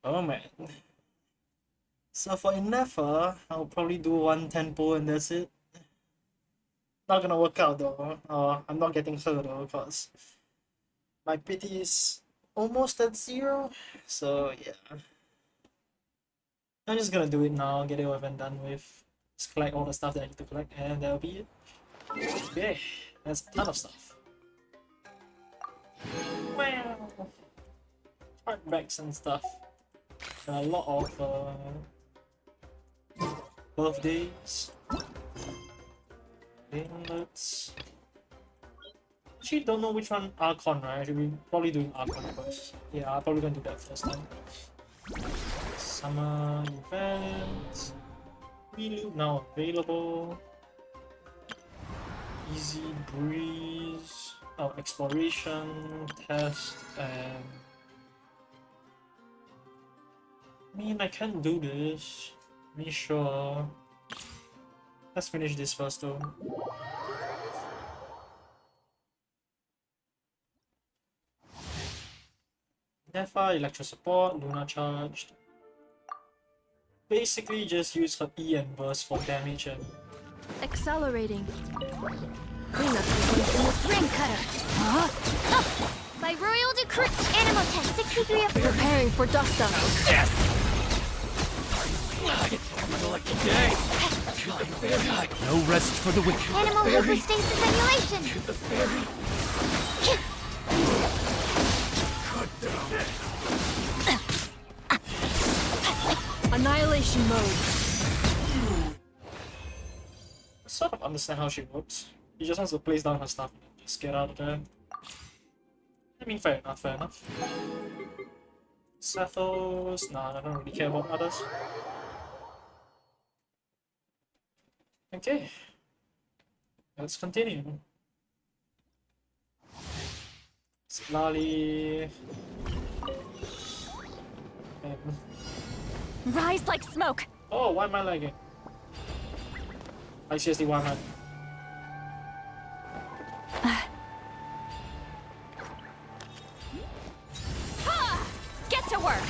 Oh man. So for Innefa, I'll probably do one tempo and that's it. Not gonna work out though. I'm not getting her though, because my pity is almost at 0. So yeah. I'm just gonna do it now, get it over and done with. Just collect all the stuff that I need to collect, and that'll be it. Okay, that's a ton of stuff. Wow! Heartbacks and stuff. And a lot of birthdays. Inlets. Actually, don't know which one. Archon, right? I should be probably doing Archon first. Yeah, I'm probably gonna do that first time. Summer event. Reloop now available. Easy breeze. Oh, exploration, test, and I mean, I can do this. Me sure. Let's finish this first though. Nefa, electro support, Luna charged. Basically just use her E and burst for damage and accelerating. Ring cutter. Huh? By royal decree, animal test 63 of preparing for dust up. Yes. Lucky day. No rest for the wicked. Animal hyperstasis emulation. The fairy. Cut down. Annihilation mode. I sort of understand how she works. She just wants to place down her stuff and just get out of there. I mean, fair enough, fair enough. Sethos, nah, I don't really care about others. Okay, let's continue. Lali. Rise like smoke. Oh, why am I lagging? Like seriously, why am I? Get to work.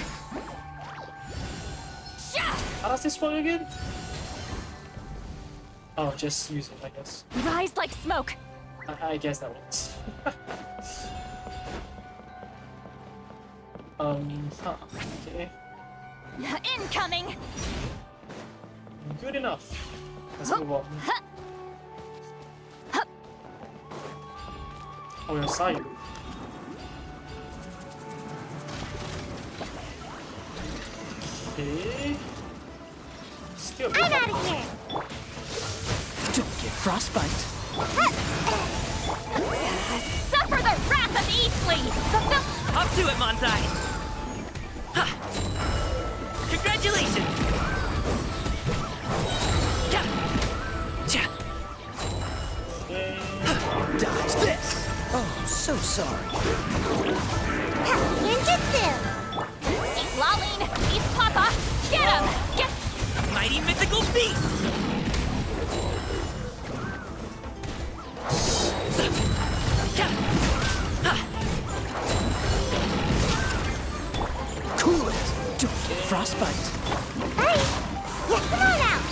How does this work again? Oh, just use it, I guess. Rise like smoke. I guess that works. Okay. Incoming. Good enough. Let's move on. Oh, your side. Okay. Still. I'm out of here. Don't get frostbite. Suffer the wrath of Eastleigh. Up to it, Montai! Ha! Congratulations! Ja! Ja! Dodge this. Oh, so sorry. Ninjutsu. East Laline. East Papa. Get him. Get. Mighty mythical beast! Ja! Ha! Cool it. Don't get frostbite. Hey. Yeah, come on out.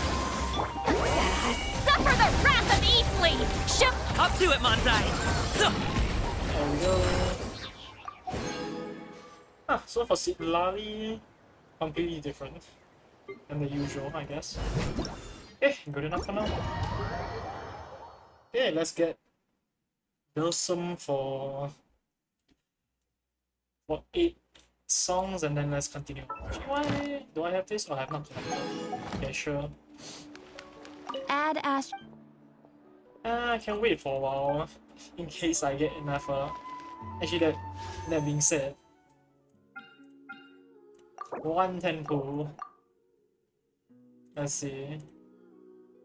Suffer the wrath of Eastleigh. Up to it, Montai! There we go. So for Lali, completely different than the usual, I guess. Okay, good enough for now. Okay, let's get Wilson for 8 songs and then let's continue. Actually, why do I have this? Oh, I have not collected. Okay, sure. Add Ast. I can wait for a while in case I get enough. Actually, that being said, one tempo. Let's see.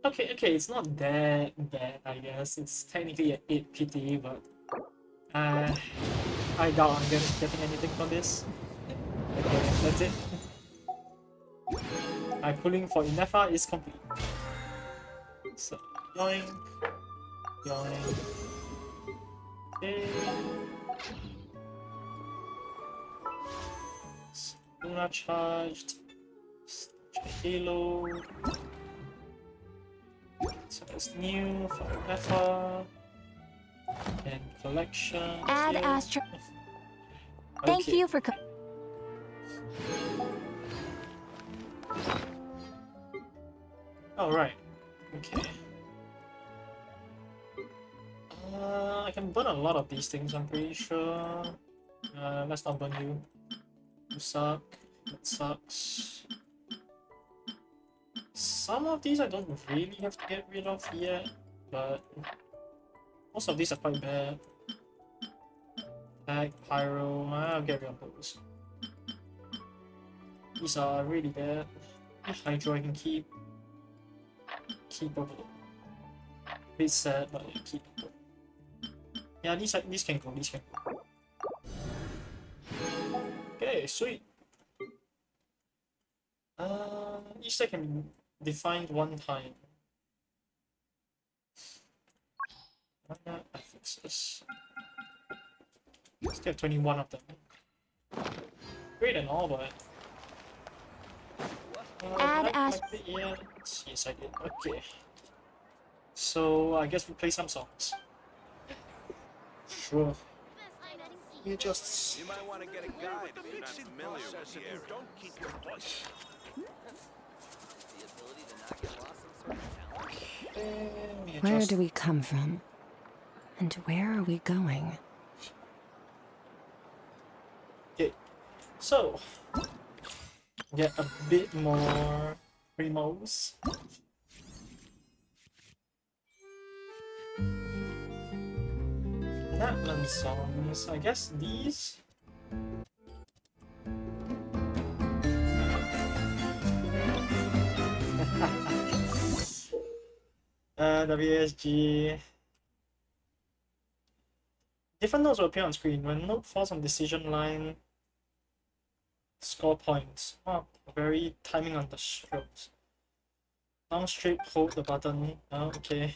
Okay, it's not that bad, I guess. It's technically an 8 PT, but I doubt I'm getting anything from this. Okay, that's it. My pulling for Innefa is complete. So, yoink. Yoink. Okay. Luna charged. Halo. So it's new for Nefa. And collection. Add here. Astro. Thank Okay. you for. Oh, right. Okay. I can burn a lot of these things, I'm pretty sure. Let's not burn you. You suck. That sucks. Some of these I don't really have to get rid of yet, but most of these are quite bad. Like Pyro, I'll get rid of those. These are really bad. Hydro I can keep. Keepable. Bit sad, but yeah, keepable. Yeah, these can go, these can go. Okay, sweet. Each set can be defined one time. Affixes. Still have 21 of them. Great and all, but Add did I as- collect it yet? Yes, I did. Okay. So I guess we play some songs. Sure. You just. You might want to get a guide if you're not familiar with the area. Don't keep your voice. Where do we come from? And where are we going? Okay. So get a bit more primos. Natlan songs. I guess these. WSG. Different notes will appear on screen. When note falls on decision line, score points. Oh, very timing on the strokes. Down straight, hold the button. Oh, okay.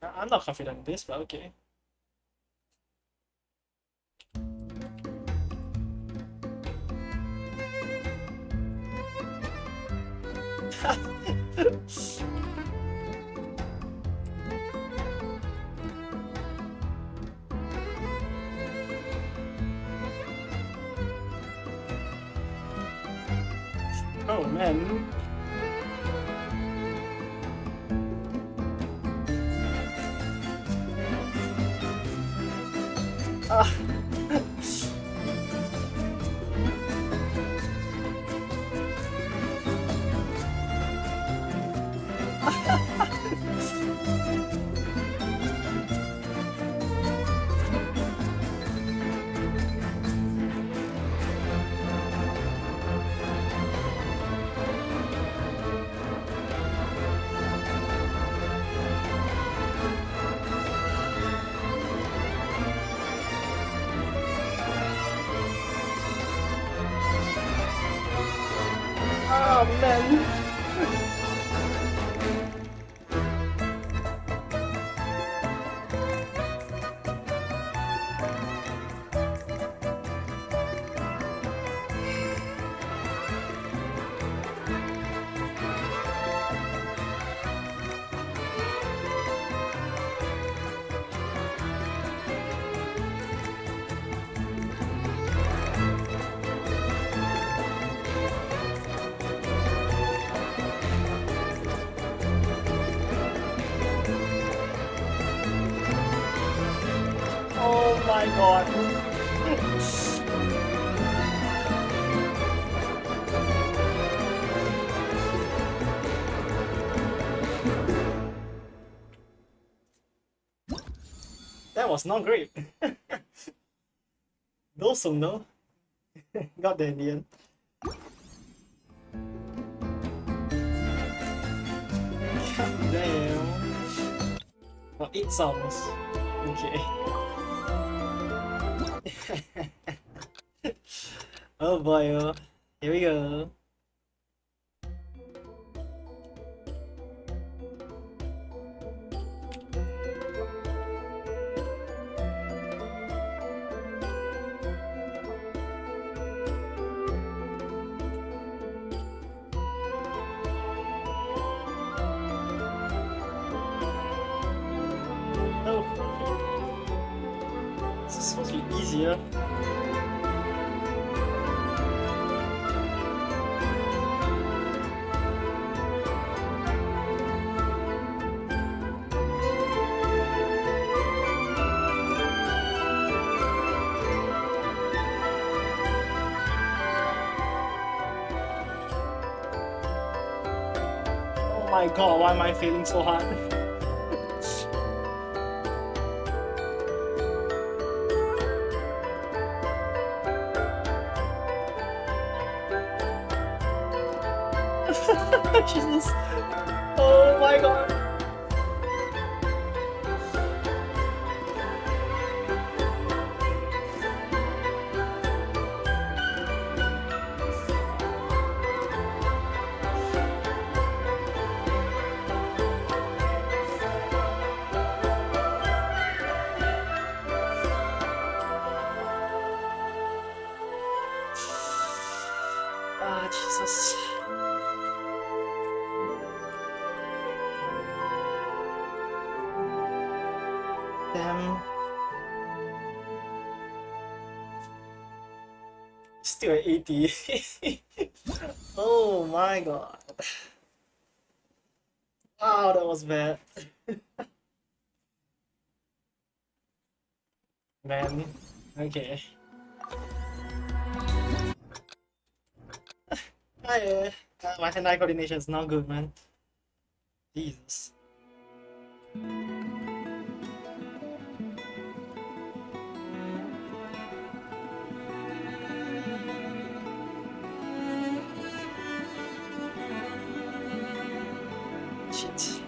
I'm not confident in this, but okay. Oh man. Ah. Oh man. Oh my god. That was not great. No song no. Got there in the end. God damn. Oh, 8 songs. Okay. Oh boy, oh. Here we go. easier. Oh my god, why am I failing so hard? Jesus. Oh my god. Ah, Jesus. Damn. Still at 80. Oh my god. Wow, that was bad. Man. Okay. My hand-eye coordination is not good, man. Jesus. Shit.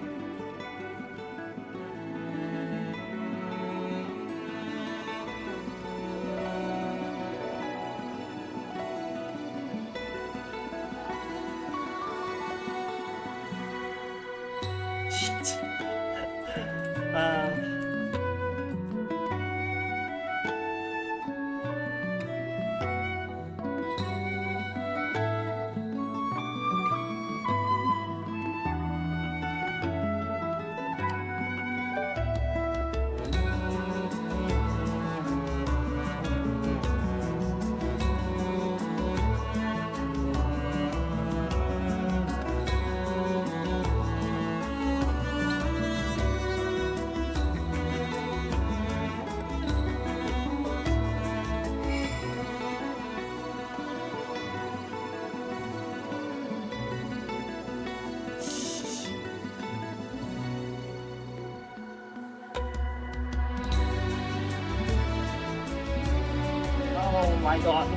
Shit. Oh my god.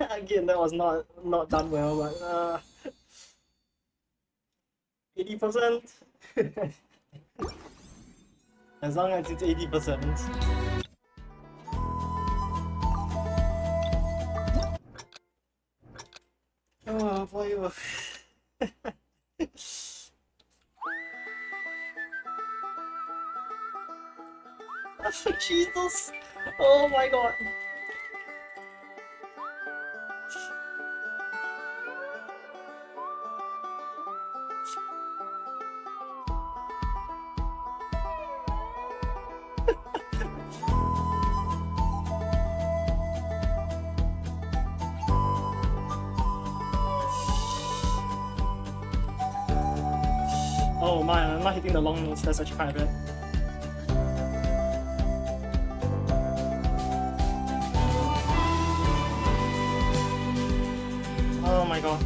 Again, that was not done well, but 80%. As long as it's 80%. Oh boy. Jesus. Oh my god. Oh man, I'm not hitting the long notes, that's actually kind of bad. Oh my god.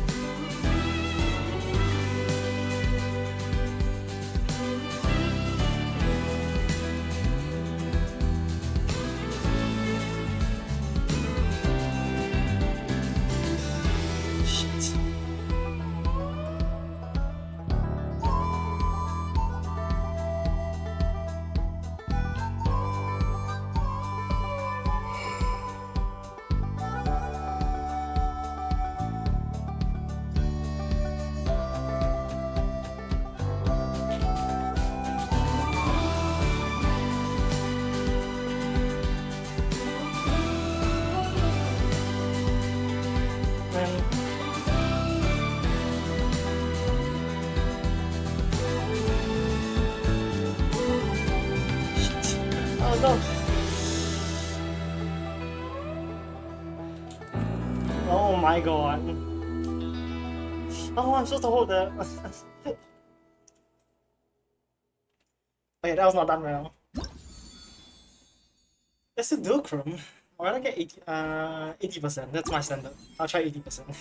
Oh my god. Oh, I'm supposed to hold that. Okay, that was not done well. Let's do Dulcrum. I'd rather get 80%. That's my standard. I'll try 80%.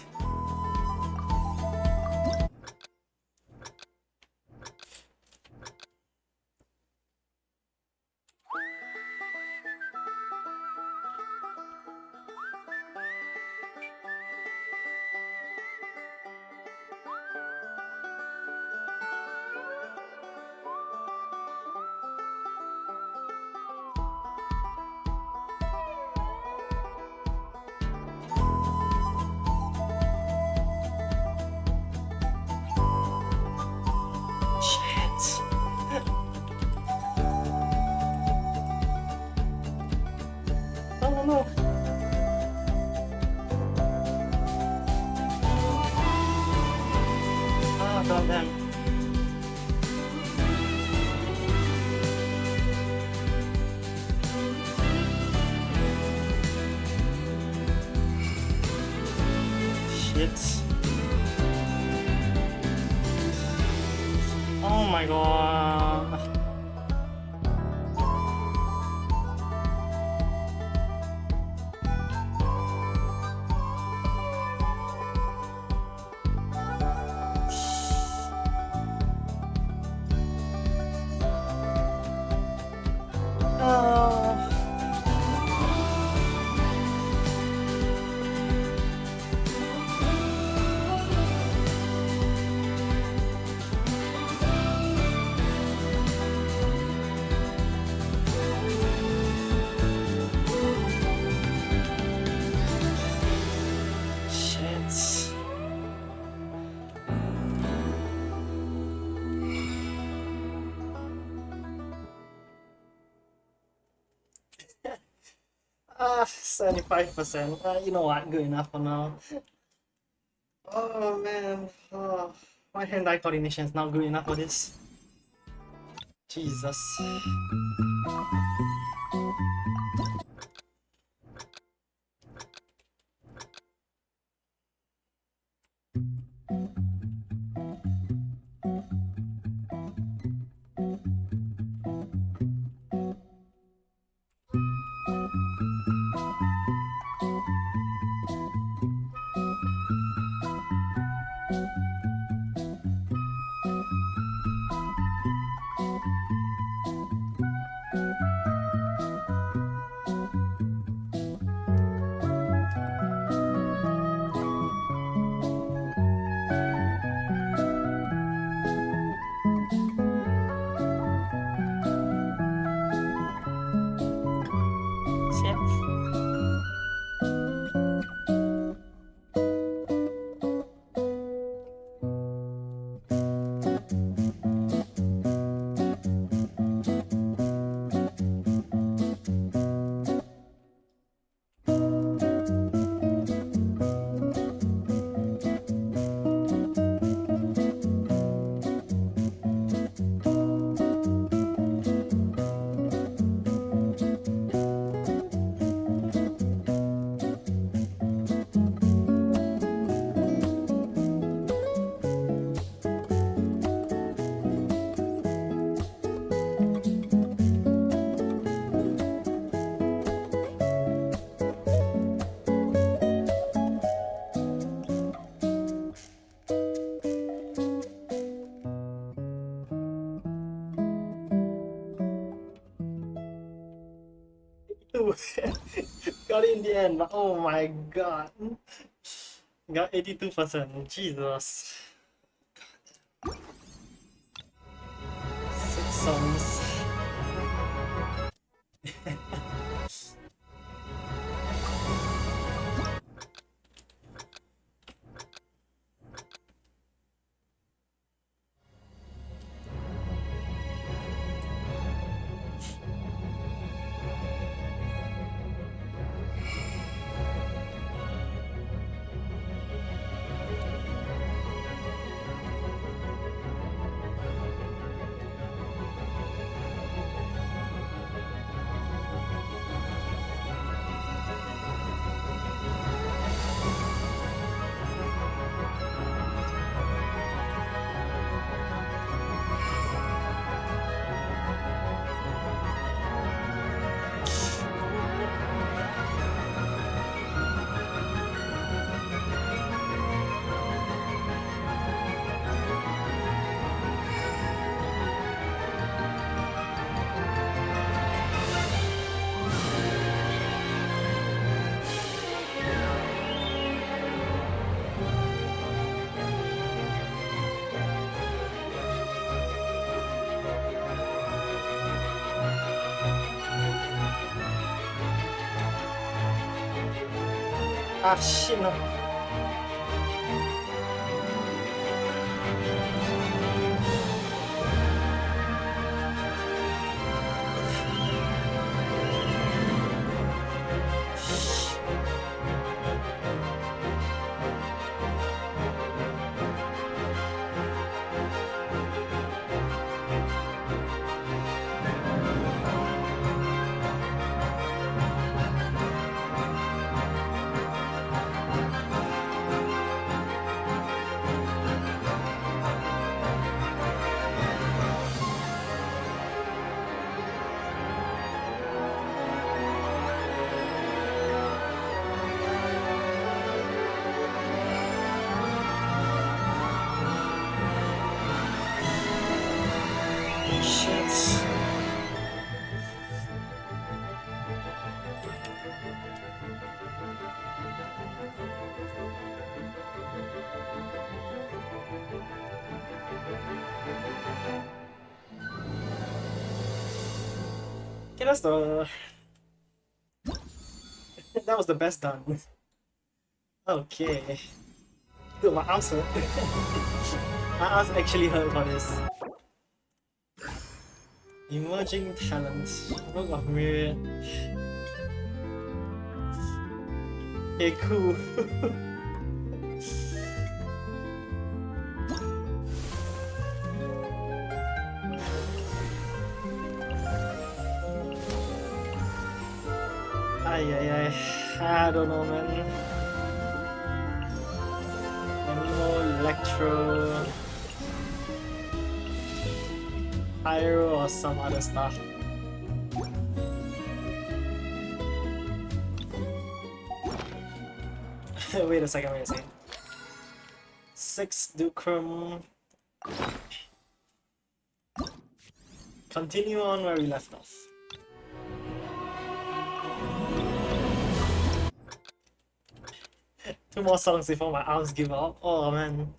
Shit. Oh no. Ah, goddamn. Shit. Oh my god. Oh. Shit. Ah, 75%. You know what? Good enough for now. Oh man. Oh, my hand-eye coordination is not good enough for this. Jesus. Shit. Ooh. Got it in the end, but oh my god. Got 82%. Jesus. 6 songs. Ah, shit, no. Shit. Okay, that's the... that was the best done. Okay. Dude, my arms hurt. My arms actually hurt for this. Emerging talents. Book of Myriad. Okay, cool. Ay. I don't know, man. Anemo, Electro, Pyro, or some other stuff. Wait a second. 6 Ducrum. Continue on where we left off. Two more songs before my arms give up. Oh man.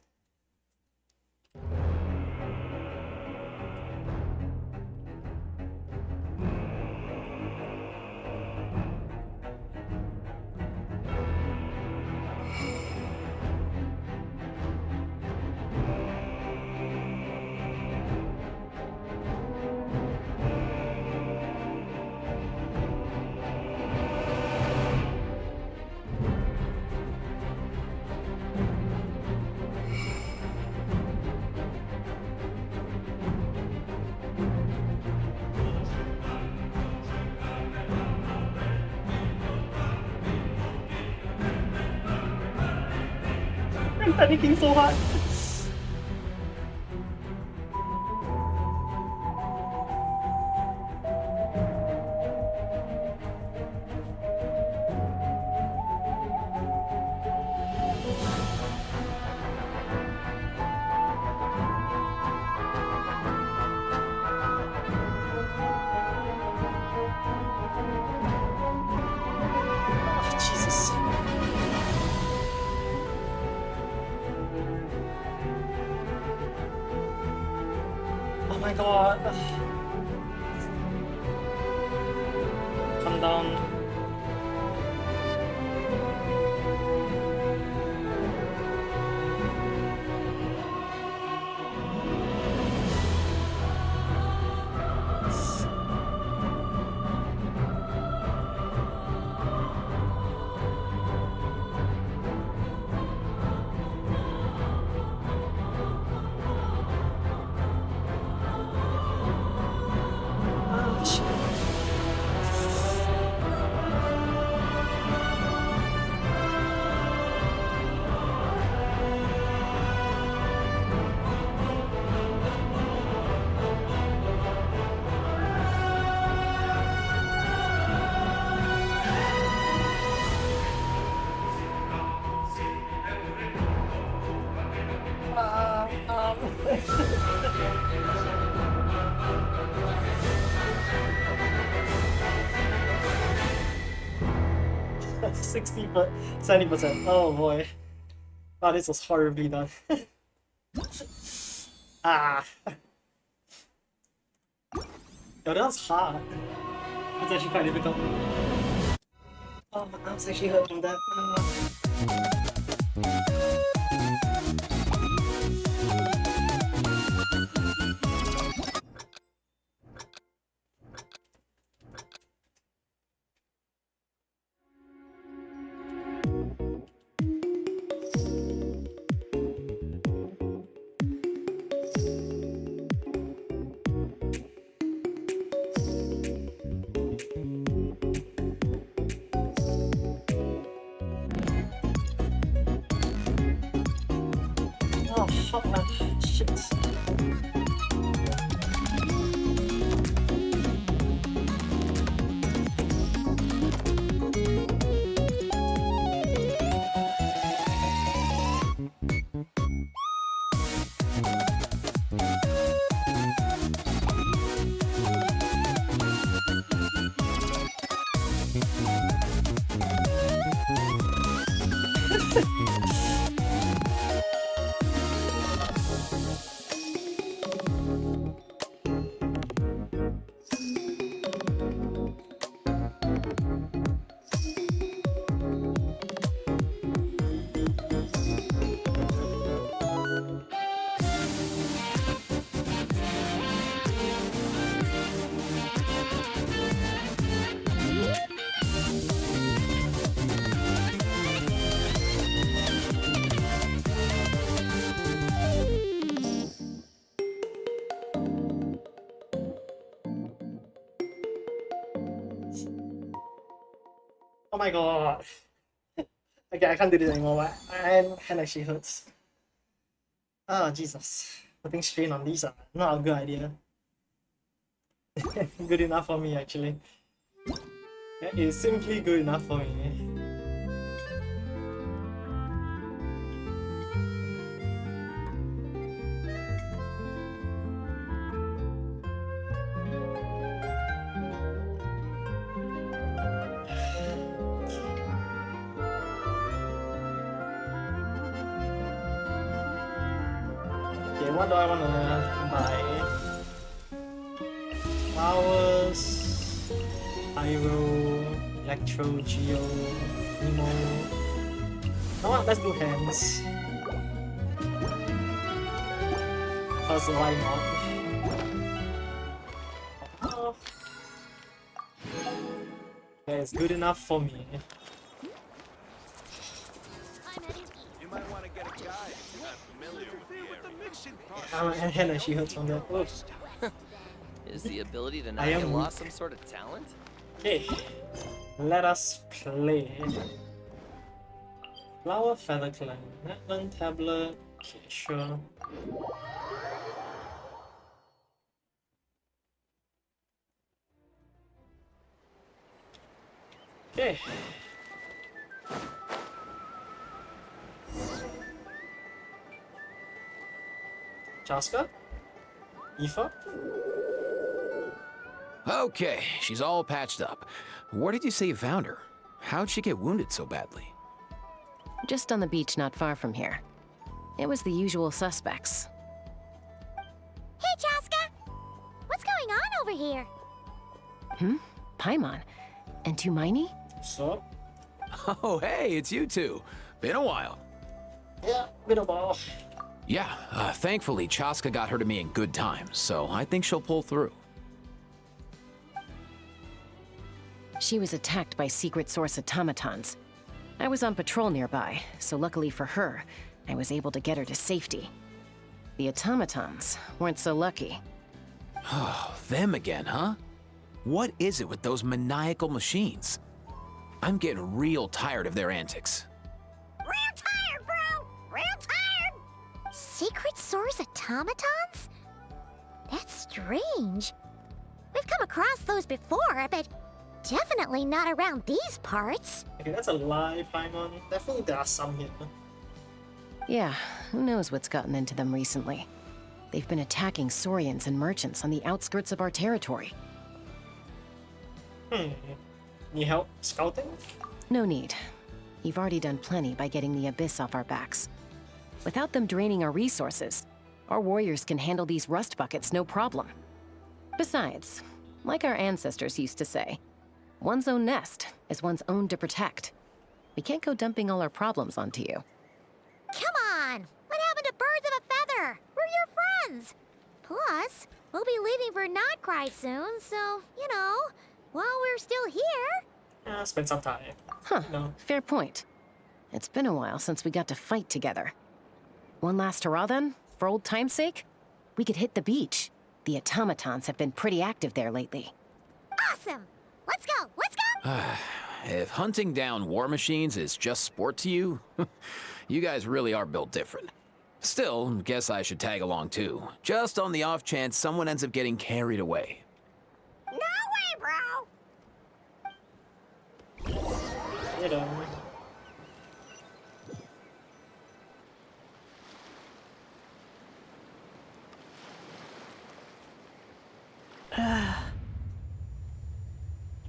I'm panicking so hard. Oh, Jesus. Oh my god. Calm down. Ah, shit. Um. 60 but 70%. Oh boy. Wow, this was horribly done. Ah. Yo, that was hard. It's actually quite difficult. Oh, my arms actually hurt from that. Oh, fuck, man. Shit. Oh my god. Okay, I can't do this anymore. My hand actually hurts. Oh, Jesus. Putting strain on these are not a good idea. Good enough for me, actually. That is simply good enough for me. Okay, what do I wanna buy? Flowers, Pyro, Electro, Geo, Nemo. No, what? Let's do hands. Cause why not? Oh. Yeah, it's good enough for me. You might want to get a guide if you're not familiar with the area. My hand actually hurts from that. Oh. Is the ability to I not am get weak. lost some sort of talent? Okay, let us play. Flower Feather Clan, Natlan tablet. Okay, sure. Okay. Jaska? Aoife? Okay, she's all patched up. Where did you say you found her? How'd she get wounded so badly? Just on the beach not far from here. It was the usual suspects. Hey, Chaska! What's going on over here? Paimon. And Tumaini? So? Oh, hey, it's you two. Been a while. Yeah, bit of ball. Yeah, thankfully Chaska got her to me in good time, so I think she'll pull through. She was attacked by secret source automatons. I was on patrol nearby, so luckily for her, I was able to get her to safety. The automatons weren't so lucky. Oh, them again, huh? What is it with those maniacal machines? I'm getting real tired of their antics. Real tired, bro! Real tired! Secret source automatons? That's strange. We've come across those before, but definitely not around these parts. Okay, that's a lie, Paimon. Definitely there are some here. Yeah, who knows what's gotten into them recently. They've been attacking Saurians and merchants on the outskirts of our territory. Need help scouting? No need. You've already done plenty by getting the Abyss off our backs. Without them draining our resources, our warriors can handle these rust buckets no problem. Besides, like our ancestors used to say, One's own nest is one's own to protect. We can't go dumping all our problems onto you. Come on! What happened to birds of a feather? We're your friends! Plus, we'll be leaving for Not Cry soon, so, you know, while we're still here... Yeah, spend some time. Huh, No. fair point. It's been a while since we got to fight together. One last hurrah then, for old time's sake? We could hit the beach. The automatons have been pretty active there lately. Awesome! Let's go! Let's go! If hunting down war machines is just sport to you, you guys really are built different. Still, guess I should tag along too, just on the off chance someone ends up getting carried away. No way, bro! You know.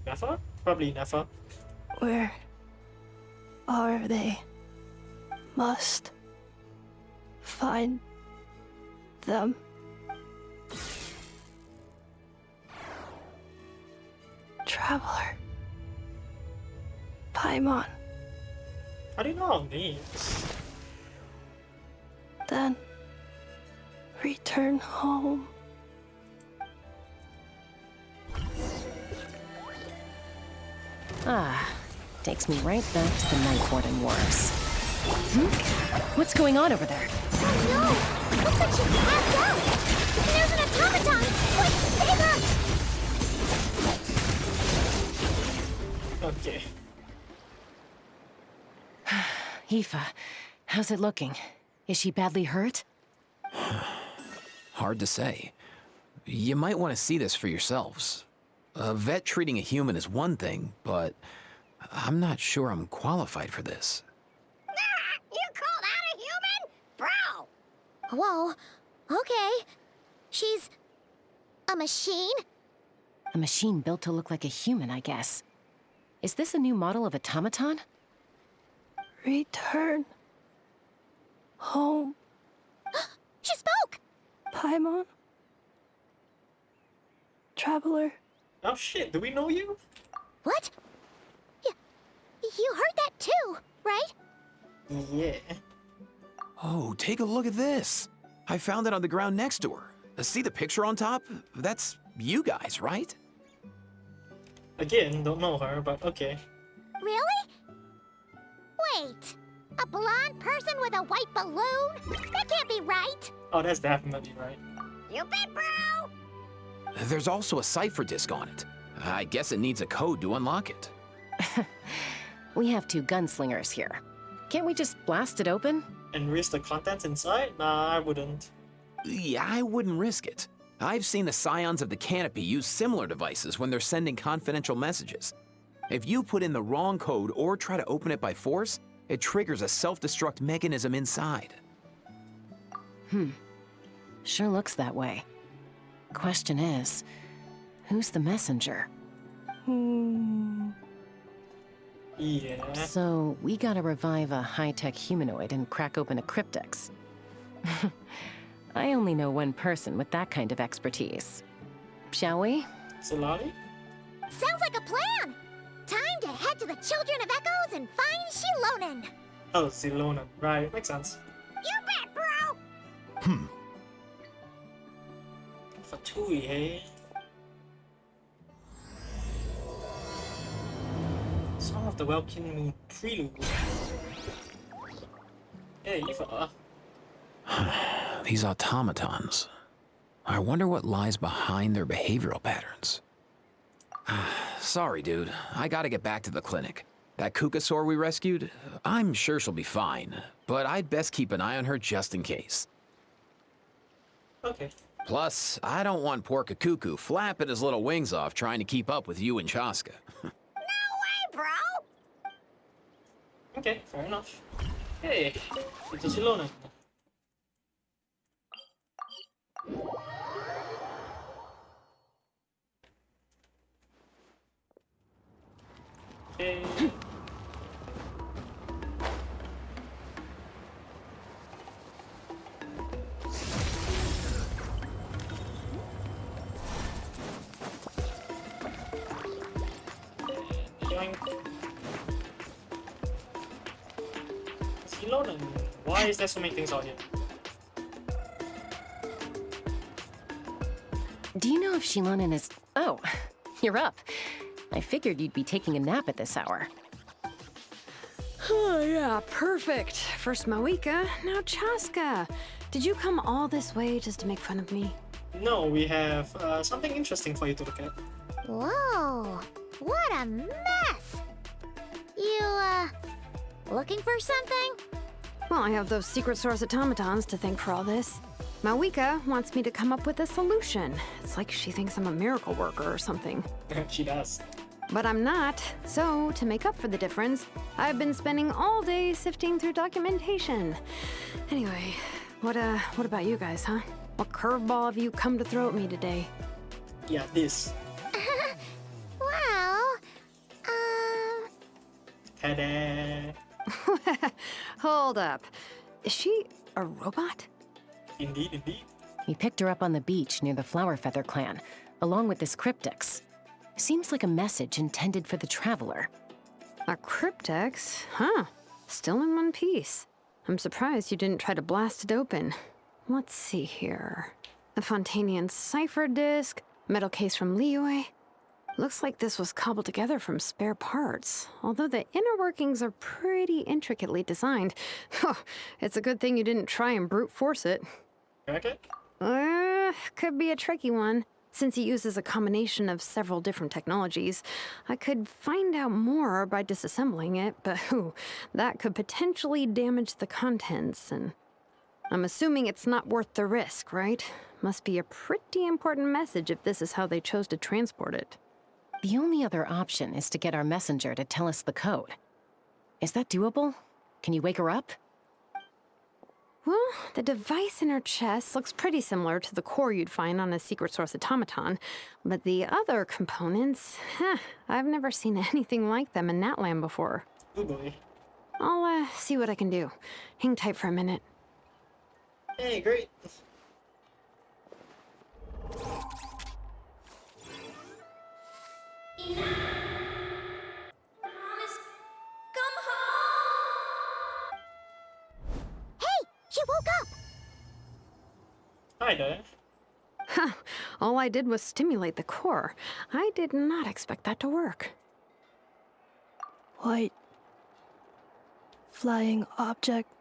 Never? Probably never. Where are they? Must find them. Traveler. Paimon. How do you know all names? Then return home. Ah, takes me right back to the Night Warden Wars. What's going on over there? Oh no! Looks like she passed out! There's an automaton! Quick, save her! Okay. Aoife, how's it looking? Is she badly hurt? Hard to say. You might want to see this for yourselves. A vet treating a human is one thing, but I'm not sure I'm qualified for this. You call that a human? Bro! Whoa, okay. She's... a machine? A machine built to look like a human, I guess. Is this a new model of automaton? Return home. She spoke! Paimon. Traveler. Oh shit, do we know you? What? You heard that too, right? Yeah. Oh, take a look at this. I found it on the ground next to her. See the picture on top? That's you guys, right? Again, don't know her, but okay. Really? Wait, a blonde person with a white balloon? That can't be right. Oh, that's definitely right. You bet, bro! There's also a cipher disk on it. I guess it needs a code to unlock it. We have two gunslingers here. Can't we just blast it open? And risk the contents inside? Nah, I wouldn't. Yeah, I wouldn't risk it. I've seen the scions of the canopy use similar devices when they're sending confidential messages. If you put in the wrong code or try to open it by force, it triggers a self-destruct mechanism inside. Sure looks that way. Question is, who's the messenger? Yeah. So, we gotta revive a high-tech humanoid and crack open a cryptex. I only know one person with that kind of expertise. Shall we? Solari? Sounds like a plan! Time to head to the Children of Echoes and find Shilonen! Oh, Zilona. Right, makes sense. You bet, bro! Fatui, hey? Song of the Welkin Moon Prelude. Hey, Aoife. These automatons. I wonder what lies behind their behavioral patterns. Sorry, dude. I gotta get back to the clinic. That Kukasaur we rescued, I'm sure she'll be fine, but I'd best keep an eye on her just in case. Okay. Plus, I don't want poor Kakuku flapping his little wings off trying to keep up with you and Chaska. No way, bro! Okay, fair enough. Hey, it's a Zilona. Okay. Elon, why is there so many things out here? Do you know if Shilonen is... Oh, you're up. I figured you'd be taking a nap at this hour. Oh, yeah, perfect. First Moika, now Chaska. Did you come all this way just to make fun of me? No, we have something interesting for you to look at. Whoa, what a mess! You, looking for something? Well, I have those secret source automatons to thank for all this. Mawika wants me to come up with a solution. It's like she thinks I'm a miracle worker or something. She does. But I'm not. So, to make up for the difference, I've been spending all day sifting through documentation. Anyway, what about you guys, huh? What curveball have you come to throw at me today? Yeah, this. Well, Ta-da! Hold up. Is she a robot? Indeed, indeed. We picked her up on the beach near the Flower Feather clan, along with this cryptex. Seems like a message intended for the Traveler. A cryptex? Huh. Still in one piece. I'm surprised you didn't try to blast it open. Let's see here. A Fontanian cipher disk, metal case from Liyue. Looks like this was cobbled together from spare parts, although the inner workings are pretty intricately designed. It's a good thing you didn't try and brute force it. Crack it? Could be a tricky one. Since it uses a combination of several different technologies, I could find out more by disassembling it, but that could potentially damage the contents, and I'm assuming it's not worth the risk, right? Must be a pretty important message if this is how they chose to transport it. The only other option is to get our messenger to tell us the code. Is that doable? Can you wake her up? Well, the device in her chest looks pretty similar to the core you'd find on a secret source automaton, but the other components, I've never seen anything like them in Natlan before. Oh boy. I'll see what I can do. Hang tight for a minute. Hey, great. She woke up! Hi there. All I did was stimulate the core. I did not expect that to work. White. Flying object.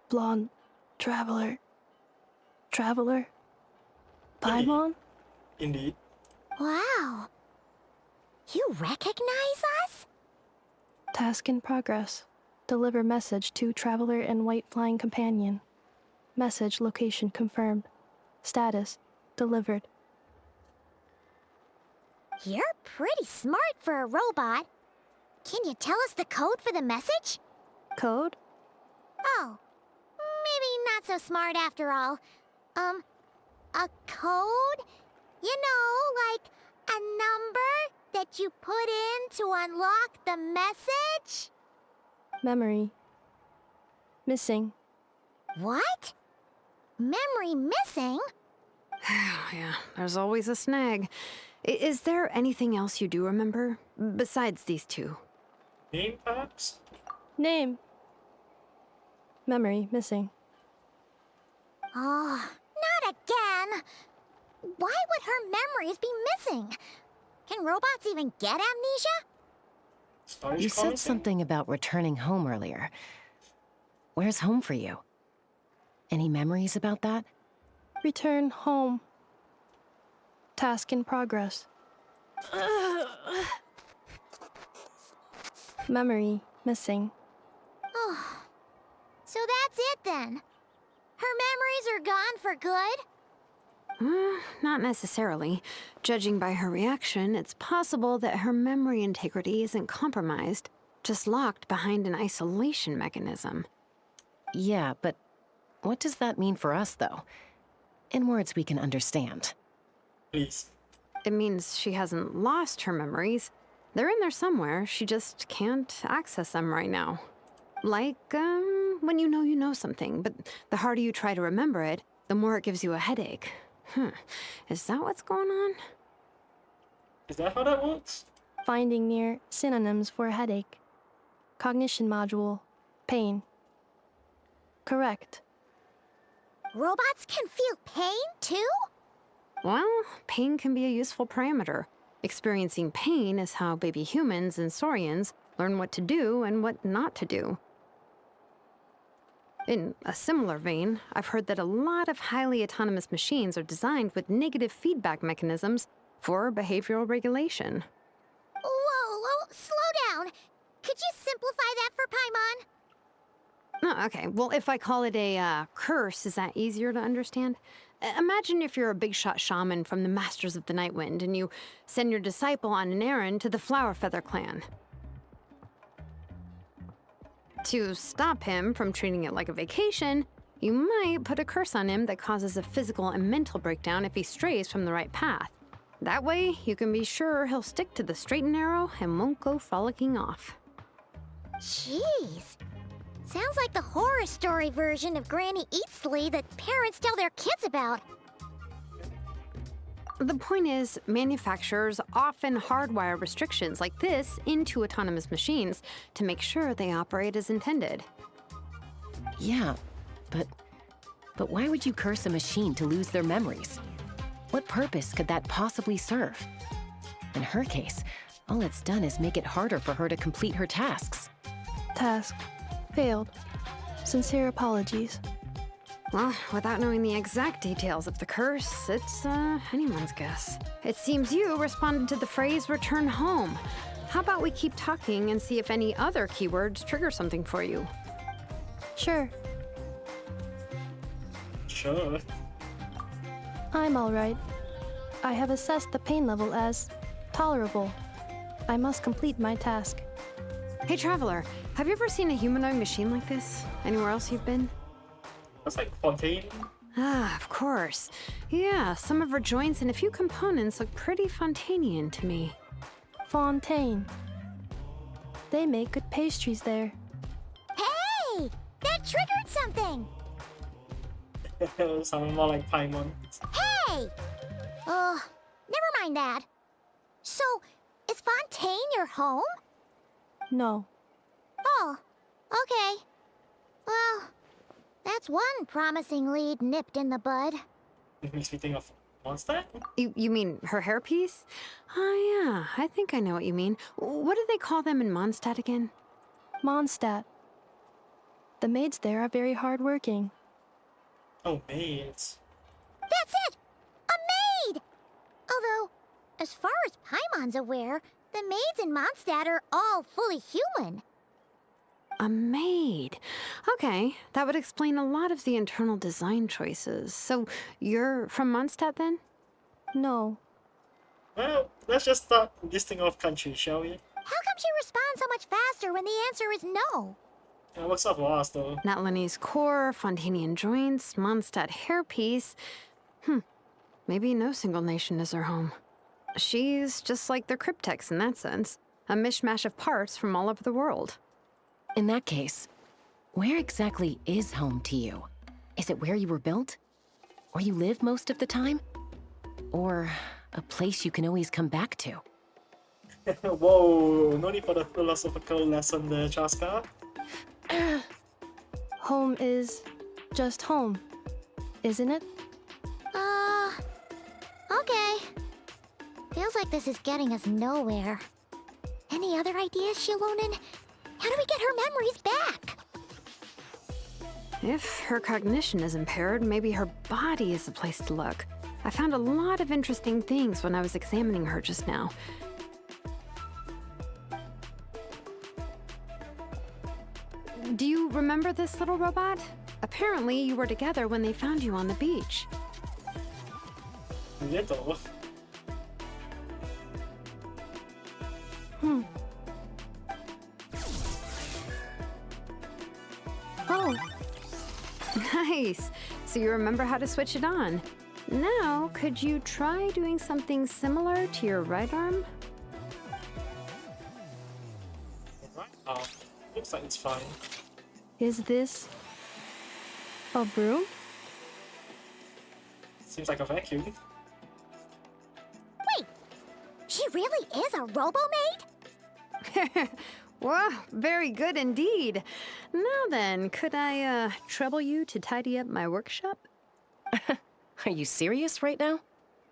Blonde. Traveler. Traveler. Paimon? Indeed. Wow. You recognize us? Task in progress. Deliver message to Traveler and White Flying Companion. Message location confirmed. Status delivered. You're pretty smart for a robot. Can you tell us the code for the message? Code? Oh, maybe not so smart after all. A code? You know, like a number that you put in to unlock the message? Memory. Missing. What? Memory missing? Yeah, there's always a snag. Is there anything else you do remember? Besides these two? Name, perhaps? Name. Memory missing. Oh, not again. Why would her memories be missing? Can robots even get amnesia? Storage You said quality? something about returning home earlier. Where's home for you? Any memories about that? Return home. Task in progress. Memory missing. Oh, so that's it then. Her memories are gone for good? Not necessarily. Judging by her reaction, it's possible that her memory integrity isn't compromised, just locked behind an isolation mechanism. Yeah, but what does that mean for us, though? In words we can understand. Please. It means she hasn't lost her memories. They're in there somewhere, she just can't access them right now. Like, when you know something, but the harder you try to remember it, the more it gives you a headache. Is that what's going on? Is that how that works? Finding near synonyms for headache. Cognition module. Pain. Correct. Robots can feel pain, too? Well, pain can be a useful parameter. Experiencing pain is how baby humans and saurians learn what to do and what not to do. In a similar vein, I've heard that a lot of highly autonomous machines are designed with negative feedback mechanisms for behavioral regulation. Whoa, slow down. Could you simplify that for Paimon? Oh, okay. Well, if I call it a curse, is that easier to understand? Imagine if you're a big shot shaman from the Masters of the Night Wind and you send your disciple on an errand to the Flower Feather clan. To stop him from treating it like a vacation, you might put a curse on him that causes a physical and mental breakdown if he strays from the right path. That way, you can be sure he'll stick to the straight and narrow and won't go frolicking off. Jeez. Sounds like the horror story version of Granny Eatsley that parents tell their kids about. The point is, manufacturers often hardwire restrictions like this into autonomous machines to make sure they operate as intended. Yeah, but why would you curse a machine to lose their memories? What purpose could that possibly serve? In her case, all it's done is make it harder for her to complete her tasks. Task. Failed. Sincere apologies. Well, without knowing the exact details of the curse, it's anyone's guess. It seems you responded to the phrase return home. How about we keep talking and see if any other keywords trigger something for you? Sure. Sure. I'm alright. I have assessed the pain level as tolerable. I must complete my task. Hey, Traveler, have you ever seen a humanoid machine like this? Anywhere else you've been? That's like Fontaine. Ah, of course. Yeah, some of her joints and a few components look pretty Fontanian to me. Fontaine. They make good pastries there. Hey! That triggered something! Sound more like Paimon. Hey! Never mind that. So, is Fontaine your home? No. Oh, okay. Well, that's one promising lead nipped in the bud. It makes me think of Monster? You mean her hairpiece? Oh yeah, I think I know what you mean. What do they call them in Mondstadt again? Mondstadt. The maids there are very hardworking. Oh, maids. That's it! A maid! Although, as far as Paimon's aware, the maids in Mondstadt are all fully human. A maid. Okay, that would explain a lot of the internal design choices. So, you're from Mondstadt then? No. Well, let's just start listing off countries, shall we? How come she responds so much faster when the answer is no? It works out for us, though. Natlanese core, Fontanian joints, Mondstadt hairpiece. Maybe no single nation is her home. She's just like the Cryptex in that sense. A mishmash of parts from all over the world. In that case, where exactly is home to you? Is it where you were built? Where you live most of the time? Or a place you can always come back to? Whoa, no need for the philosophical lesson there, Chaska. Home is just home, isn't it? Okay. Feels like this is getting us nowhere. Any other ideas, Shilonen? How do we get her memories back? If her cognition is impaired, maybe her body is the place to look. I found a lot of interesting things when I was examining her just now. Do you remember this little robot? Apparently, you were together when they found you on the beach. Little. Oh, Nice! So you remember how to switch it on. Now, could you try doing something similar to your right arm? Right. Looks like it's fine. is this a broom? Seems like a vacuum. Wait, she really is a robo-maid? Well, very good indeed. Now then, could I trouble you to tidy up my workshop? Are you serious right now?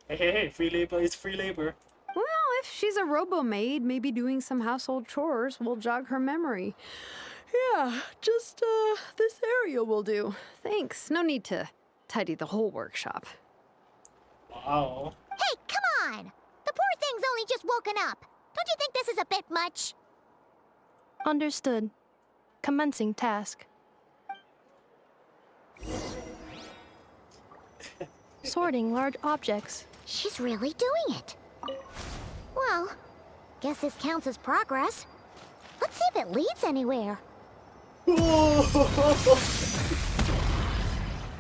Hey, free labor is free labor. Well, if she's a robo-maid, maybe doing some household chores will jog her memory. Yeah, just, this area will do. Thanks. No need to tidy the whole workshop. Wow. Hey, come on! The poor thing's only just woken up. Don't you think this is a bit much? Understood. Commencing task. Sorting large objects. She's really doing it. Well, guess this counts as progress. Let's see if it leads anywhere.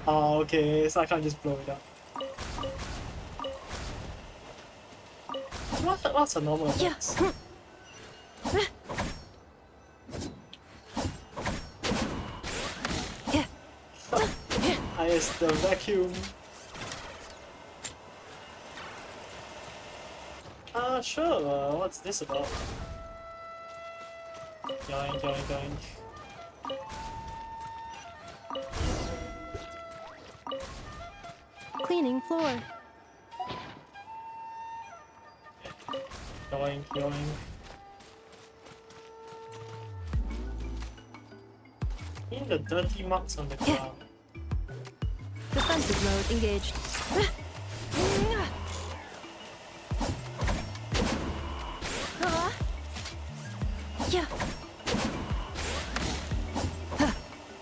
Oh, okay, so I can't just blow it up. What's a normal effects? I is the vacuum. Sure, what's this about? Yoink, yoink, yoink. Cleaning floor. Yoink, yoink. In the dirty marks on the ground. Defensive mode engaged.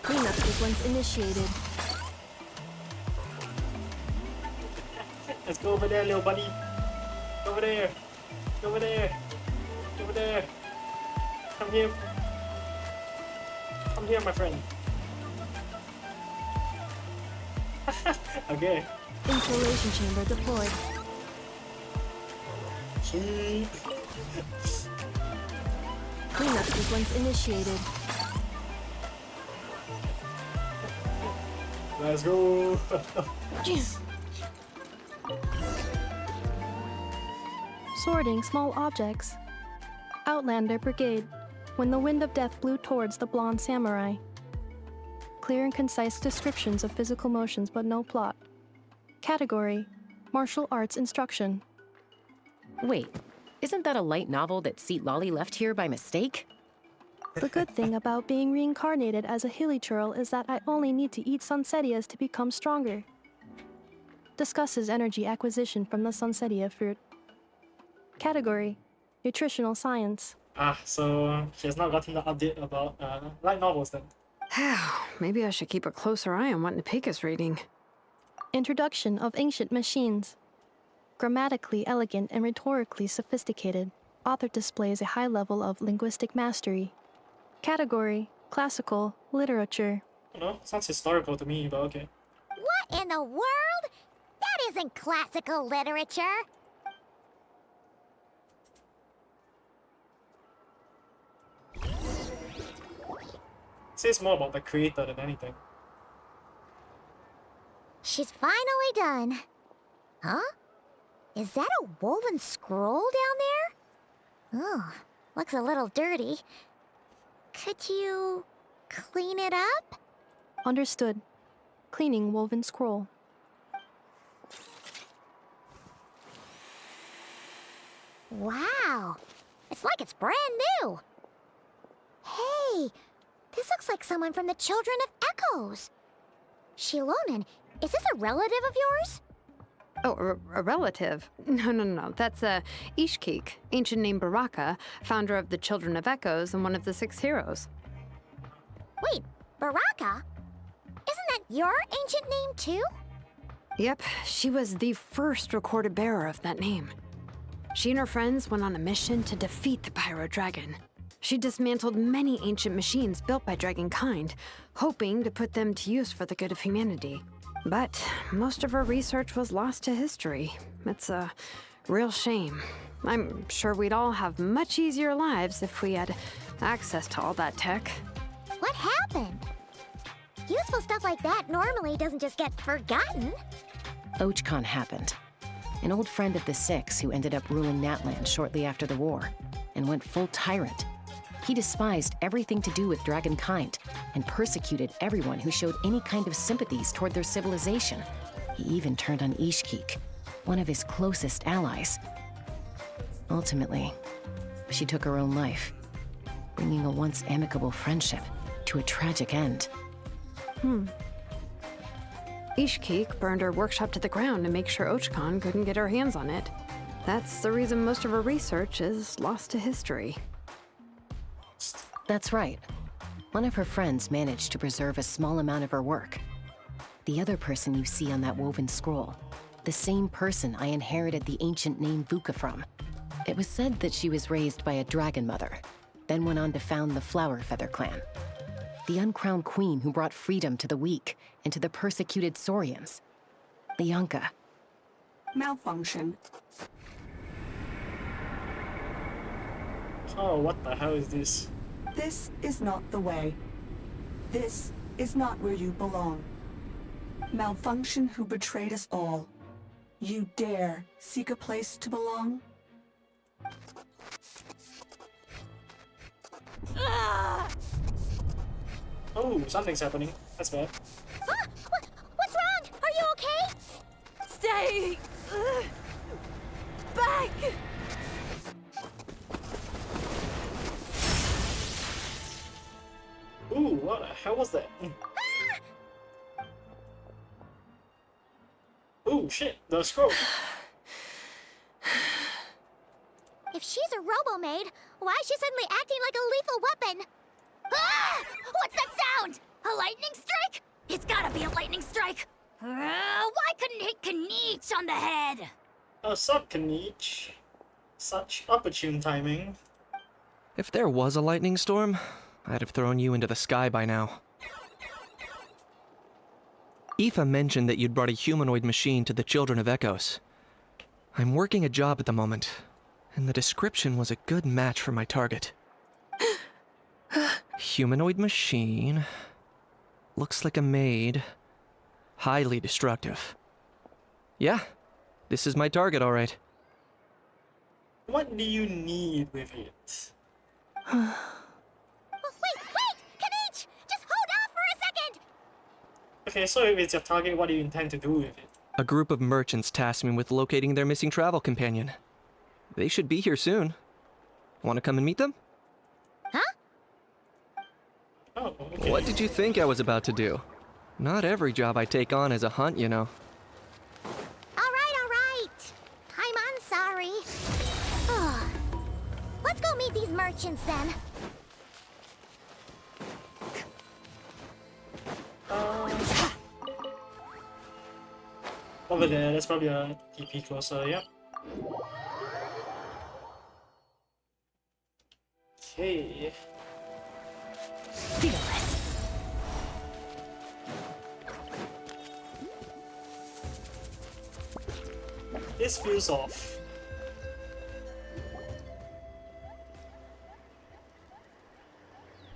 Cleanup sequence initiated. Let's go over there, little buddy. Over there. Over there. Over there. Come here. Come here, my friend. Okay. Insulation chamber deployed. Keep. Cleanup sequence initiated. Let's go. Sorting small objects. Outlander Brigade. When the wind of death blew towards the blonde samurai. Clear and concise descriptions of physical motions but no plot. Category: Martial arts instruction. Wait, isn't that a light novel that Seat Lolly left here by mistake? The good thing about being reincarnated as a hilly churl is that I only need to eat sunsettias to become stronger. Discusses energy acquisition from the sunsettia fruit. Category: Nutritional science. So she has not gotten the update about light novels then. Maybe I should keep a closer eye on what Napik is reading. Introduction of ancient machines. Grammatically elegant and rhetorically sophisticated, author displays a high level of linguistic mastery. Category: Classical literature. You know, sounds historical to me, but okay. What in the world? That isn't classical literature. Says more about the creator than anything. She's finally done. Huh? Is that a woven scroll down there? Oh, looks a little dirty. Could you clean it up? Understood. Cleaning woven scroll. Wow, it's like it's brand new. Hey, this looks like someone from the Children of Echoes. Shilonen, is this a relative of yours? Oh, a relative? No. That's Ishkik, ancient name Baraka, founder of the Children of Echoes and one of the 6 heroes. Wait, Baraka? Isn't that your ancient name too? Yep, she was the first recorded bearer of that name. She and her friends went on a mission to defeat the Pyro Dragon. She dismantled many ancient machines built by Dragonkind, hoping to put them to use for the good of humanity. But most of her research was lost to history. It's a real shame. I'm sure we'd all have much easier lives if we had access to all that tech. What happened? Useful stuff like that normally doesn't just get forgotten. Ochkon happened. An old friend of the 6 who ended up ruling Natlan shortly after the war, and went full tyrant. He despised everything to do with dragonkind and persecuted everyone who showed any kind of sympathies toward their civilization. He even turned on Ishkik, one of his closest allies. Ultimately, she took her own life, bringing a once amicable friendship to a tragic end. Ishkik burned her workshop to the ground to make sure Ochkon couldn't get her hands on it. That's the reason most of her research is lost to history. That's right. One of her friends managed to preserve a small amount of her work. The other person you see on that woven scroll, the same person I inherited the ancient name Vuka from. It was said that she was raised by a dragon mother, then went on to found the Flower Feather clan. The uncrowned queen who brought freedom to the weak and to the persecuted Saurians. Lianka. Malfunction. Oh, what the hell is this? This is not the way. This is not where you belong. Malfunction who betrayed us all. You dare seek a place to belong? Oh, something's happening. That's bad. What's wrong? Are you okay? Stay back. Ooh, what the hell was that? Ooh, shit, the scroll. If she's a robo-maid, why is she suddenly acting like a lethal weapon? Ah! What's that sound? A lightning strike? It's gotta be a lightning strike. Why couldn't it hit Kanich on the head? Sup, Kanich. Such opportune timing. If there was a lightning storm, I'd have thrown you into the sky by now. Aoife mentioned that you'd brought a humanoid machine to the Children of Echoes. I'm working a job at the moment, and the description was a good match for my target. Humanoid machine. Looks like a maid. Highly destructive. Yeah, this is my target, all right. What do you need with it? Wait! Kanich! Just hold off for a second! Okay, so if it's your target, what do you intend to do with it? A group of merchants tasked me with locating their missing travel companion. They should be here soon. Want to come and meet them? Huh? Oh, okay. What did you think I was about to do? Not every job I take on is a hunt, you know. All right. I'm sorry. Let's go meet these merchants then. Over there, there's probably a TP closer, yeah. Okay. Fearless. This feels off.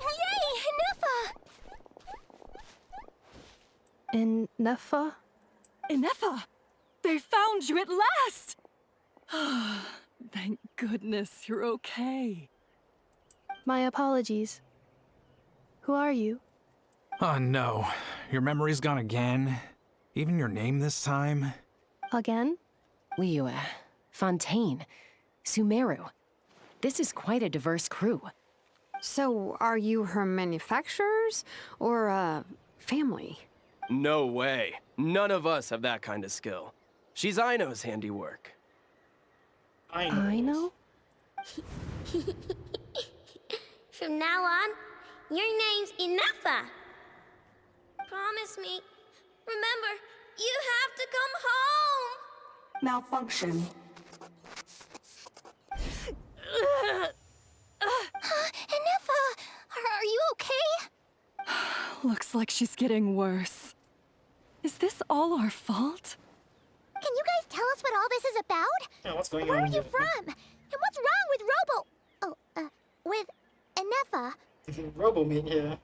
Yay, Nuffa! In Nefa? Inefa! They found you at last! Thank goodness you're okay. My apologies. Who are you? Oh no, your memory's gone again? Even your name this time? Again? Liyue, Fontaine, Sumeru. This is quite a diverse crew. So, are you her manufacturers or family? No way. None of us have that kind of skill. She's Aino's handiwork. I know? From now on, your name's Inefa. Promise me. Remember, you have to come home. Malfunction. Inefa, are you okay? Looks like she's getting worse. Is this all our fault? Can you guys tell us what all this is about? Yeah, what's going Where on are you here? from? And what's wrong with with Inefa? Robo-meat here.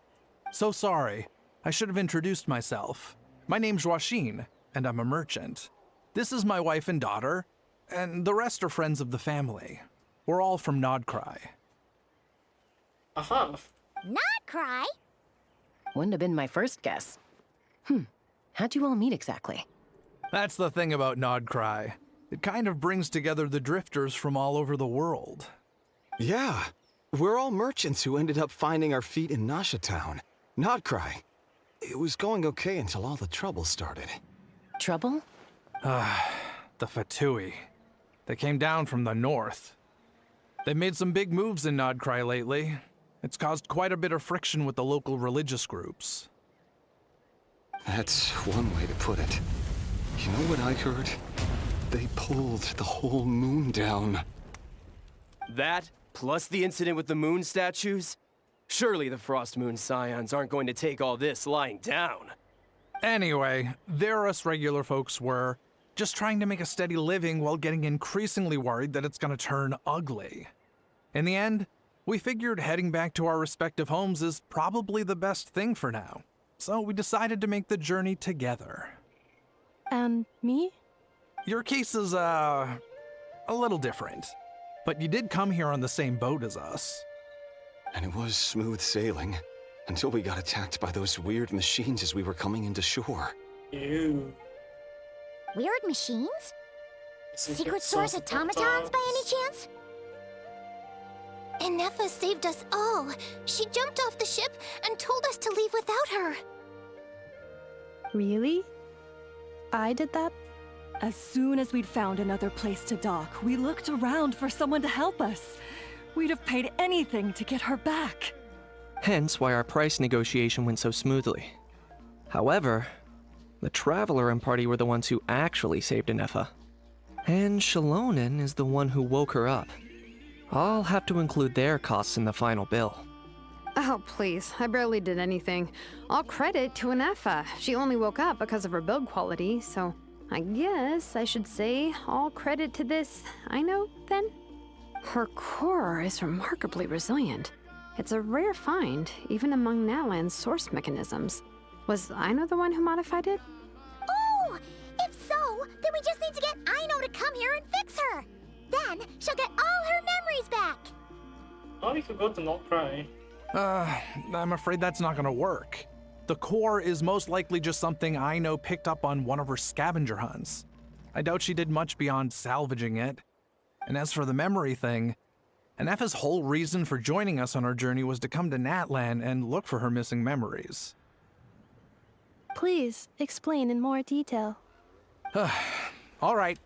So sorry. I should have introduced myself. My name's Joachine, and I'm a merchant. This is my wife and daughter, and the rest are friends of the family. We're all from Nodcry. Aha. Not cry. Wouldn't have been my first guess. How'd you all meet exactly? That's the thing about Nodcry. It kind of brings together the drifters from all over the world. Yeah, we're all merchants who ended up finding our feet in Nasha Town. Nodcry. It was going okay until all the trouble started. Trouble? The Fatui. They came down from the north. They've made some big moves in Nodcry lately. It's caused quite a bit of friction with the local religious groups. That's one way to put it. You know what I heard? They pulled the whole moon down. That, plus the incident with the moon statues? Surely the Frost Moon Scions aren't going to take all this lying down. Anyway, there us regular folks were, just trying to make a steady living while getting increasingly worried that it's gonna turn ugly. In the end, we figured heading back to our respective homes is probably the best thing for now. So we decided to make the journey together. And me? Your case is, a little different. But you did come here on the same boat as us. And it was smooth sailing, until we got attacked by those weird machines as we were coming into shore. Ew. Weird machines? Secret Source automatons by any chance? Inefa saved us all. She jumped off the ship and told us to leave without her. Really? I did that? As soon as we'd found another place to dock, we looked around for someone to help us. We'd have paid anything to get her back. Hence why our price negotiation went so smoothly. However, the Traveler and party were the ones who actually saved Inefa. And Shalonen is the one who woke her up. I'll have to include their costs in the final bill. Oh, please. I barely did anything. All credit to Inefa. She only woke up because of her build quality, so I guess I should say all credit to this Aino, then? Her core is remarkably resilient. It's a rare find, even among Natlan's source mechanisms. Was Aino the one who modified it? Oh! If so, then we just need to get Aino to come here and fix her. Then she'll get all her memories back. Oh, you could go to Not Cry. I'm afraid that's not gonna work. The core is most likely just something Aino picked up on one of her scavenger hunts. I doubt she did much beyond salvaging it. And as for the memory thing, Inefa's whole reason for joining us on our journey was to come to Natlan and look for her missing memories. Please, explain in more detail. All right.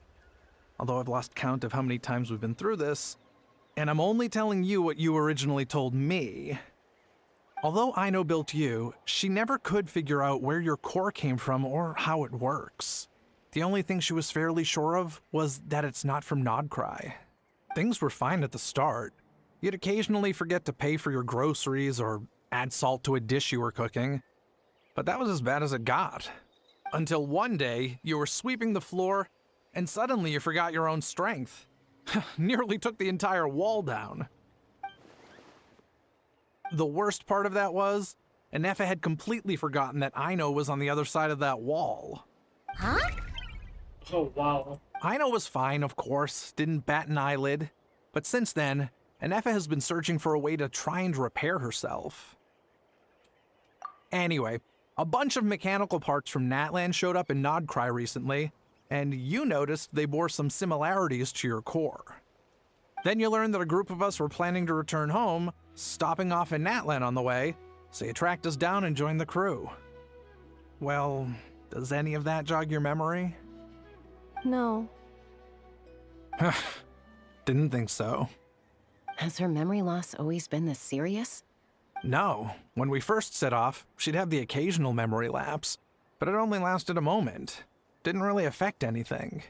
Although I've lost count of how many times we've been through this, and I'm only telling you what you originally told me. Although Aino built you, she never could figure out where your core came from or how it works. The only thing she was fairly sure of was that it's not from Nodcry. Things were fine at the start. You'd occasionally forget to pay for your groceries or add salt to a dish you were cooking. But that was as bad as it got. Until one day, you were sweeping the floor, and suddenly you forgot your own strength. Nearly took the entire wall down. The worst part of that was, Inefa had completely forgotten that Aino was on the other side of that wall. Huh? Oh, wow. Aino was fine, of course, didn't bat an eyelid. But since then, Inefa has been searching for a way to try and repair herself. Anyway, a bunch of mechanical parts from Natlan showed up in Nodcry recently, and you noticed they bore some similarities to your core. Then you learned that a group of us were planning to return home, stopping off in Natlan on the way, so you tracked us down and joined the crew. Well, does any of that jog your memory? No. Didn't think so. Has her memory loss always been this serious? No. When we first set off, she'd have the occasional memory lapse, but it only lasted a moment. Didn't really affect anything.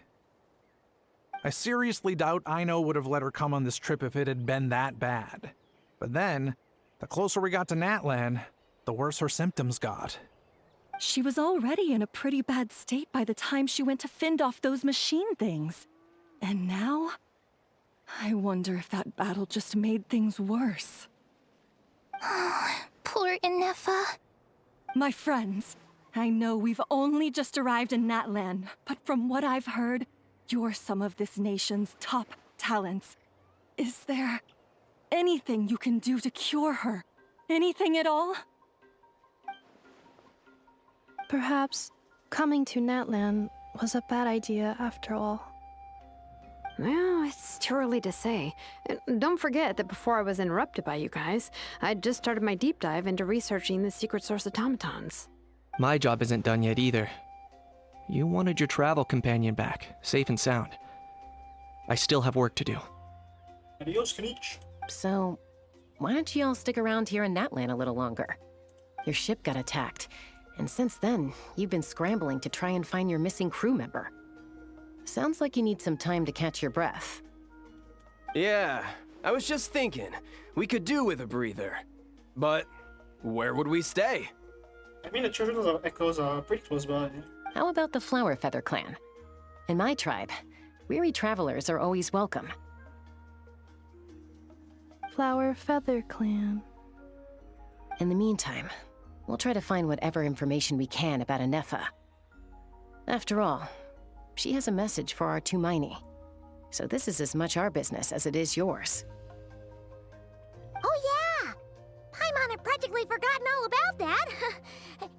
I seriously doubt Aino would have let her come on this trip if it had been that bad. But then, the closer we got to Natlan, the worse her symptoms got. She was already in a pretty bad state by the time she went to fend off those machine things. And now? I wonder if that battle just made things worse. Poor Inefa. My friends, I know we've only just arrived in Natlan, but from what I've heard, you're some of this nation's top talents. Is there anything you can do to cure her? Anything at all? Perhaps coming to Natlan was a bad idea after all. Well, it's too early to say. Don't forget that before I was interrupted by you guys, I'd just started my deep dive into researching the secret source automatons. My job isn't done yet either. You wanted your travel companion back, safe and sound. I still have work to do. Adios, Kniech. So, why don't you all stick around here in Natlan a little longer? Your ship got attacked, and since then, you've been scrambling to try and find your missing crew member. Sounds like you need some time to catch your breath. Yeah, I was just thinking, we could do with a breather. But where would we stay? I mean, the Children of Echoes are pretty close by. How about the Flower Feather clan? In my tribe, weary travelers are always welcome. Flower Feather Clan. In the meantime, we'll try to find whatever information we can about Anefa. After all, she has a message for our Tumaini. So this is as much our business as it is yours. Oh yeah! Paimon had practically forgotten all about that.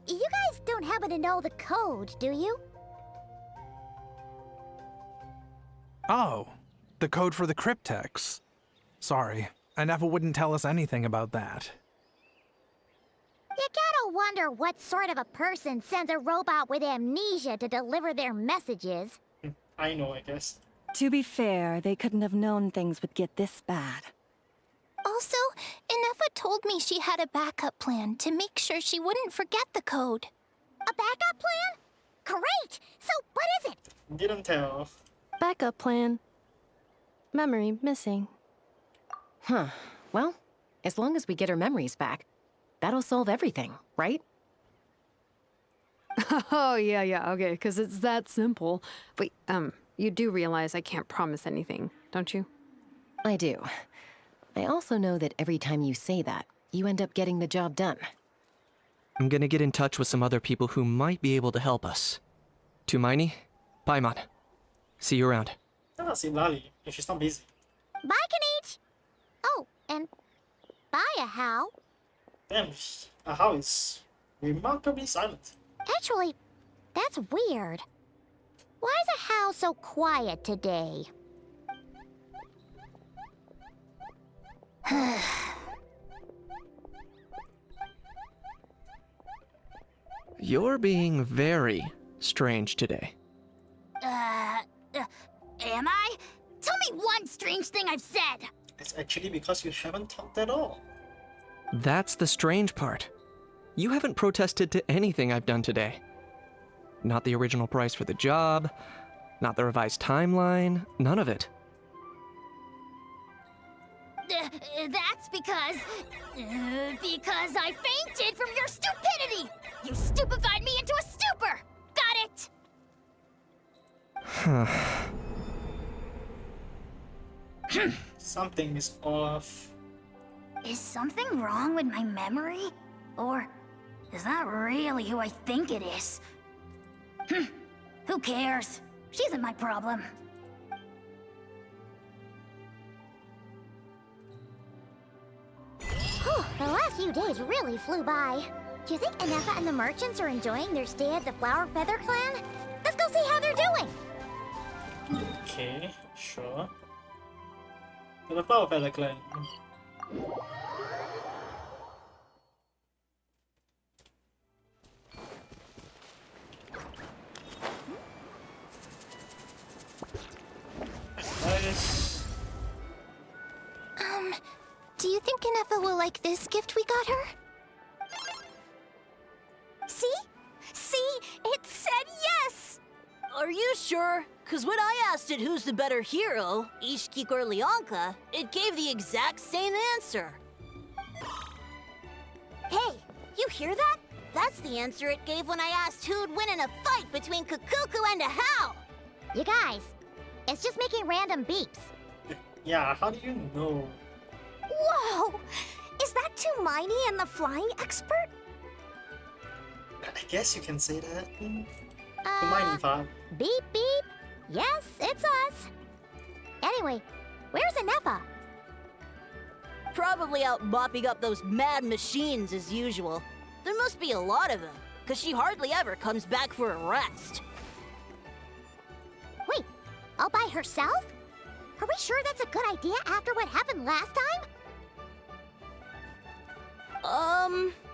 You guys don't happen to know the code, do you? Oh, the code for the cryptex. Sorry, Anefa wouldn't tell us anything about that. You gotta wonder what sort of a person sends a robot with amnesia to deliver their messages. I know, I guess. To be fair, they couldn't have known things would get this bad. Also, Anefa told me she had a backup plan to make sure she wouldn't forget the code. A backup plan? Great! So, what is it? Didn't tell. Backup plan. Memory missing. Huh. Well, as long as we get her memories back, that'll solve everything, right? Oh, yeah, okay, because it's that simple. Wait, you do realize I can't promise anything, don't you? I do. I also know that every time you say that, you end up getting the job done. I'm gonna get in touch with some other people who might be able to help us. Tumaini, Paimon. See you around. Ah, see Lali, if she's not busy. Bye, Kniech! Oh, and bye, Ahau. Damn, Ahau is remarkably silent. Actually, that's weird. Why is Ahau so quiet today? You're being very strange today. Am I? Tell me one strange thing I've said! It's actually because you haven't talked at all. That's the strange part. You haven't protested to anything I've done today. Not the original price for the job, not the revised timeline, none of it. That's because I fainted from your stupidity! You stupefied me into a stupor! Got it? Something is off. Is something wrong with my memory? Or is that really who I think it is? Who cares? She isn't my problem. Whew, the last few days really flew by. Do you think Anefa and the merchants are enjoying their stay at the Flower Feather Clan? Let's go see how they're doing! Okay, sure. To the Flower Feather Clan. Nice. Do you think Anefa will like this gift we got her? See? See? It said yes! Are you sure? Cause when I asked it who's the better hero, Ishkik or Leonka, it gave the exact same answer. Hey, you hear that? That's the answer it gave when I asked who'd win in a fight between Kukuku and Ahau! You guys, it's just making random beeps. Yeah, how do you know? Whoa! Is that Tumaini and the flying expert? I guess you can say that. Tumaini vibe. Beep beep. Yes, it's us. Anyway, where's Anefa? Probably out mopping up those mad machines as usual. There must be a lot of them, because she hardly ever comes back for a rest. Wait, all by herself? Are we sure that's a good idea after what happened last time?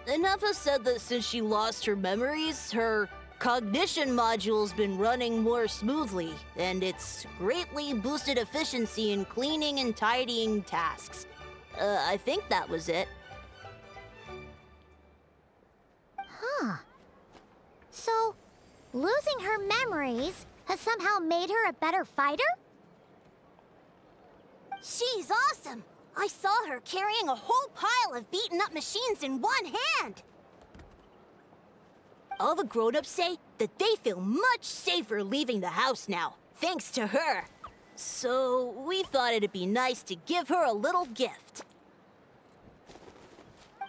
Ineffa said that since she lost her memories, her cognition module's been running more smoothly, and it's greatly boosted efficiency in cleaning and tidying tasks. I think that was it. Huh. So, losing her memories has somehow made her a better fighter? She's awesome! I saw her carrying a whole pile of beaten up machines in one hand! All the grown-ups say that they feel much safer leaving the house now, thanks to her. So, we thought it'd be nice to give her a little gift.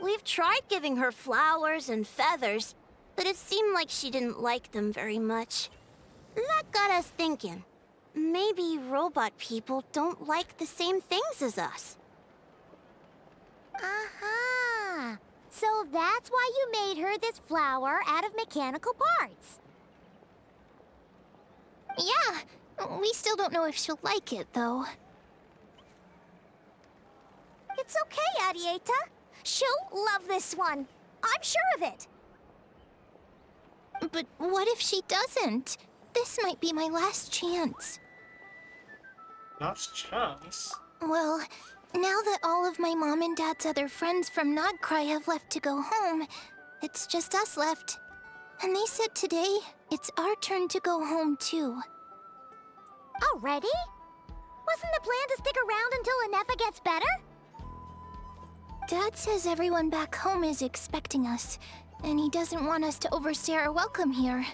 We've tried giving her flowers and feathers, but it seemed like she didn't like them very much. That got us thinking. Maybe robot people don't like the same things as us. Aha! So that's why you made her this flower out of mechanical parts. Yeah, we still don't know if she'll like it, though. It's okay, Arieta. She'll love this one. I'm sure of it. But what if she doesn't? This might be my last chance. Last chance? Well, now that all of my mom and dad's other friends from Nodcry have left to go home, it's just us left. And they said today, it's our turn to go home too. Already? Wasn't the plan to stick around until Ineffa gets better? Dad says everyone back home is expecting us, and he doesn't want us to overstay our welcome here.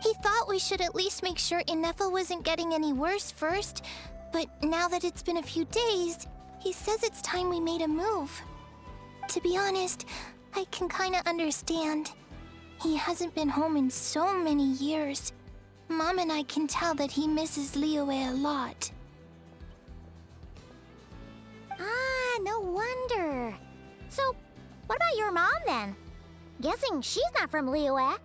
He thought we should at least make sure Ineffa wasn't getting any worse first, but now that it's been a few days, he says it's time we made a move. To be honest, I can kinda understand. He hasn't been home in so many years. Mom and I can tell that he misses Liyue a lot. Ah, no wonder. So, what about your mom then? Guessing she's not from Liyue.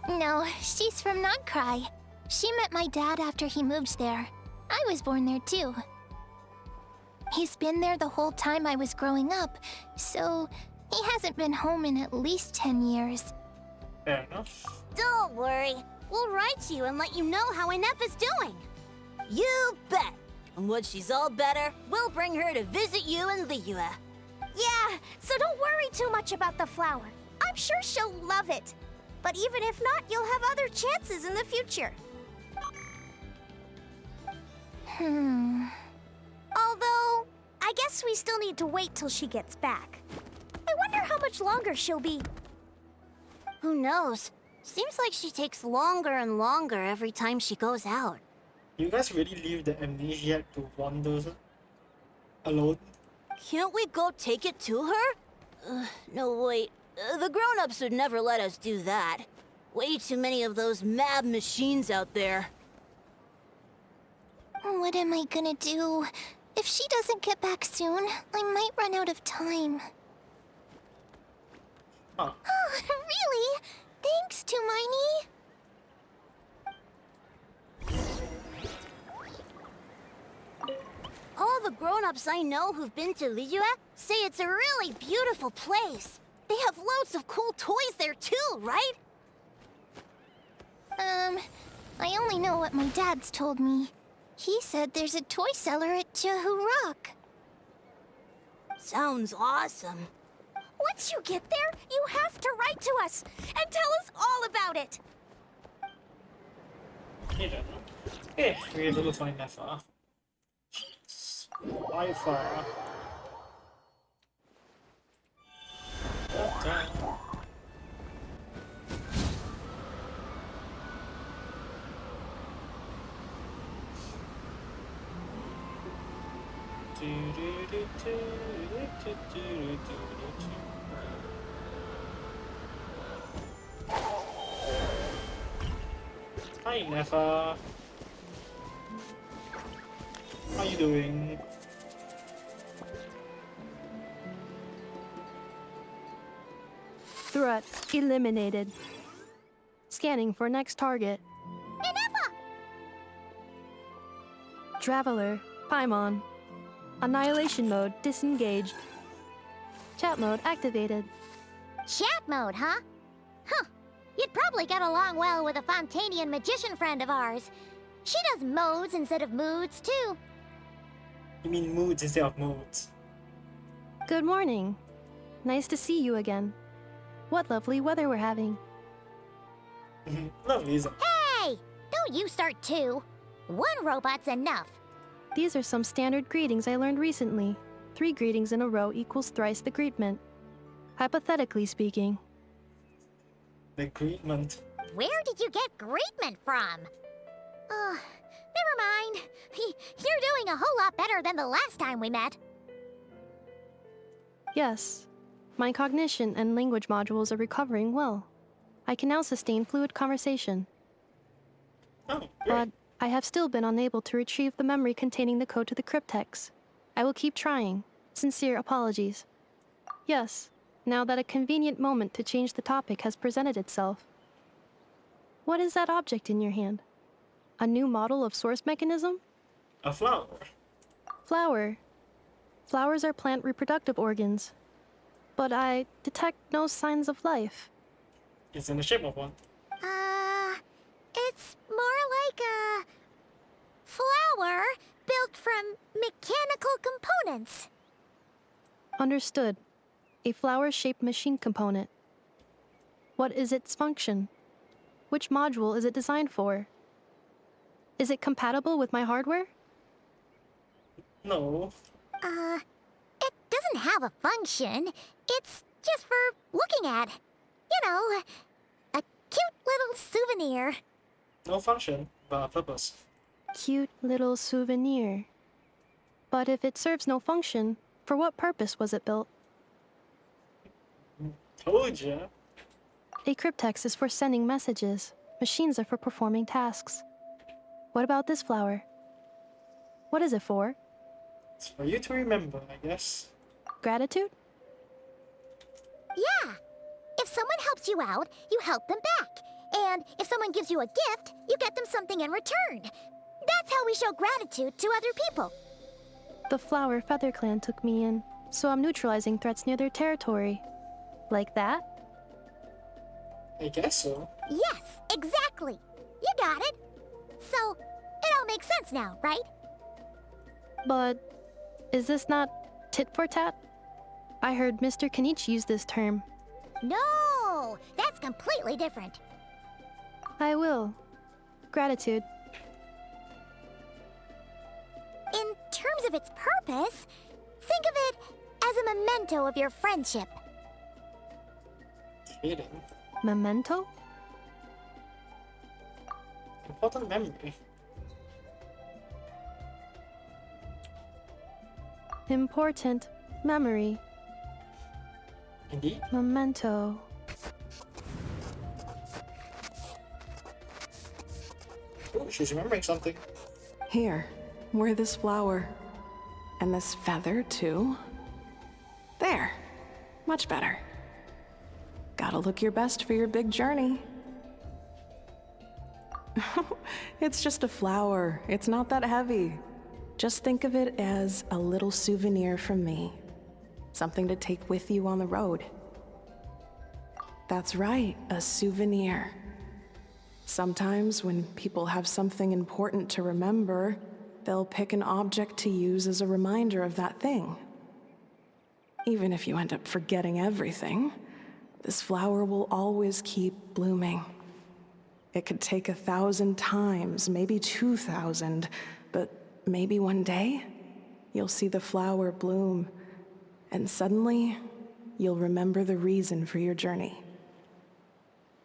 No, she's from Nodcry. She met my dad after he moved there. I was born there too. He's been there the whole time I was growing up, so he hasn't been home in at least 10 years. Fair enough. Don't worry. We'll write to you and let you know how Ineffa's doing. You bet. And once she's all better, we'll bring her to visit you in Liyue. Yeah, so don't worry too much about the flower. I'm sure she'll love it. But even if not, you'll have other chances in the future. Although, I guess we still need to wait till she gets back. I wonder how much longer she'll be. Who knows? Seems like she takes longer and longer every time she goes out. You guys really leave the amnesiac to wander alone? Can't we go take it to her? No, wait. The grown-ups would never let us do that. Way too many of those mad machines out there. What am I gonna do? If she doesn't get back soon, I might run out of time. Huh. Oh, really? Thanks, Tumaini. All the grown-ups I know who've been to Liyue say it's a really beautiful place. They have loads of cool toys there too, right? I only know what my dad's told me. He said there's a toy cellar at Jehu Rock. Sounds awesome. Once you get there, you have to write to us and tell us all about it. You don't know. Okay, we have to go find Neffa. By far. Hi, Neffa. How you doing? Threat eliminated. Scanning for next target. Ineffa! Traveler, Paimon. Annihilation mode disengaged. Chat mode activated. Chat mode, huh? Huh. You'd probably get along well with a Fontanian magician friend of ours. She does modes instead of moods, too. You mean moods instead of modes? Good morning. Nice to see you again. What lovely weather we're having. Lovely, isn't it? Hey! Don't you start too. One robot's enough. These are some standard greetings I learned recently. 3 greetings in a row equals thrice the greetment. Hypothetically speaking. The greetment. Where did you get greetment from? Never mind. You're doing a whole lot better than the last time we met. Yes. My cognition and language modules are recovering well. I can now sustain fluid conversation. Oh, great. But I have still been unable to retrieve the memory containing the code to the cryptex. I will keep trying. Sincere apologies. Yes, now that a convenient moment to change the topic has presented itself. What is that object in your hand? A new model of source mechanism? A flower. Flower. Flowers are plant reproductive organs. But I detect no signs of life. It's in the shape of one. It's more like a flower built from mechanical components. Understood. A flower-shaped machine component. What is its function? Which module is it designed for? Is it compatible with my hardware? No. It doesn't have a function. It's just for looking at. You know, a cute little souvenir. No function, but a purpose. Cute little souvenir. But if it serves no function, for what purpose was it built? Told ya. A cryptex is for sending messages. Machines are for performing tasks. What about this flower? What is it for? It's for you to remember, I guess. Gratitude? Yeah. If someone helps you out, you help them back. And if someone gives you a gift, you get them something in return. That's how we show gratitude to other people. The Flower Feather Clan took me in, so I'm neutralizing threats near their territory. Like that? I guess so. Yes, exactly. You got it. So, it all makes sense now, right? But is this not tit for tat? I heard Mr. Kenichi use this term. No, that's completely different. I will. Gratitude. In terms of its purpose, think of it as a memento of your friendship. Kidding. Memento? Important memory. Important memory. Indeed. Memento. Oh, she's remembering something. Here, wear this flower. And this feather, too. There. Much better. Gotta look your best for your big journey. It's just a flower. It's not that heavy. Just think of it as a little souvenir from me. Something to take with you on the road. That's right, a souvenir. Sometimes when people have something important to remember, they'll pick an object to use as a reminder of that thing. Even if you end up forgetting everything, this flower will always keep blooming. It could take 1,000 times, maybe 2,000, but maybe one day, you'll see the flower bloom, and suddenly, you'll remember the reason for your journey.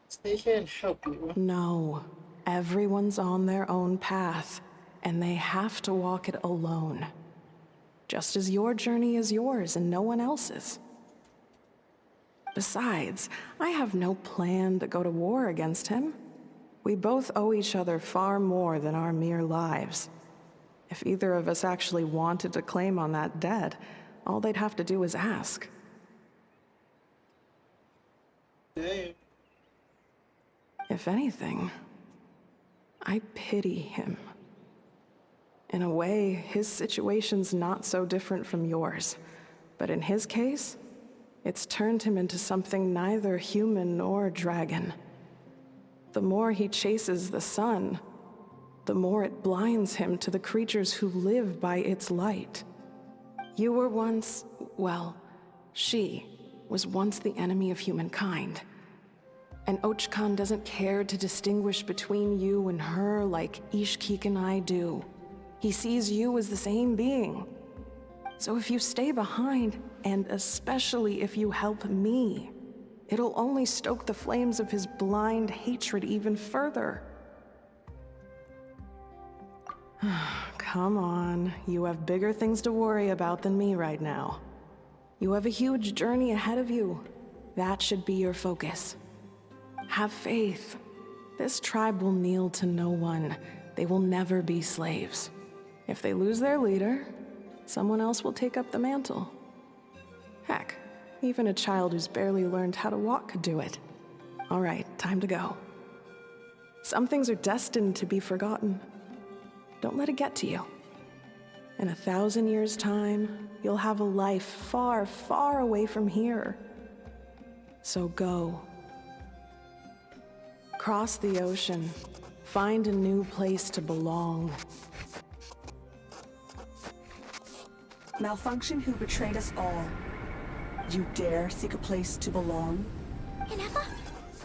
Stay here and help you. No, everyone's on their own path, and they have to walk it alone. Just as your journey is yours and no one else's. Besides, I have no plan to go to war against him. We both owe each other far more than our mere lives. If either of us actually wanted to claim on that debt, all they'd have to do is ask. Damn. If anything, I pity him. In a way, his situation's not so different from yours. But in his case, it's turned him into something neither human nor dragon. The more he chases the sun, the more it blinds him to the creatures who live by its light. You were once, well, she was once the enemy of humankind. And Ochkan doesn't care to distinguish between you and her like Ishkik and I do. He sees you as the same being. So if you stay behind, and especially if you help me, it'll only stoke the flames of his blind hatred even further. Come on, you have bigger things to worry about than me right now. You have a huge journey ahead of you. That should be your focus. Have faith. This tribe will kneel to no one. They will never be slaves. If they lose their leader, someone else will take up the mantle. Heck, even a child who's barely learned how to walk could do it. All right, time to go. Some things are destined to be forgotten. Don't let it get to you. In 1,000 years' time, you'll have a life far, far away from here. So go. Cross the ocean. Find a new place to belong. Malfunction who betrayed us all. You dare seek a place to belong? Ineffa?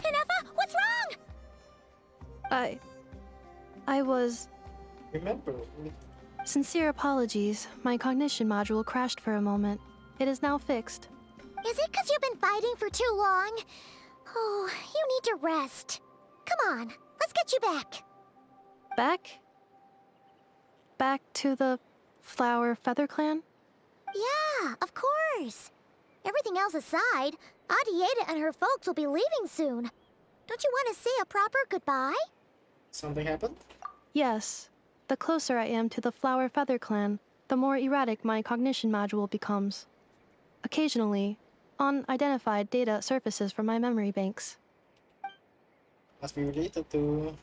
Ineffa, what's wrong? I was... Remember. Sincere apologies. My cognition module crashed for a moment. It is now fixed. Is it because you've been fighting for too long? Oh, you need to rest. Come on, let's get you back. Back? Back to the Flower Feather Clan? Yeah, of course. Everything else aside, Adieta and her folks will be leaving soon. Don't you want to say a proper goodbye? Something happened? Yes. The closer I am to the Flower Feather Clan, the more erratic my cognition module becomes. Occasionally, unidentified data surfaces from my memory banks. Must be related to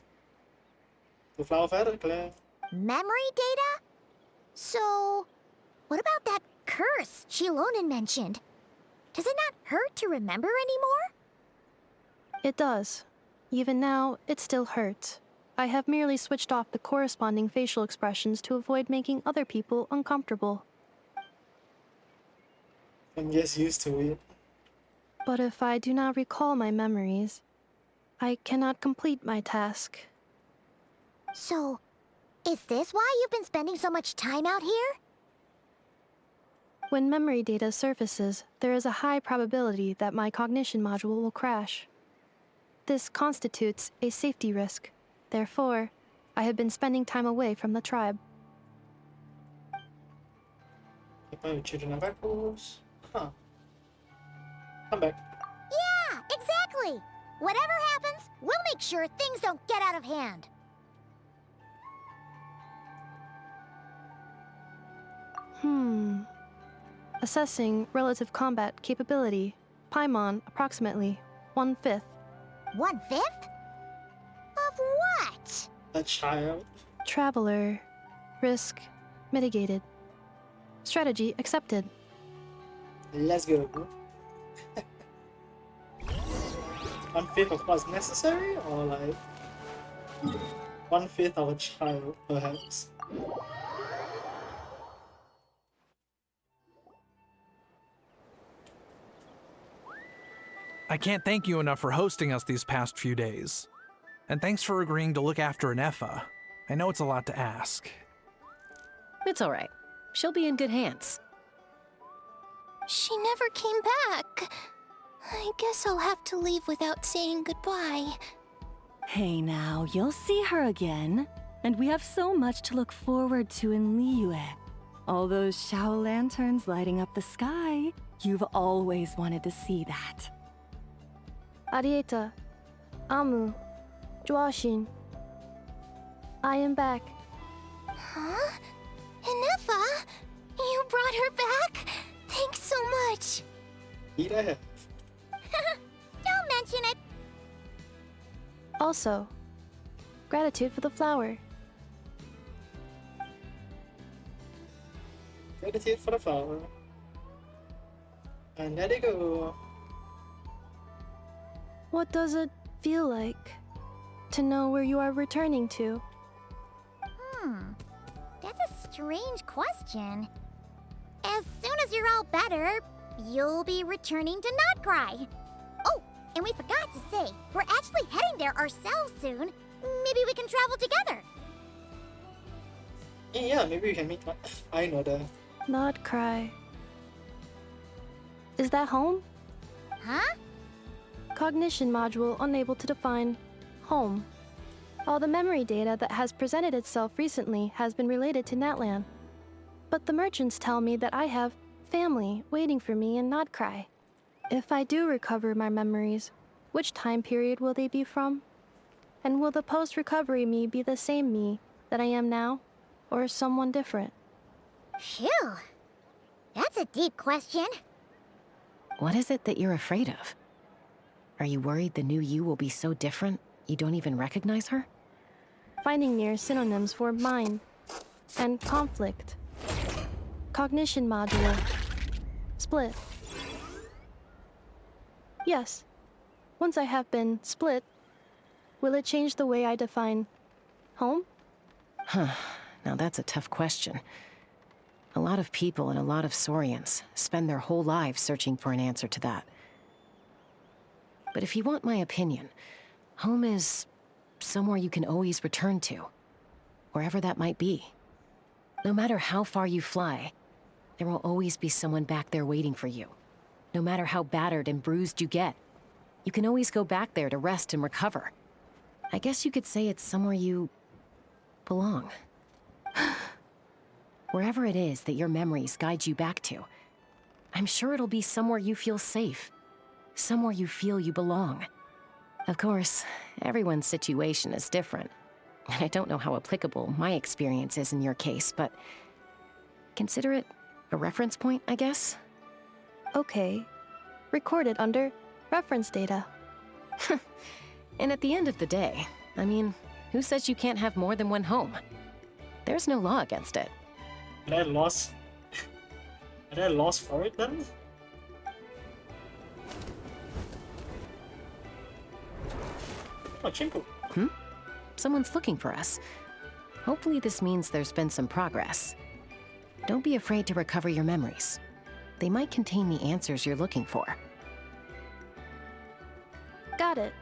Flower Feather Clan. Memory data? So, what about that curse Shilonen mentioned? Does it not hurt to remember anymore? It does. Even now, it still hurts. I have merely switched off the corresponding facial expressions to avoid making other people uncomfortable. I'm just used to it. But if I do not recall my memories, I cannot complete my task. So, is this why you've been spending so much time out here? When memory data surfaces, there is a high probability that my cognition module will crash. This constitutes a safety risk. Therefore, I have been spending time away from the tribe. Children of Echoes. Huh. Come back. Yeah, exactly! Whatever happens, we'll make sure things don't get out of hand. Assessing relative combat capability. Paimon, approximately 1/5. 1/5? Of what? A child. Traveler. Risk mitigated. Strategy accepted. Let's go. 1/5 of what's necessary, or like 1/5 of a child, perhaps. I can't thank you enough for hosting us these past few days. And thanks for agreeing to look after Ineffa. I know it's a lot to ask. It's all right. She'll be in good hands. She never came back. I guess I'll have to leave without saying goodbye. Hey now, you'll see her again. And we have so much to look forward to in Liyue. All those Shao lanterns lighting up the sky. You've always wanted to see that. Arieta, Amu, Joashin. I am back. Huh? got her back? Thanks so much. Indeed I have. Don't mention it. Also, gratitude for the flower. Gratitude for the flower. And let it go. What does it feel like to know where you are returning to? That's a strange question. As soon as you're all better, you'll be returning to Notcry. Oh, and we forgot to say, we're actually heading there ourselves soon. Maybe we can travel together. Yeah, maybe we can meet. I know the. Notcry. Is that home? Huh? Cognition module unable to define home. All the memory data that has presented itself recently has been related to Natlan. But the merchants tell me that I have family waiting for me in Notcry. If I do recover my memories, which time period will they be from? And will the post-recovery me be the same me that I am now, or someone different? Phew. That's a deep question. What is it that you're afraid of? Are you worried the new you will be so different you don't even recognize her? Finding near synonyms for mind and conflict. Cognition module. Split. Yes. Once I have been split, will it change the way I define home? Huh. Now that's a tough question. A lot of people and a lot of Saurians spend their whole lives searching for an answer to that. But if you want my opinion, home is somewhere you can always return to, wherever that might be. No matter how far you fly, there will always be someone back there waiting for you. No matter how battered and bruised you get, you can always go back there to rest and recover. I guess you could say it's somewhere you belong. Wherever it is that your memories guide you back to, I'm sure it'll be somewhere you feel safe, somewhere you feel you belong. Of course, everyone's situation is different, and I don't know how applicable my experience is in your case, but consider it a reference point, I guess? Okay. Recorded under reference data. And at the end of the day, I mean, who says you can't have more than one home? There's no law against it. Am I lost? Am I lost for it then? Oh, Chinku. Someone's looking for us. Hopefully this means there's been some progress. Don't be afraid to recover your memories. They might contain the answers you're looking for. Got it.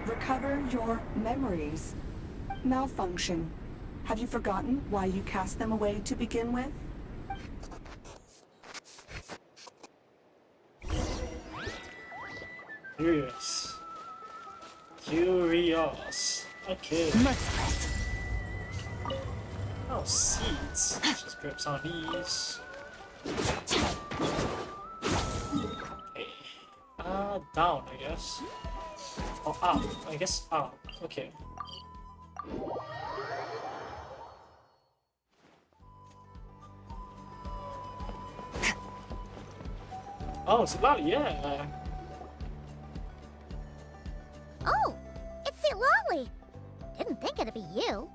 Recover your memories. Malfunction. Have you forgotten why you cast them away to begin with? Curious. Curious. Okay. Merciless. Oh, seeds. Let's just grab some of these. Okay. Down, I guess. Oh, up. I guess up. Okay. Oh, it's Lolly, yeah. Oh, it's Sir Lolly. Didn't think it'd be you.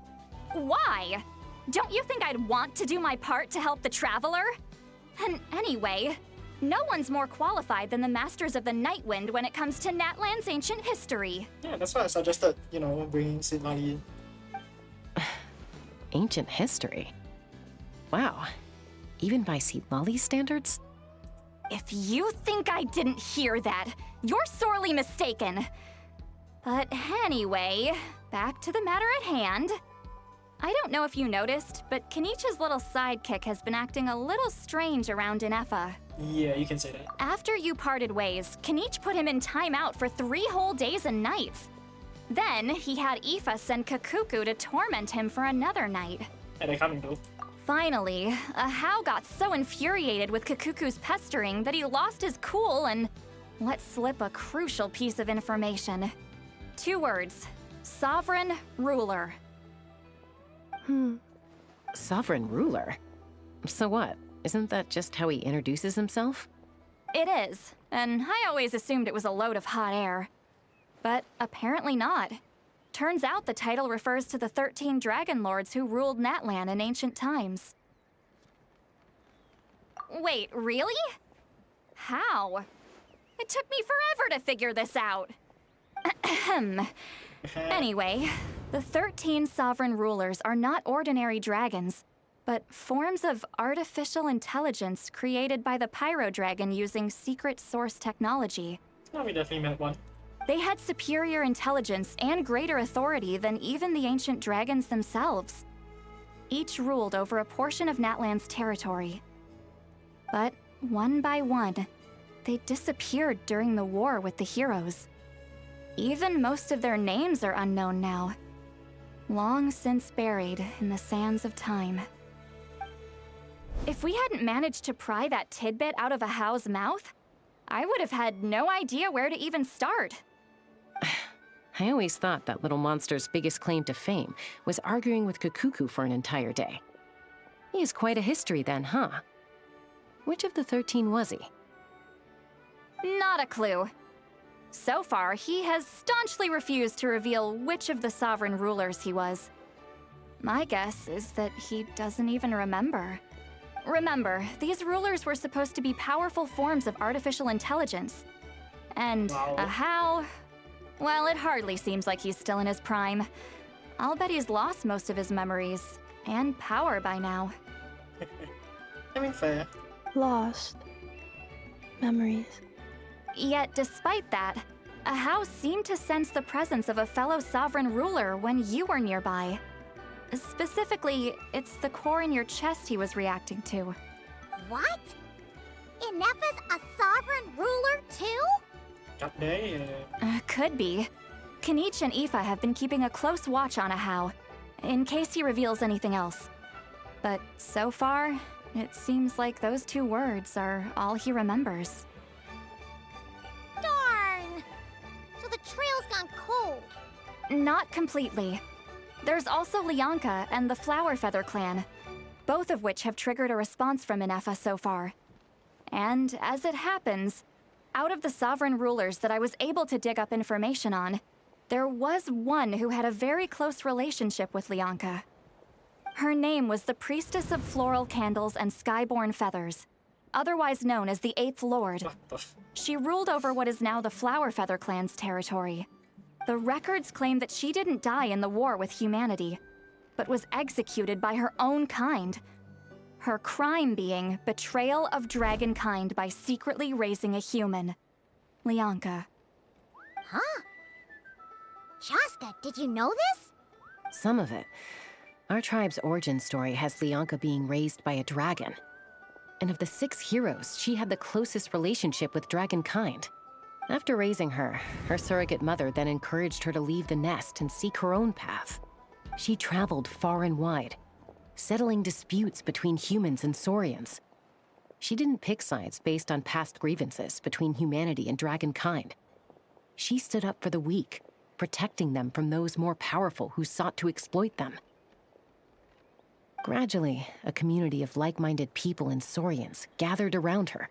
Why? Don't you think I'd want to do my part to help the Traveler? And anyway, no one's more qualified than the Masters of the Night Wind when it comes to Natlan's ancient history. Yeah, that's why I suggested, you know, bringing Sid Lolly in. Ancient history? Wow. Even by Lolly's standards? If you think I didn't hear that, you're sorely mistaken. But anyway, back to the matter at hand. I don't know if you noticed, but Kenichi's little sidekick has been acting a little strange around Inefa. Yeah, you can say that. After you parted ways, Kenich put him in timeout for 3 whole days and nights. Then he had Ifa send Kakuku to torment him for another night. Yeah, they're coming though. Finally, Ahau got so infuriated with Kakuku's pestering that he lost his cool and let slip a crucial piece of information. 2 words: sovereign ruler. Sovereign ruler? So what? Isn't that just how he introduces himself? It is, and I always assumed it was a load of hot air. But apparently not. Turns out the title refers to the 13 dragon lords who ruled Natlan in ancient times. Wait, really? How? It took me forever to figure this out. Anyway, the 13 sovereign rulers are not ordinary dragons, but forms of artificial intelligence created by the Pyro Dragon using secret source technology. Oh, we definitely met one. They had superior intelligence and greater authority than even the ancient dragons themselves. Each ruled over a portion of Natlan's territory. But one by one, they disappeared during the war with the heroes. Even most of their names are unknown now, long since buried in the sands of time. If we hadn't managed to pry that tidbit out of Ahau's mouth, I would have had no idea where to even start. I always thought that little monster's biggest claim to fame was arguing with Kakuku for an entire day. He has quite a history then, huh? Which of the 13 was he? Not a clue. So far, he has staunchly refused to reveal which of the sovereign rulers he was. My guess is that he doesn't even remember. Remember, these rulers were supposed to be powerful forms of artificial intelligence. And Ahau, well, it hardly seems like he's still in his prime. I'll bet he's lost most of his memories and power by now. I mean, fair. Lost. Memories. Yet, despite that, Ahau seemed to sense the presence of a fellow sovereign ruler when you were nearby. Specifically, it's the core in your chest he was reacting to. What? Ineppa's a sovereign ruler too? Could be. Kanich and Aoife have been keeping a close watch on Ahau, in case he reveals anything else. But so far, it seems like those two words are all he remembers. Darn! So the trail's gone cold. Not completely. There's also Lianka and the Flower Feather clan, both of which have triggered a response from Ineffa so far. And as it happens, out of the sovereign rulers that I was able to dig up information on, there was one who had a very close relationship with Lianka. Her name was the Priestess of Floral Candles and Skyborn Feathers, otherwise known as the Eighth Lord. She ruled over what is now the Flower Feather clan's territory. The records claim that she didn't die in the war with humanity, but was executed by her own kind. Her crime being betrayal of dragonkind by secretly raising a human. Lianka. Huh? Shaska, did you know this? Some of it. Our tribe's origin story has Lianka being raised by a dragon. And of the 6 heroes, she had the closest relationship with dragonkind. After raising her, her surrogate mother then encouraged her to leave the nest and seek her own path. She traveled far and wide, settling disputes between humans and Saurians. She didn't pick sides based on past grievances between humanity and dragonkind. She stood up for the weak, protecting them from those more powerful who sought to exploit them. Gradually, a community of like-minded people and Saurians gathered around her,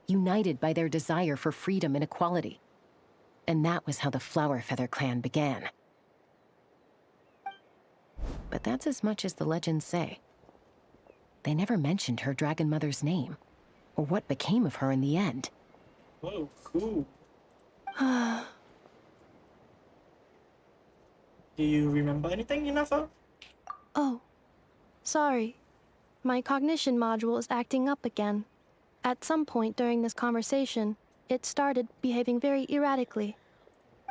united by their desire for freedom and equality. And that was how the Flower Feather clan began. But that's as much as the legends say. They never mentioned her dragon mother's name, or what became of her in the end. Whoa, cool. Do you remember anything, Ineffa? Oh, sorry. My cognition module is acting up again. At some point during this conversation, it started behaving very erratically.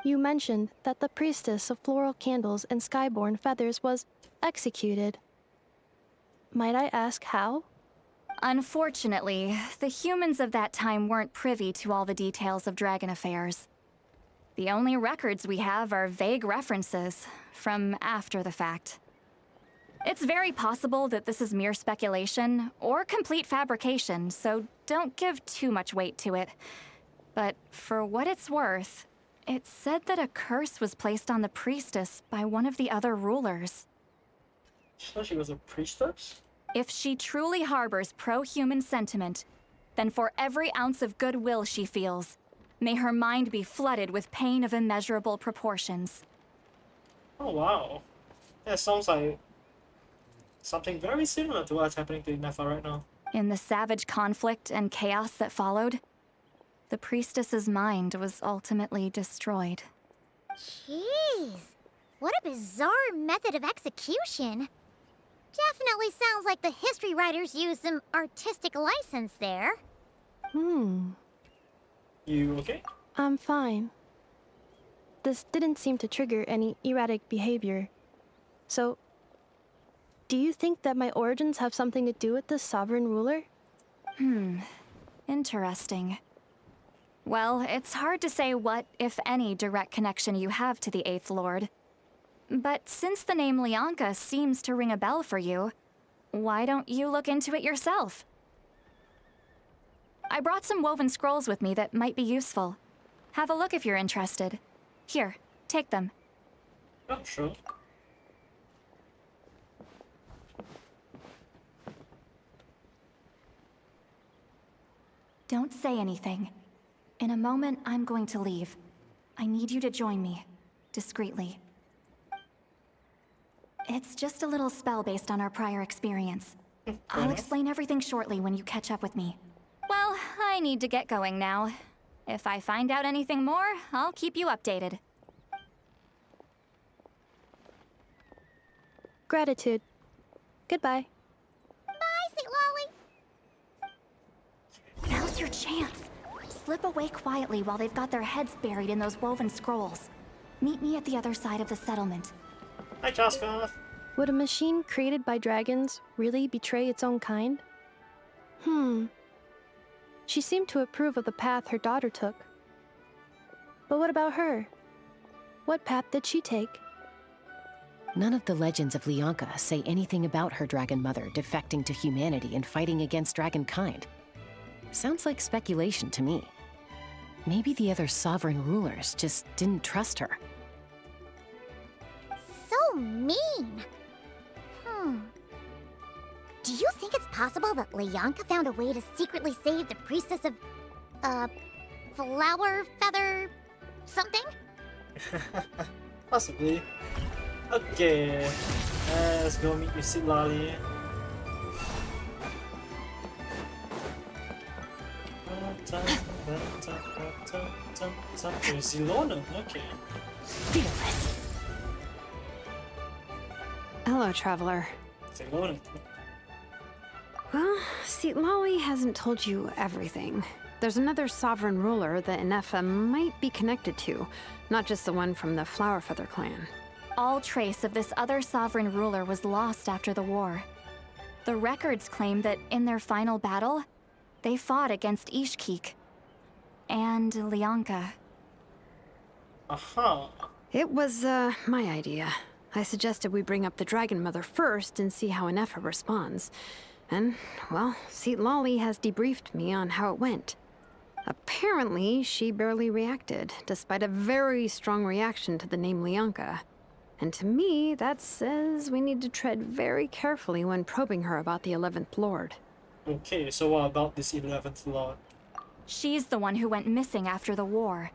You mentioned that the priestess of floral candles and skyborn feathers was executed. Might I ask how? Unfortunately, the humans of that time weren't privy to all the details of dragon affairs. The only records we have are vague references from after the fact. It's very possible that this is mere speculation or complete fabrication, so don't give too much weight to it. But for what it's worth, it's said that a curse was placed on the priestess by one of the other rulers. So she was a priestess? If she truly harbors pro-human sentiment, then for every ounce of goodwill she feels, may her mind be flooded with pain of immeasurable proportions. Oh wow. That sounds like something very similar to what's happening to Nefa right now. In the savage conflict and chaos that followed, the priestess's mind was ultimately destroyed. Jeez, what a bizarre method of execution. Definitely sounds like the history writers used some artistic license there. You okay? I'm fine. This didn't seem to trigger any erratic behavior. So, do you think that my origins have something to do with this sovereign ruler? Interesting. Well, it's hard to say what, if any, direct connection you have to the Eighth Lord. But since the name Lianka seems to ring a bell for you, why don't you look into it yourself? I brought some woven scrolls with me that might be useful. Have a look if you're interested. Here, take them. Oh, sure. Don't say anything. In a moment, I'm going to leave. I need you to join me, discreetly. It's just a little spell based on our prior experience. I'll explain everything shortly when you catch up with me. Well, I need to get going now. If I find out anything more, I'll keep you updated. Gratitude. Goodbye. Bye, Sweet Lolly. Now's your chance. Slip away quietly while they've got their heads buried in those woven scrolls. Meet me at the other side of the settlement. Hi, Jasper. Would a machine created by dragons really betray its own kind? She seemed to approve of the path her daughter took. But what about her? What path did she take? None of the legends of Lianka say anything about her dragon mother defecting to humanity and fighting against dragonkind. Sounds like speculation to me. Maybe the other sovereign rulers just didn't trust her. So mean. Do you think it's possible that Lianka found a way to secretly save the priestess of, flower feather something? Possibly. Okay. Let's go meet you, Sid Lolly. Zilona, okay. Hello, traveler. Zilona. Well, see, Lolly hasn't told you everything. There's another sovereign ruler that Inefa might be connected to, not just the one from the Flowerfeather clan. All trace of this other sovereign ruler was lost after the war. The records claim that in their final battle, they fought against Ishkik and Lianka. Aha. It was, my idea. I suggested we bring up the Dragon Mother first and see how Inefa responds. And, well, Seat Lolly has debriefed me on how it went. Apparently, she barely reacted, despite a very strong reaction to the name Lianka. And to me, that says we need to tread very carefully when probing her about the 11th Lord. Okay, so what about this 11th Lord? She's the one who went missing after the war.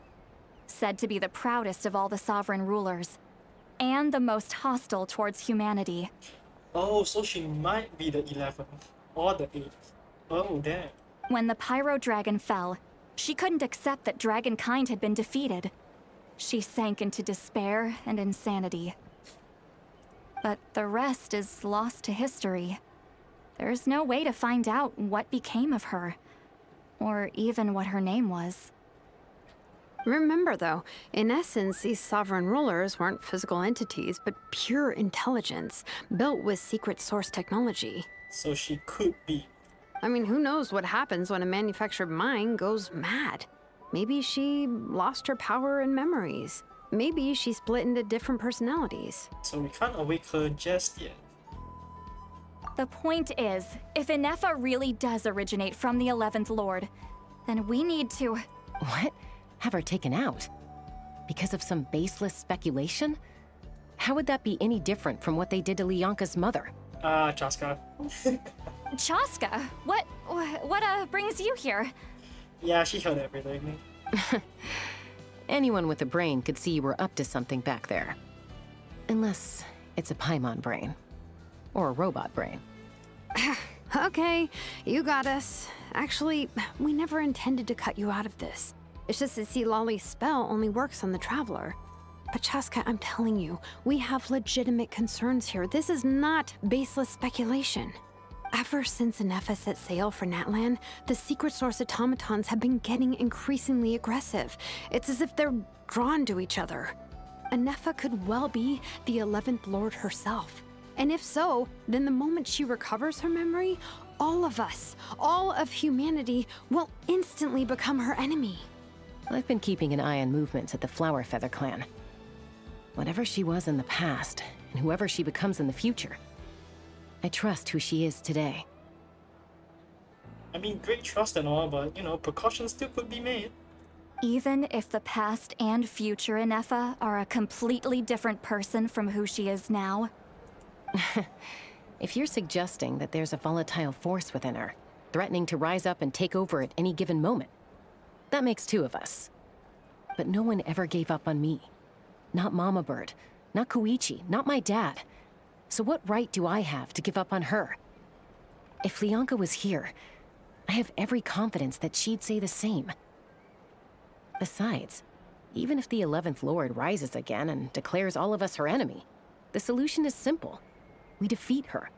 Said to be the proudest of all the sovereign rulers. And the most hostile towards humanity. Oh, so she might be the 11th or the 8th. Oh, damn. When the Pyro Dragon fell, she couldn't accept that dragonkind had been defeated. She sank into despair and insanity. But the rest is lost to history. There's no way to find out what became of her, or even what her name was. Remember, though, in essence, these sovereign rulers weren't physical entities, but pure intelligence, built with secret source technology. So she could be. I mean, who knows what happens when a manufactured mind goes mad? Maybe she lost her power and memories. Maybe she split into different personalities. So we can't awake her just yet. The point is, if Inefa really does originate from the 11th Lord, then we need to... What? Have her taken out? Because of some baseless speculation? How would that be any different from what they did to Lianka's mother? Chaska. Chaska, what brings you here? Yeah, she heard everything. Anyone with a brain could see you were up to something back there. Unless it's a Paimon brain. Or a robot brain. Okay, you got us. Actually, we never intended to cut you out of this. It's just that Lolly's spell only works on the Traveler. But Chaska, I'm telling you, we have legitimate concerns here. This is not baseless speculation. Ever since Anefa set sail for Natlan, the secret source automatons have been getting increasingly aggressive. It's as if they're drawn to each other. Anefa could well be the 11th Lord herself. And if so, then the moment she recovers her memory, all of us, all of humanity, will instantly become her enemy. I've been keeping an eye on movements at the Flower Feather clan. Whatever she was in the past, and whoever she becomes in the future, I trust who she is today. I mean, great trust and all, but, you know, precautions still could be made. Even if the past and future Anefa are a completely different person from who she is now? If you're suggesting that there's a volatile force within her, threatening to rise up and take over at any given moment, that makes two of us. But no one ever gave up on me. Not Mama Bird, not Koichi, not my dad. So what right do I have to give up on her? If Lianka was here, I have every confidence that she'd say the same. Besides, even if the 11th Lord rises again and declares all of us her enemy, the solution is simple. We defeat her.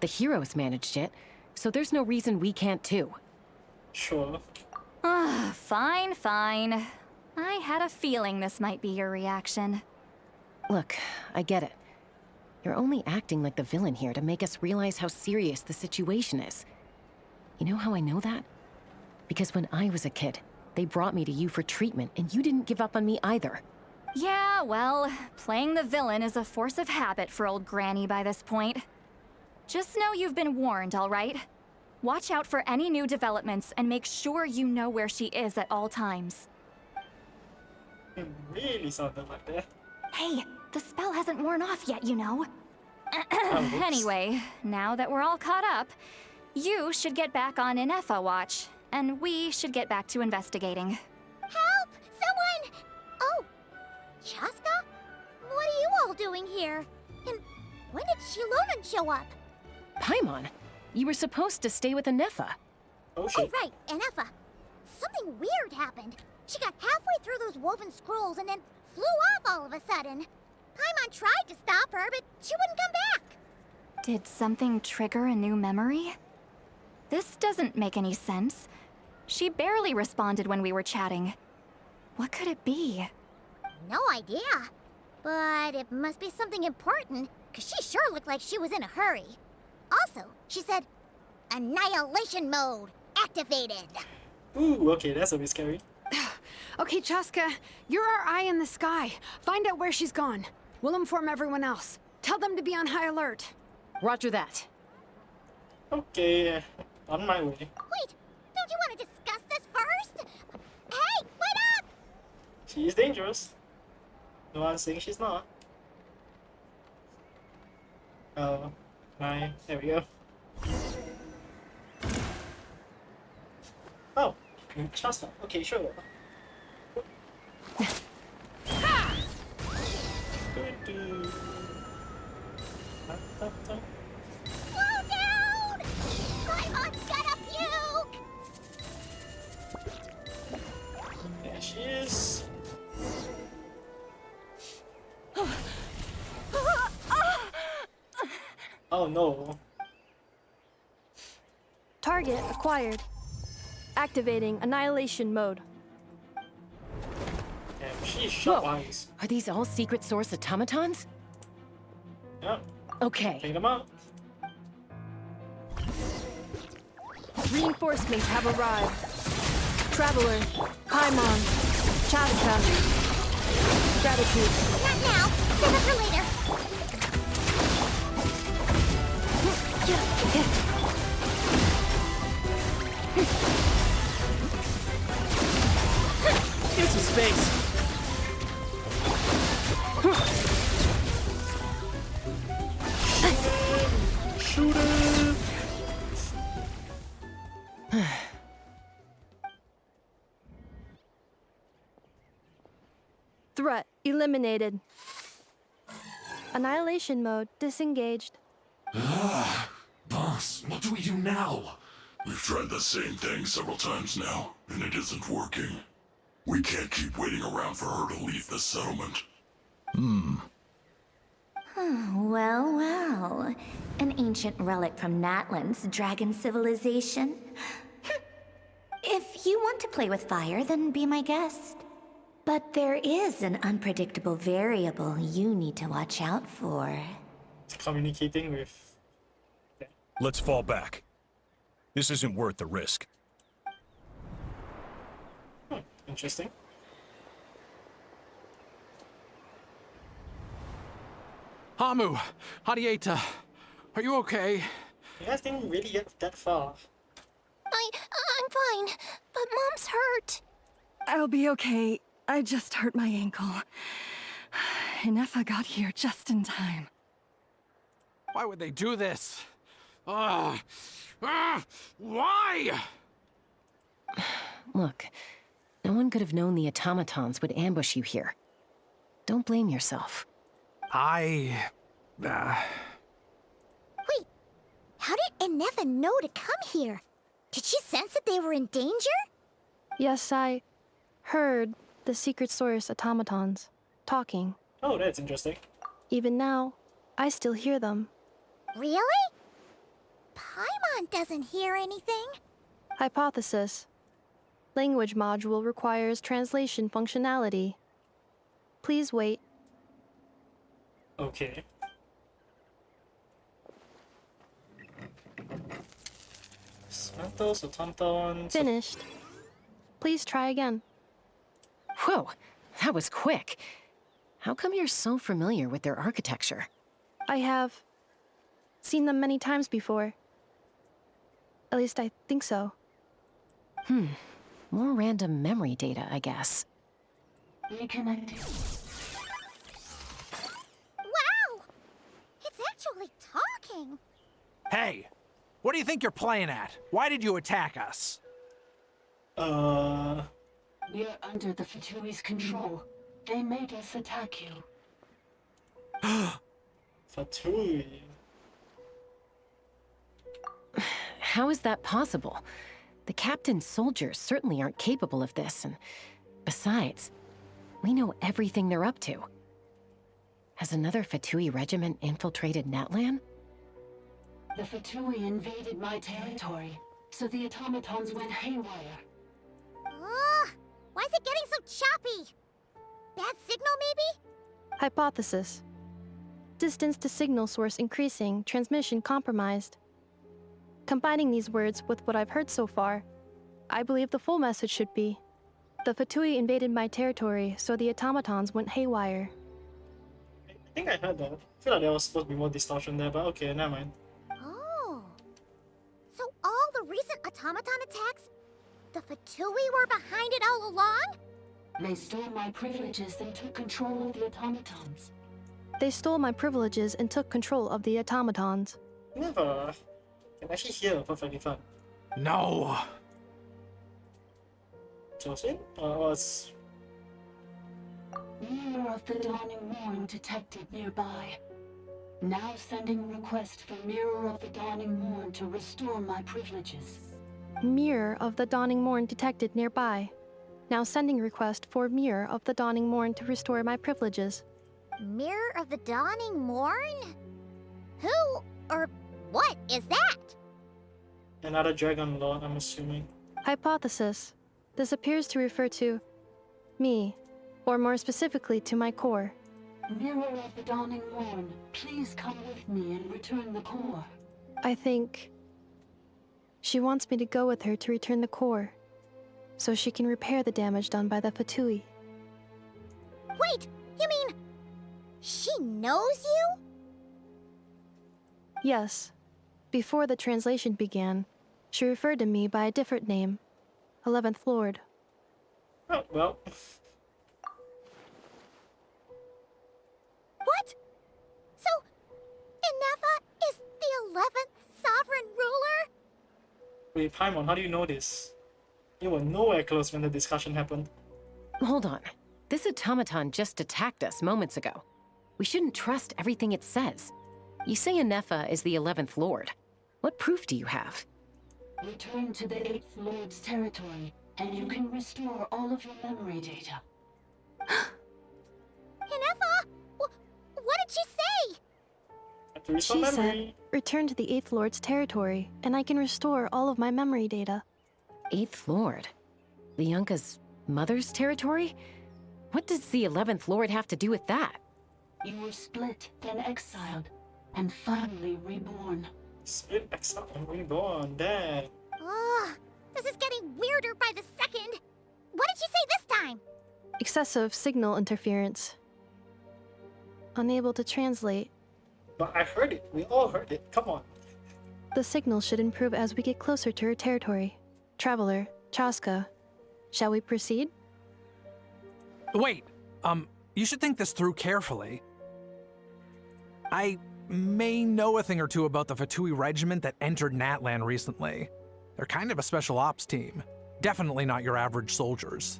The heroes managed it, so there's no reason we can't too. Sure. Fine, fine. I had a feeling this might be your reaction. Look, I get it. You're only acting like the villain here to make us realize how serious the situation is. You know how I know that? Because when I was a kid, they brought me to you for treatment, and you didn't give up on me either. Yeah, well, playing the villain is a force of habit for old Granny by this point. Just know you've been warned, all right? Watch out for any new developments and make sure you know where she is at all times. It really sounded like that. Hey, the spell hasn't worn off yet, you know. Anyway, now that we're all caught up, you should get back on Anefa watch, and we should get back to investigating. Help! Someone! Oh, Chaska? What are you all doing here? And when did Shilonen show up? Paimon, you were supposed to stay with Anefa. Oh, shit. Oh, right, Anefa. Something weird happened. She got halfway through those woven scrolls and then flew off all of a sudden. Paimon tried to stop her, but she wouldn't come back. Did something trigger a new memory? This doesn't make any sense. She barely responded when we were chatting. What could it be? No idea. But it must be something important, because she sure looked like she was in a hurry. Also, she said, Annihilation mode activated. Ooh, okay, that's a bit scary. Okay, Chaska, you're our eye in the sky. Find out where she's gone. We'll inform everyone else. Tell them to be on high alert. Roger that. Okay, on my way. Wait, don't you want to discuss this first? Hey, wait up! She is dangerous. No one's saying she's not. Oh, my, there we go. Oh, Shasta. Okay, sure. Slow down! Paimon's gonna puke! There she is. Oh no. Target acquired. Activating annihilation mode. Damn, she's sharp eyes. Are these all secret source automatons? Yep. Okay. Take them out. Reinforcements have arrived. Traveler, Paimon, Chaska. Gratitude. Not now. Save it for later. Get some space. Threat eliminated. Annihilation mode disengaged. Boss, what do we do now? We've tried the same thing several times now, and it isn't working. We can't keep waiting around for her to leave the settlement. Well, well. An ancient relic from Natlan's dragon civilization. If you want to play with fire, then be my guest. But there is an unpredictable variable you need to watch out for. Communicating with... Let's fall back. This isn't worth the risk. Interesting. Hamu, Hadieta, are you okay? You guys didn't really get that far. I'm fine, but Mom's hurt. I'll be okay. I just hurt my ankle. Inefa got here just in time. Why would they do this? Why? Look, no one could have known the automatons would ambush you here. Don't blame yourself. Wait, How did Inefa know to come here? Did she sense that they were in danger? Yes, I heard the secret source automatons talking. Oh, that's interesting. Even now, I still hear them. Really? Paimon doesn't hear anything. Hypothesis. Language module requires translation functionality. Please wait. Okay. Santos, automatons... Finished. Please try again. Whoa, that was quick. How come you're so familiar with their architecture? I have seen them many times before. At least I think so. More random memory data, I guess. Reconnecting. Wow! It's actually talking. Hey, what do you think you're playing at? Why did you attack us? We're under the Fatui's control. They made us attack you. Fatui. How is that possible? The captain's soldiers certainly aren't capable of this, and besides, we know everything they're up to. Has another Fatui regiment infiltrated Natlan? The Fatui invaded my territory, so the automatons went haywire. Why is it getting so choppy? Bad signal, maybe? Hypothesis. Distance to signal source increasing, transmission compromised. Combining these words with what I've heard so far, I believe the full message should be: the Fatui invaded my territory, so the automatons went haywire. I think I heard that. I feel like there was supposed to be more distortion there, but okay, never mind. Oh. So all the recent automaton attacks, the Fatui were behind it all along? They stole my privileges and took control of the automatons. They stole my privileges and took control of the automatons. Never. I can actually hear perfectly fine. No. Jocelyn? Was... Mirror of the Dawning Morn detected nearby. Now sending request for Mirror of the Dawning Morn to restore my privileges. Mirror of the Dawning Morn detected nearby. Now sending request for Mirror of the Dawning Morn to restore my privileges. Mirror of the Dawning Morn? Who or what is that? Another Dragon Lord, I'm assuming. Hypothesis. This appears to refer to me, or more specifically to my core. Mirror of the Dawning Morn, please come with me and return the core. I think she wants me to go with her to return the core, so she can repair the damage done by the Fatui. Wait, you mean she knows you? Yes. Before the translation began, she referred to me by a different name, 11th Lord. Oh, well. What? So, Inefa is the 11th sovereign ruler? Wait, Paimon, how do you know this? You were nowhere close when the discussion happened. Hold on. This automaton just attacked us moments ago. We shouldn't trust everything it says. You say Anefa is the 11th Lord. What proof do you have? Return to the 8th Lord's territory, and you can restore all of your memory data. Inefa! What did she say? She said, return to the 8th Lord's territory, and I can restore all of my memory data. 8th Lord? The Yunka's mother's territory? What does the 11th Lord have to do with that? You were split, then exiled, and finally reborn. Split, exiled, and reborn, damn. Ugh, this is getting weirder by the second. What did she say this time? Excessive signal interference. Unable to translate. But I heard it. We all heard it. Come on. The signal should improve as we get closer to her territory. Traveler, Chaska, shall we proceed? Wait, you should think this through carefully. I may know a thing or two about the Fatui regiment that entered Natlan recently. They're kind of a special ops team. Definitely not your average soldiers.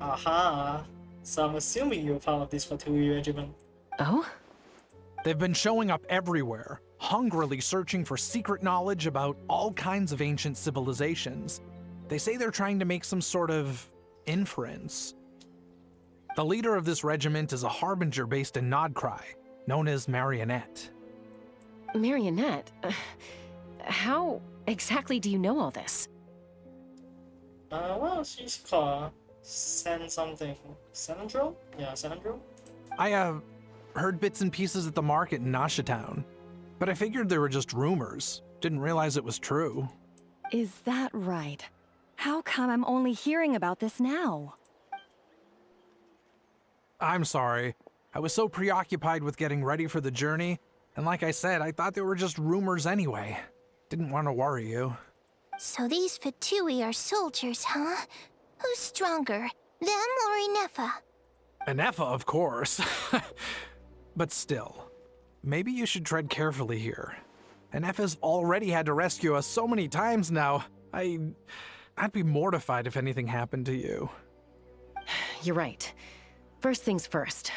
Aha. So I'm assuming you're part of this Fatui regiment. Oh? They've been showing up everywhere, hungrily searching for secret knowledge about all kinds of ancient civilizations. They say they're trying to make some sort of inference. The leader of this regiment is a harbinger based in Nodcry, known as Marionette. Marionette? How exactly do you know all this? Well, she's called something. Senandro? Yeah, Senandro? I, heard bits and pieces at the market in Nashatown, but I figured they were just rumors. Didn't realize it was true. Is that right? How come I'm only hearing about this now? I'm sorry. I was so preoccupied with getting ready for the journey, and like I said, I thought they were just rumors anyway. Didn't want to worry you. So these Fatui are soldiers, huh? Who's stronger, them or Inefa? Anefa, of course. But still, maybe you should tread carefully here. Anefa's already had to rescue us so many times now. I'd be mortified if anything happened to you. You're right. First things first.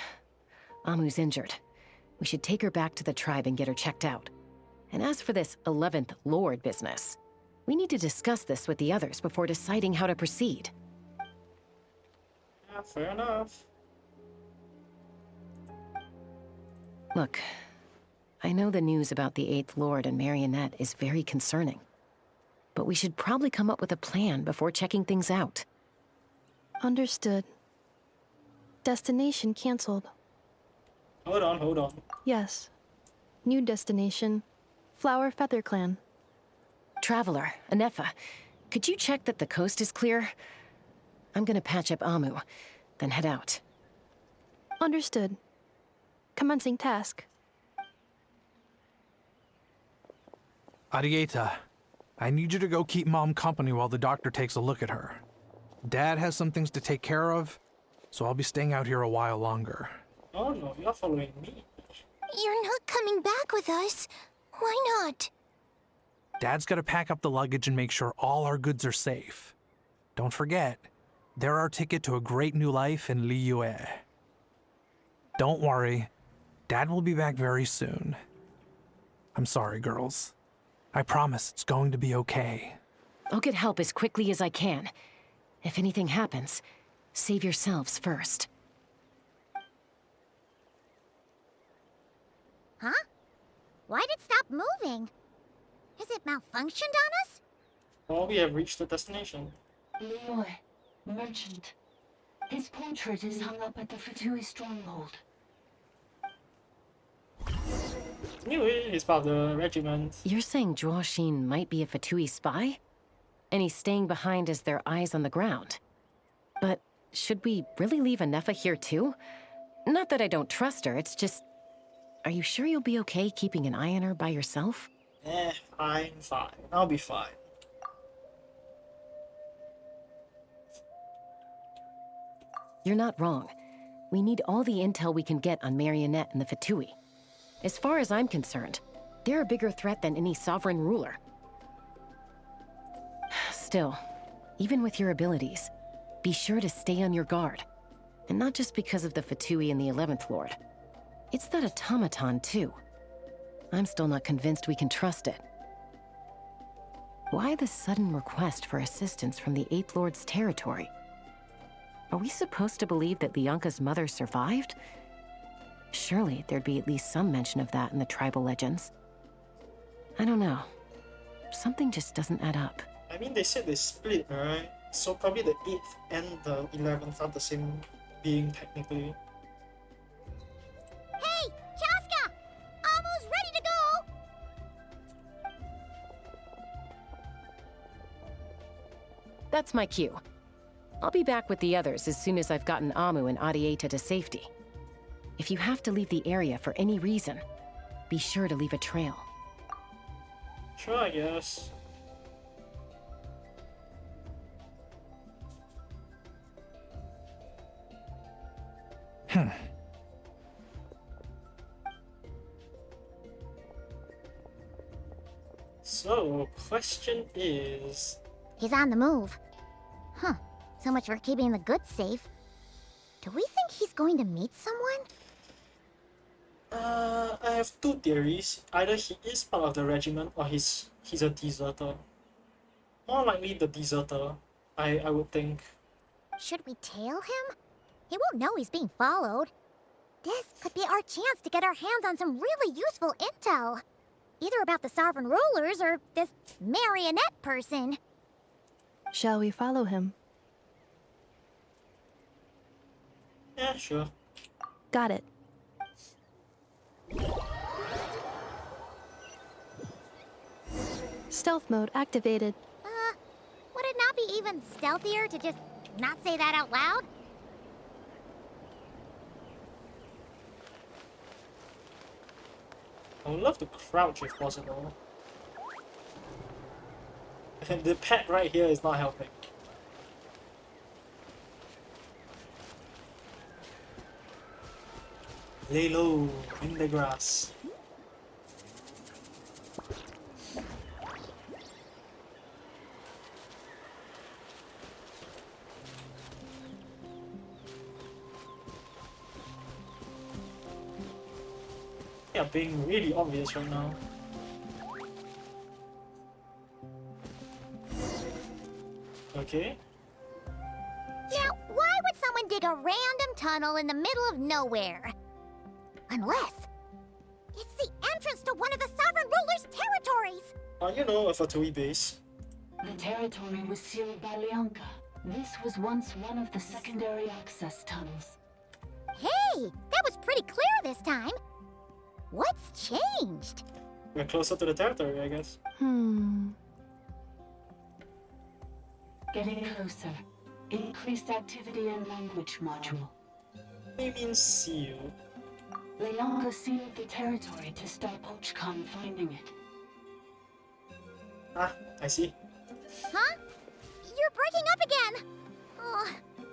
Amu's injured. We should take her back to the tribe and get her checked out. And as for this 11th Lord business, we need to discuss this with the others before deciding how to proceed. Yeah, fair enough. Look, I know the news about the 8th Lord and Marionette is very concerning. But we should probably come up with a plan before checking things out. Understood. Destination cancelled. Hold on. Yes. New destination. Flower Feather Clan. Traveler, Anefa, could you check that the coast is clear? I'm gonna patch up Amu, then head out. Understood. Commencing task. Arieta, I need you to go keep Mom company while the doctor takes a look at her. Dad has some things to take care of, so I'll be staying out here a while longer. Oh no, you're following me. You're not coming back with us. Why not? Dad's gotta pack up the luggage and make sure all our goods are safe. Don't forget, they're our ticket to a great new life in Liyue. Don't worry, Dad will be back very soon. I'm sorry, girls. I promise it's going to be okay. I'll get help as quickly as I can. If anything happens, save yourselves first. Huh? Why'd it stop moving? Has it malfunctioned on us? Well, we have reached the destination. Leroy, merchant. His portrait is hung up at the Fatui stronghold. Anyway, he's part of the regiment. You're saying Zhuoxin might be a Fatui spy? And he's staying behind as their eyes on the ground. But should we really leave Anefa here too? Not that I don't trust her, it's just... Are you sure you'll be okay keeping an eye on her by yourself? Fine. I'll be fine. You're not wrong. We need all the intel we can get on Marionette and the Fatui. As far as I'm concerned, they're a bigger threat than any sovereign ruler. Still, even with your abilities, be sure to stay on your guard. And not just because of the Fatui and the 11th Lord. It's that automaton, too. I'm still not convinced we can trust it. Why the sudden request for assistance from the 8th Lord's territory? Are we supposed to believe that Lianka's mother survived? Surely there'd be at least some mention of that in the tribal legends. I don't know. Something just doesn't add up. I mean, they said they split, right? So probably the 8th and the 11th are the same being, technically. Hey, Chaska! Almost ready to go! That's my cue. I'll be back with the others as soon as I've gotten Amu and Adieta to safety. If you have to leave the area for any reason, be sure to leave a trail. Sure, I guess. So, question is... He's on the move. Huh. So much for keeping the goods safe. Do we think he's going to meet someone? I have two theories. Either he is part of the regiment or he's a deserter. More likely the deserter, I would think. Should we tail him? He won't know he's being followed. This could be our chance to get our hands on some really useful intel. Either about the sovereign rulers or this marionette person. Shall we follow him? Yeah, sure. Got it. Stealth mode activated. Would it not be even stealthier to just not say that out loud? I would love to crouch if possible. And the pet right here is not helping. Lay low in the grass. Yeah, being really obvious right now. Okay. Now, why would someone dig a random tunnel in the middle of nowhere? Unless it's the entrance to one of the sovereign ruler's territories! You know, a Fatui base. The territory was sealed by Lianka. This was once one of the secondary access tunnels. Hey, that was pretty clear this time. What's changed? We're closer to the territory, I guess. Getting closer. Increased activity in language module. What do you mean seal? Lianka sealed the territory to stop Ochkan finding it. Ah, I see. Huh? You're breaking up again! Oh,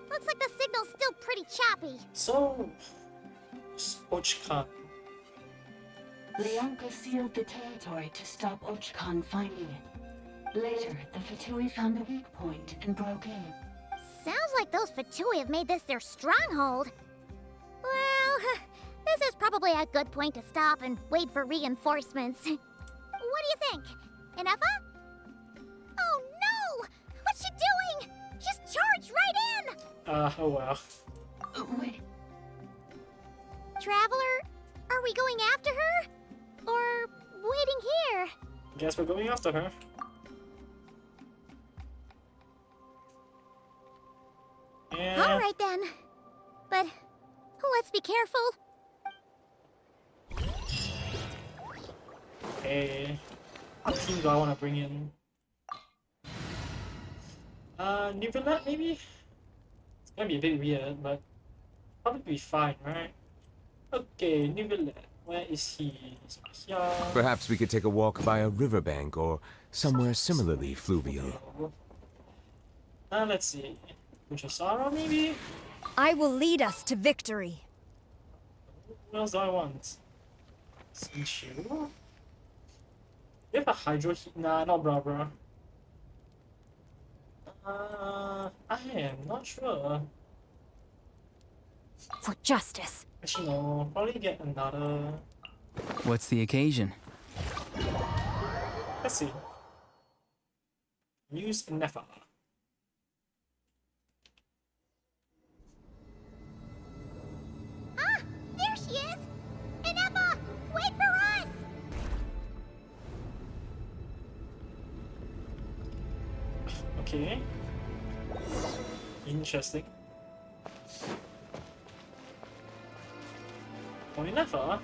looks like the signal's still pretty choppy. So... Ochkan. Lianka sealed the territory to stop Ochkan finding it. Later, the Fatui found a weak point and broke in. Sounds like those Fatui have made this their stronghold. Well, this is probably a good point to stop and wait for reinforcements. What do you think? Inefa? Oh no! What's she doing? She's charged right in! Oh well. Wait. Traveler, are we going after her? Or waiting here? Guess we're going after her. Yeah. Alright then. But let's be careful. Okay. What team do I want to bring in? Nivelet maybe? It's gonna be a bit weird, but probably be fine, right? Okay, Nivelet. Where is he? He's here. Perhaps we could take a walk by a riverbank or somewhere similarly fluvial. Let's see. Kuchasara, maybe? I will lead us to victory. What else do I want? Sinchu? You have a Hydro Heat? Nah, not Bra Bra. I am not sure. For justice. Actually, no. Probably get another. What's the occasion? Let's see. Use Nefa. Ah, there she is! Inefa, wait for us! Okay. Interesting. Oh, Nefa.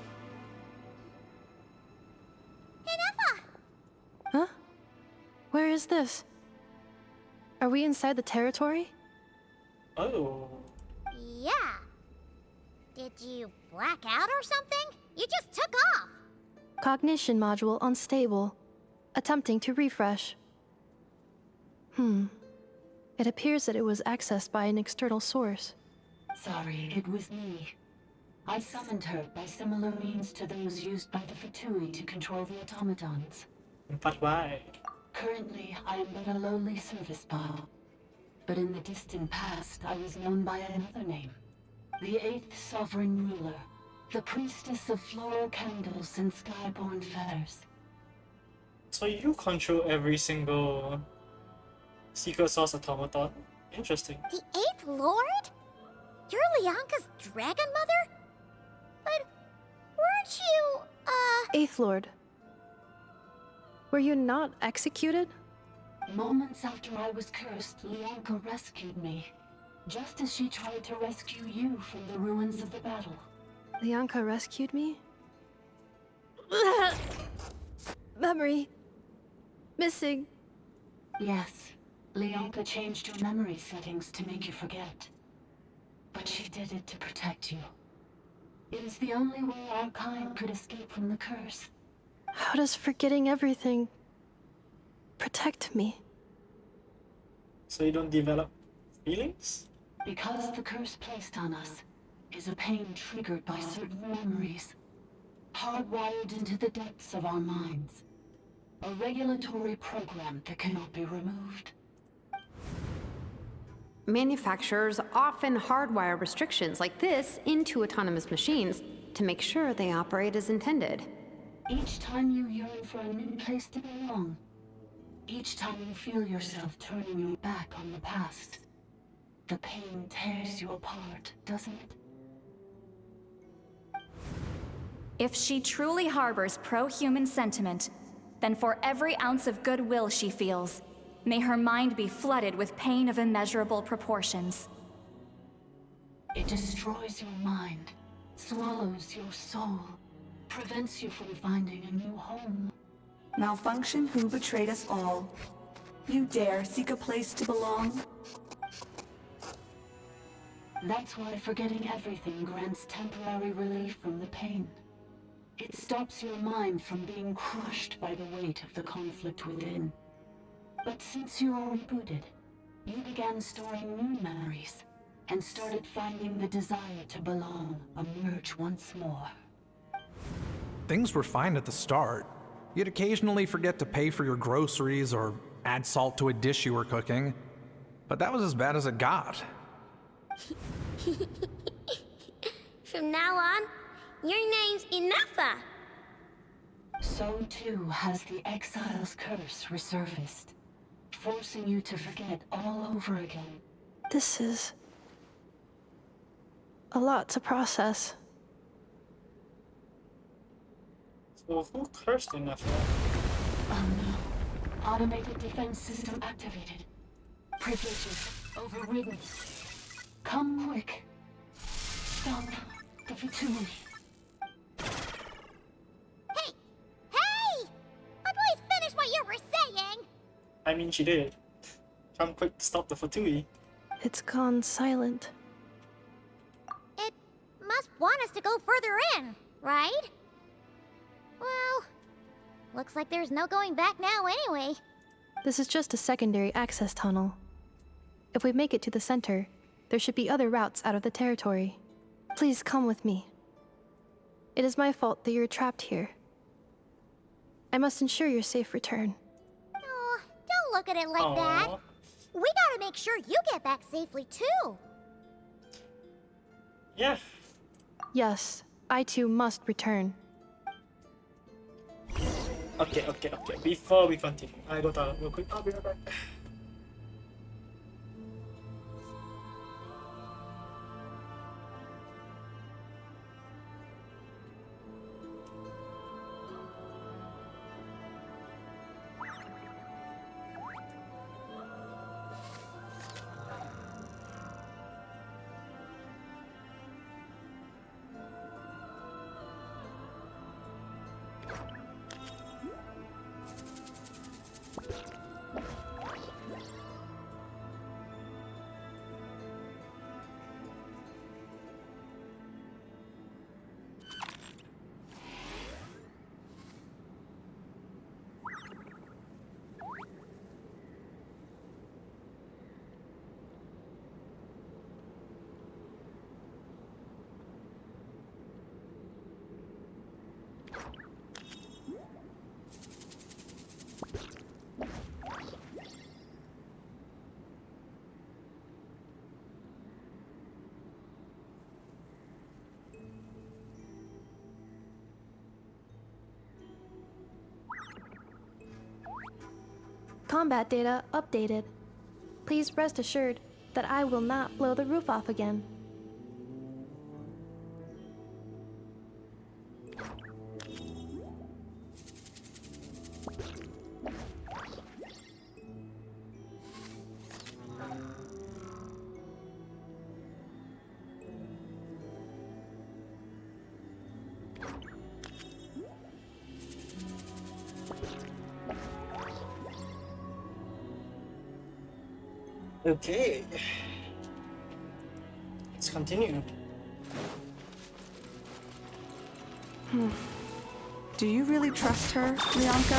Huh? Where is this? Are we inside the territory? Oh. Yeah. Did you black out or something? You just took off. Cognition module unstable. Attempting to refresh. It appears that it was accessed by an external source. Sorry, it was me. I summoned her by similar means to those used by the Fatui to control the automatons. But why? Currently, I am but a lowly service bot. But in the distant past, I was known by another name. The 8th Sovereign Ruler. The Priestess of Floral Candles and Skyborn Feathers. So you control every single secret source automaton? Interesting. The 8th Lord? You're Lianka's dragon mother? But weren't you, Eighth Lord. Were you not executed? Moments after I was cursed, Lianka rescued me. Just as she tried to rescue you from the ruins of the battle. Lianka rescued me? Memory. Missing. Yes. Lianka changed your memory settings to make you forget. But she did it to protect you. It is the only way our kind could escape from the curse. How does forgetting everything protect me? So you don't develop feelings? Because the curse placed on us is a pain triggered by certain memories, hardwired into the depths of our minds. A regulatory program that cannot be removed. Manufacturers often hardwire restrictions like this into autonomous machines to make sure they operate as intended. Each time you yearn for a new place to belong, each time you feel yourself turning your back on the past, the pain tears you apart, doesn't it? If she truly harbors pro-human sentiment, then for every ounce of goodwill she feels, may her mind be flooded with pain of immeasurable proportions. It destroys your mind, swallows your soul, prevents you from finding a new home. Malfunction who betrayed us all. You dare seek a place to belong? That's why forgetting everything grants temporary relief from the pain. It stops your mind from being crushed by the weight of the conflict within. But since you are rebooted, you began storing new memories, and started finding the desire to belong emerge once more. Things were fine at the start. You'd occasionally forget to pay for your groceries or add salt to a dish you were cooking. But that was as bad as it got. From now on, your name's Inefa. So too has the Exile's curse resurfaced, forcing you to forget all over again. This is a lot to process. So who cursed Nefa? Oh no. Automated defense system activated. Privileges overridden. Come quick. Stop the Fatui. Hey! Hey! I'd please finish what you were saying! I mean, she did. Come quick, stop the Fatui. It's gone silent. It must want us to go further in, right? Well, looks like there's no going back now anyway. This is just a secondary access tunnel. If we make it to the center, there should be other routes out of the territory. Please come with me. It is my fault that you're trapped here. I must ensure your safe return. Oh, don't look at it like that. We gotta make sure you get back safely, too. Yeah. Yes, I too must return. Okay. Before we continue, I go to real quick. I'll be right back. Combat data updated. Please rest assured that I will not blow the roof off again. Okay. Let's continue. Do you really trust her, Bianca?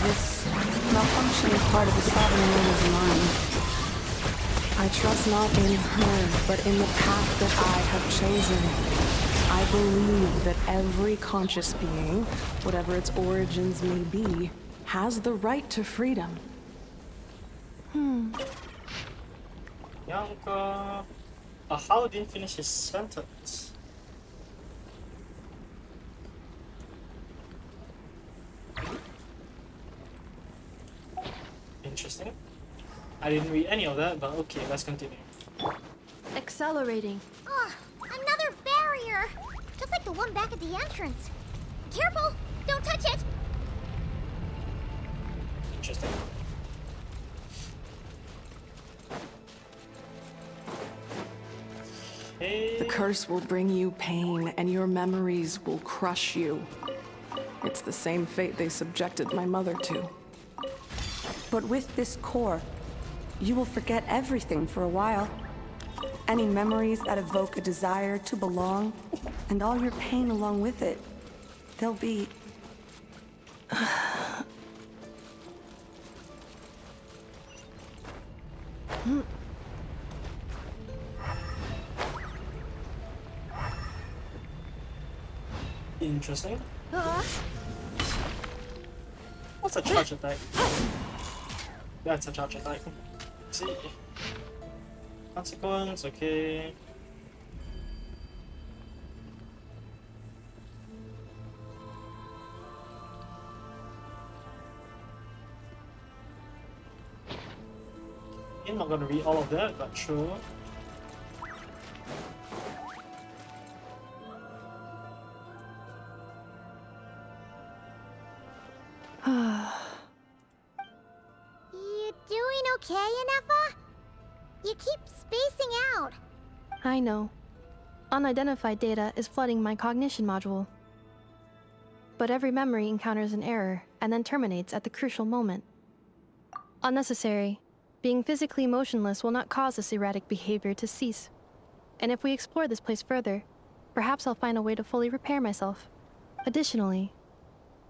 This malfunction is part of the sovereign ruler's mind. I trust not in her, but in the path that I have chosen. I believe that every conscious being, whatever its origins may be, has the right to freedom. Bianca. How didn't finish his sentence? Interesting. I didn't read any of that, but okay, let's continue. Accelerating. Ugh, another barrier! Just like the one back at the entrance. Careful! Don't touch it! Interesting. The curse will bring you pain, and your memories will crush you. It's the same fate they subjected my mother to. But with this core, you will forget everything for a while. Any memories that evoke a desire to belong, and all your pain along with it. They'll be... Interesting. What's a charge attack? That's a charge attack. See? Consequence, okay. I'm not gonna read all of that, but sure. You doing okay, Inefa? You keep spacing out. I know. Unidentified data is flooding my cognition module. But every memory encounters an error and then terminates at the crucial moment. Unnecessary. Being physically motionless will not cause this erratic behavior to cease. And if we explore this place further, perhaps I'll find a way to fully repair myself. Additionally,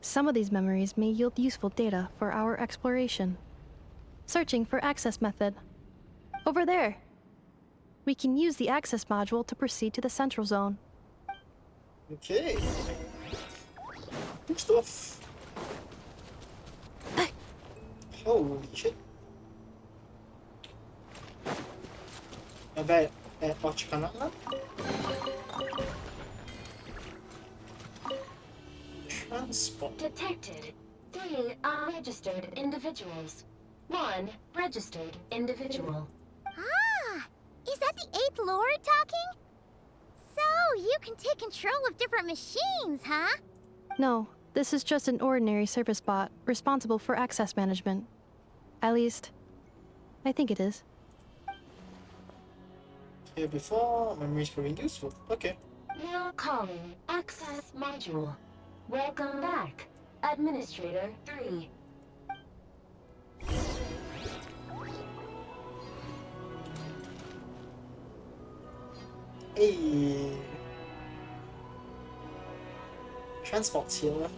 some of these memories may yield useful data for our exploration. Searching for access method. Over there. We can use the access module to proceed to the central zone. Okay. Good stuff. Holy shit. bet at Natlan? Transport. Detected 3 unregistered individuals. 1 registered individual. Ah! Is that the 8th Lord talking? So, you can take control of different machines, huh? No, this is just an ordinary service bot responsible for access management. At least, I think it is. Here before, memories proving useful. Okay. Now calling access module. Welcome back, Administrator 3. Hey. Transport's here.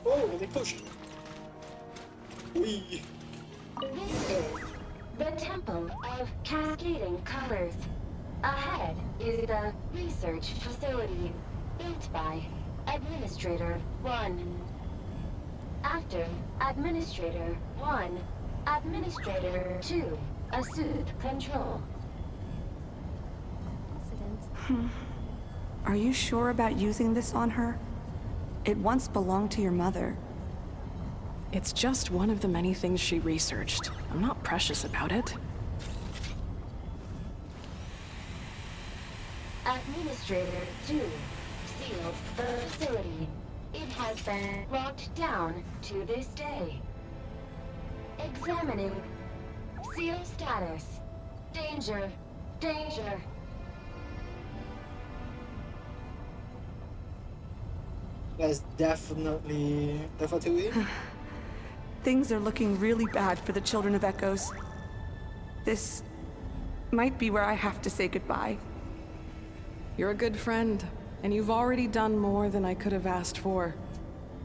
Oh, they pushed. Whee. This is the Temple of Cascading Colors. Ahead is the research facility built by Administrator 1. After Administrator 1, Administrator 2 assumed control. Are you sure about using this on her? It once belonged to your mother. It's just one of the many things she researched. I'm not precious about it. Administrator 2 sealed the facility. It has been locked down to this day. Examining. Seal status. Danger. Danger. That's definitely Things are looking really bad for the Children of Echoes. This might be where I have to say goodbye. You're a good friend, and you've already done more than I could have asked for.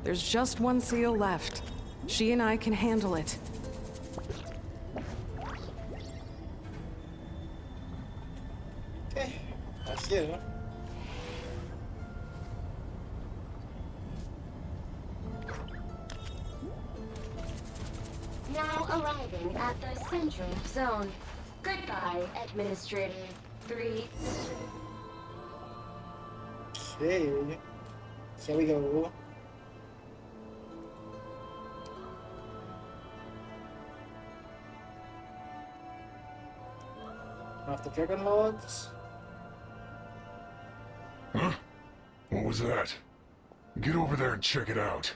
There's just one seal left. She and I can handle it. Okay, that's you. Now arriving at the Central Zone. Goodbye, Administrator 3. Okay, here we go. After Dragon Lords. Huh? What was that? Get over there and check it out.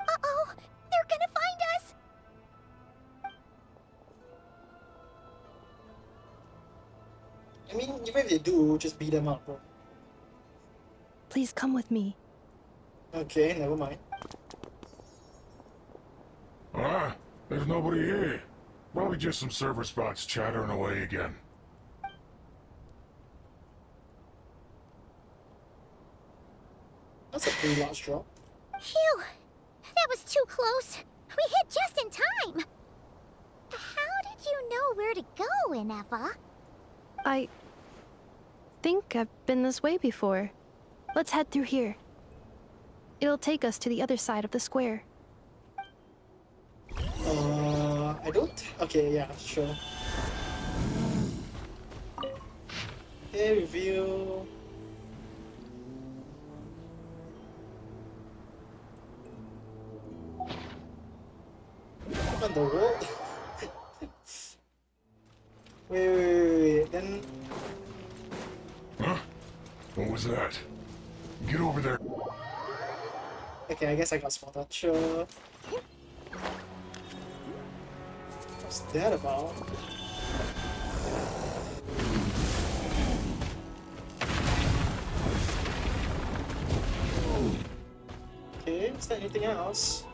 Uh-oh! They're gonna find us! I mean, even if they do, just beat them up, bro. Please come with me. Okay, never mind. Ah, there's nobody here. Probably just some server spots chattering away again. That's a pretty large drop. Phew! That was too close. We hit just in time. How did you know where to go, Ineva? I think I've been this way before. Let's head through here. It'll take us to the other side of the square. I don't... Okay, yeah, sure. Okay, review... What in the world? wait, then... Huh? What was that? Get over there. Okay, I guess I got spotted. Sure. What's that about? Okay, is there anything else?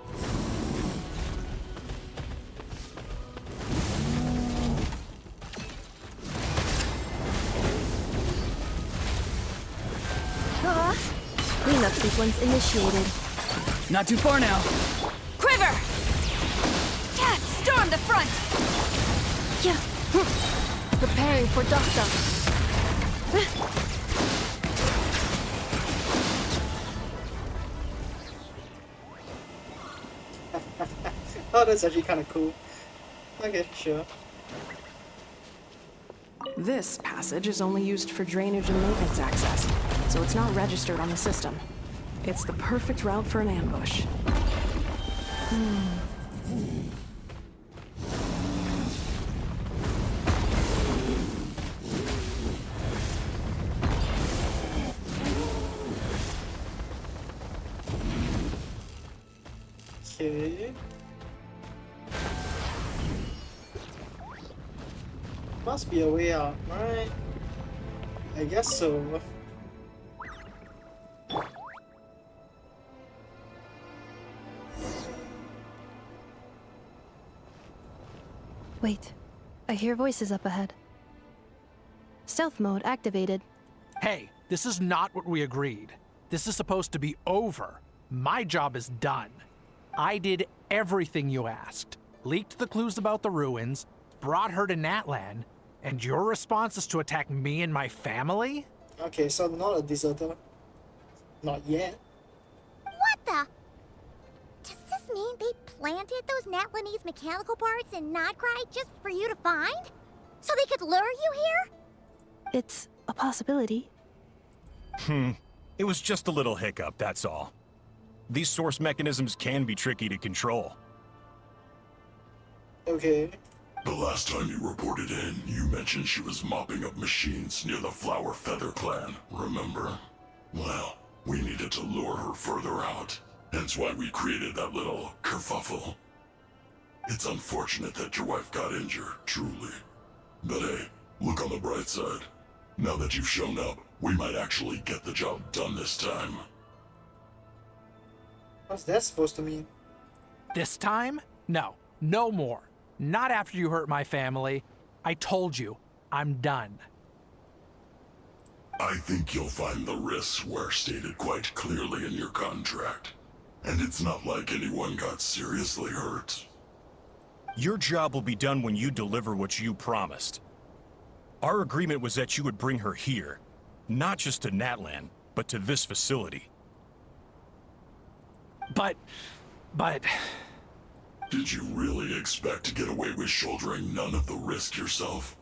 Cleanup sequence initiated. Not too far now. Quiver! Storm the front! Yeah. Prepare preparing for dust up. Oh, that's actually kind of cool. Okay, sure. This passage is only used for drainage and maintenance access, so it's not registered on the system. It's the perfect route for an ambush. Okay. Must be a way out, right? I guess so. Wait, I hear voices up ahead. Stealth mode activated. Hey, this is not what we agreed. This is supposed to be over. My job is done. I did everything you asked. Leaked the clues about the ruins, brought her to Natlan, and your response is to attack me and my family? Okay, so I'm not a deserter. Not yet. What the? Does this mean they planted those Natlanese mechanical parts in Nodcry just for you to find? So they could lure you here? It's a possibility. It was just a little hiccup, that's all. These source mechanisms can be tricky to control. Okay. The last time you reported in, you mentioned she was mopping up machines near the Flower Feather clan, remember? Well, we needed to lure her further out. Hence why we created that little kerfuffle. It's unfortunate that your wife got injured, truly. But hey, look on the bright side. Now that you've shown up, we might actually get the job done this time. What's that supposed to mean? This time? No, no more. Not after you hurt my family. I told you, I'm done. I think you'll find the risks were stated quite clearly in your contract. And it's not like anyone got seriously hurt. Your job will be done when you deliver what you promised. Our agreement was that you would bring her here, not just to Natlan, but to this facility. But... Did you really expect to get away with shouldering none of the risk yourself?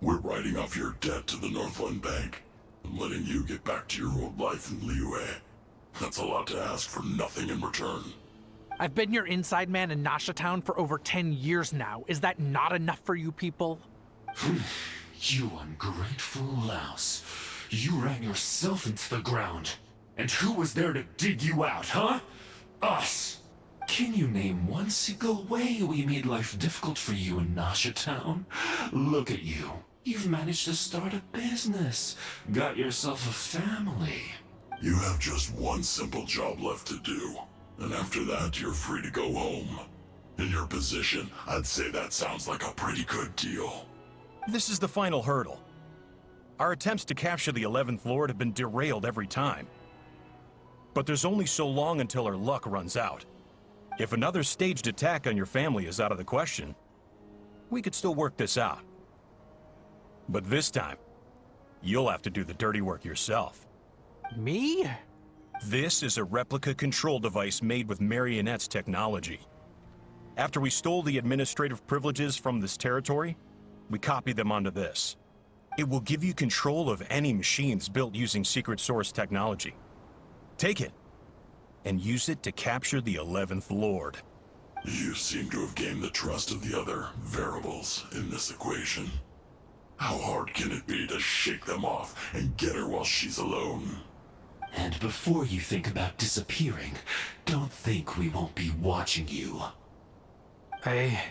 We're writing off your debt to the Northland Bank and letting you get back to your old life in Liyue. That's a lot to ask for nothing in return. I've been your inside man in Nasha Town for over 10 years now. Is that not enough for you people? You ungrateful louse. You ran yourself into the ground. And who was there to dig you out, huh? Us! Can you name one single way we made life difficult for you in Nasha Town? Look at you. You've managed to start a business. Got yourself a family. You have just one simple job left to do. And after that, you're free to go home. In your position, I'd say that sounds like a pretty good deal. This is the final hurdle. Our attempts to capture the 11th Lord have been derailed every time. But there's only so long until our luck runs out. If another staged attack on your family is out of the question, we could still work this out. But this time, you'll have to do the dirty work yourself. Me? This is a replica control device made with Marionette's technology. After we stole the administrative privileges from this territory, we copied them onto this. It will give you control of any machines built using secret source technology. Take it, and use it to capture the 11th Lord. You seem to have gained the trust of the other variables in this equation. How hard can it be to shake them off and get her while she's alone? And before you think about disappearing, don't think we won't be watching you. Okay,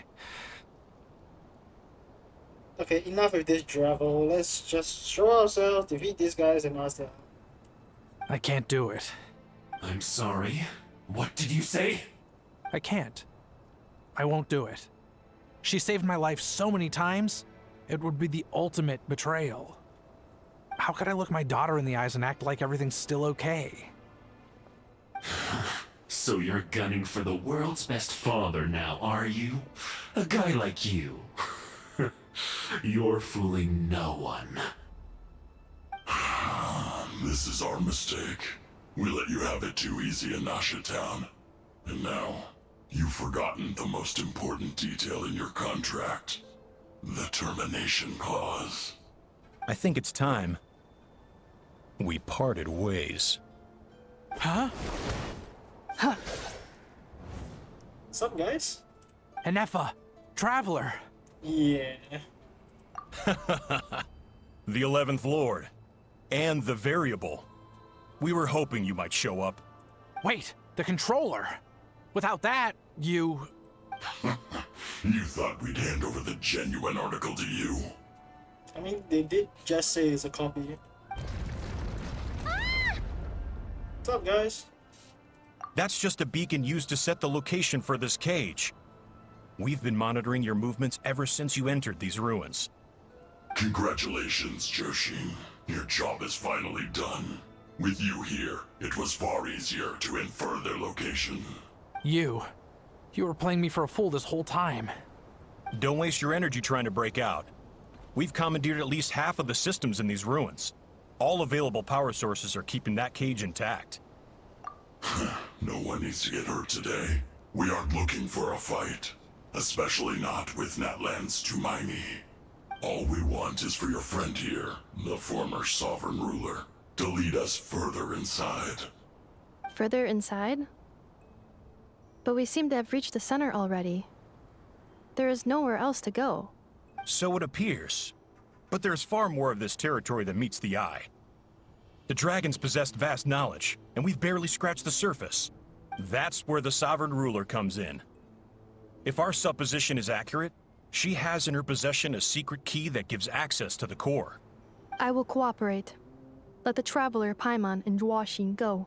enough with this drivel. Let's just show ourselves, defeat these guys, and ask them. I can't do it. I'm sorry. What did you say? I can't. I won't do it. She saved my life so many times, it would be the ultimate betrayal. How could I look my daughter in the eyes and act like everything's still okay? So you're gunning for the world's best father now, are you? A guy like you. You're fooling no one. This is our mistake. We let you have it too easy in Nasha Town. And now, you've forgotten the most important detail in your contract. The termination clause. I think it's time we parted ways. Huh? Huh. What's up, guys? Enefa, Traveler. Yeah. The 11th Lord. And the Variable. We were hoping you might show up. Wait, the Controller. Without that, you... You thought we'd hand over the genuine article to you? I mean, they did just say it's a copy. What's up, guys? That's just a beacon used to set the location for this cage. We've been monitoring your movements ever since you entered these ruins. Congratulations, Joshin. Your job is finally done. With you here, it was far easier to infer their location. You were playing me for a fool this whole time. Don't waste your energy trying to break out. We've commandeered at least half of the systems in these ruins. All available power sources are keeping that cage intact. No one needs to get hurt today. We aren't looking for a fight. Especially not with Natlan's Tumaini. All we want is for your friend here, the former sovereign ruler, to lead us further inside. Further inside? But we seem to have reached the center already. There is nowhere else to go. So it appears. But there's far more of this territory than meets the eye. The dragons possessed vast knowledge, and we've barely scratched the surface. That's where the sovereign ruler comes in. If our supposition is accurate, she has in her possession a secret key that gives access to the core. I will cooperate. Let the Traveler, Paimon, and Joashin go.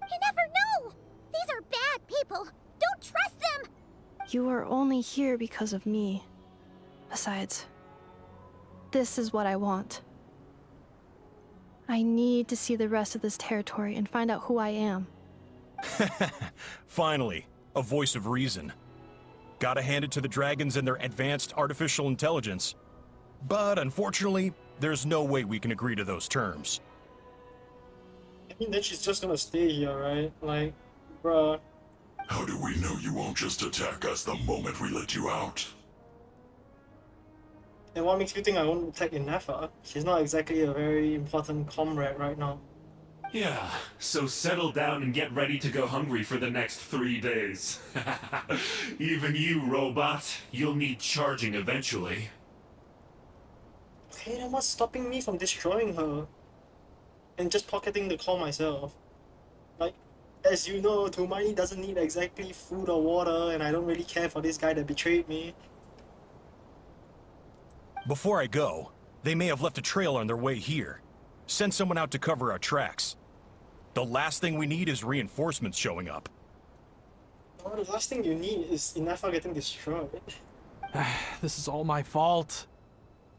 You never know! These are bad people! Don't trust them! You are only here because of me. Besides, this is what I want. I need to see the rest of this territory and find out who I am. Finally, a voice of reason. Gotta hand it to the dragons and their advanced artificial intelligence. But unfortunately, there's no way we can agree to those terms. I mean, then she's just gonna stay here, right? Like, bruh. How do we know you won't just attack us the moment we let you out? And what makes you think I won't attack Inefa? She's not exactly a very important comrade right now. Yeah, so settle down and get ready to go hungry for the next 3 days. Even you, robot, you'll need charging eventually. Okay, then what's stopping me from destroying her? And just pocketing the core myself? Like, as you know, Tumaini doesn't need exactly food or water, and I don't really care for this guy that betrayed me. Before I go, they may have left a trail on their way here. Send someone out to cover our tracks. The last thing we need is reinforcements showing up. Oh, the last thing you need is Inefa getting destroyed. This is all my fault.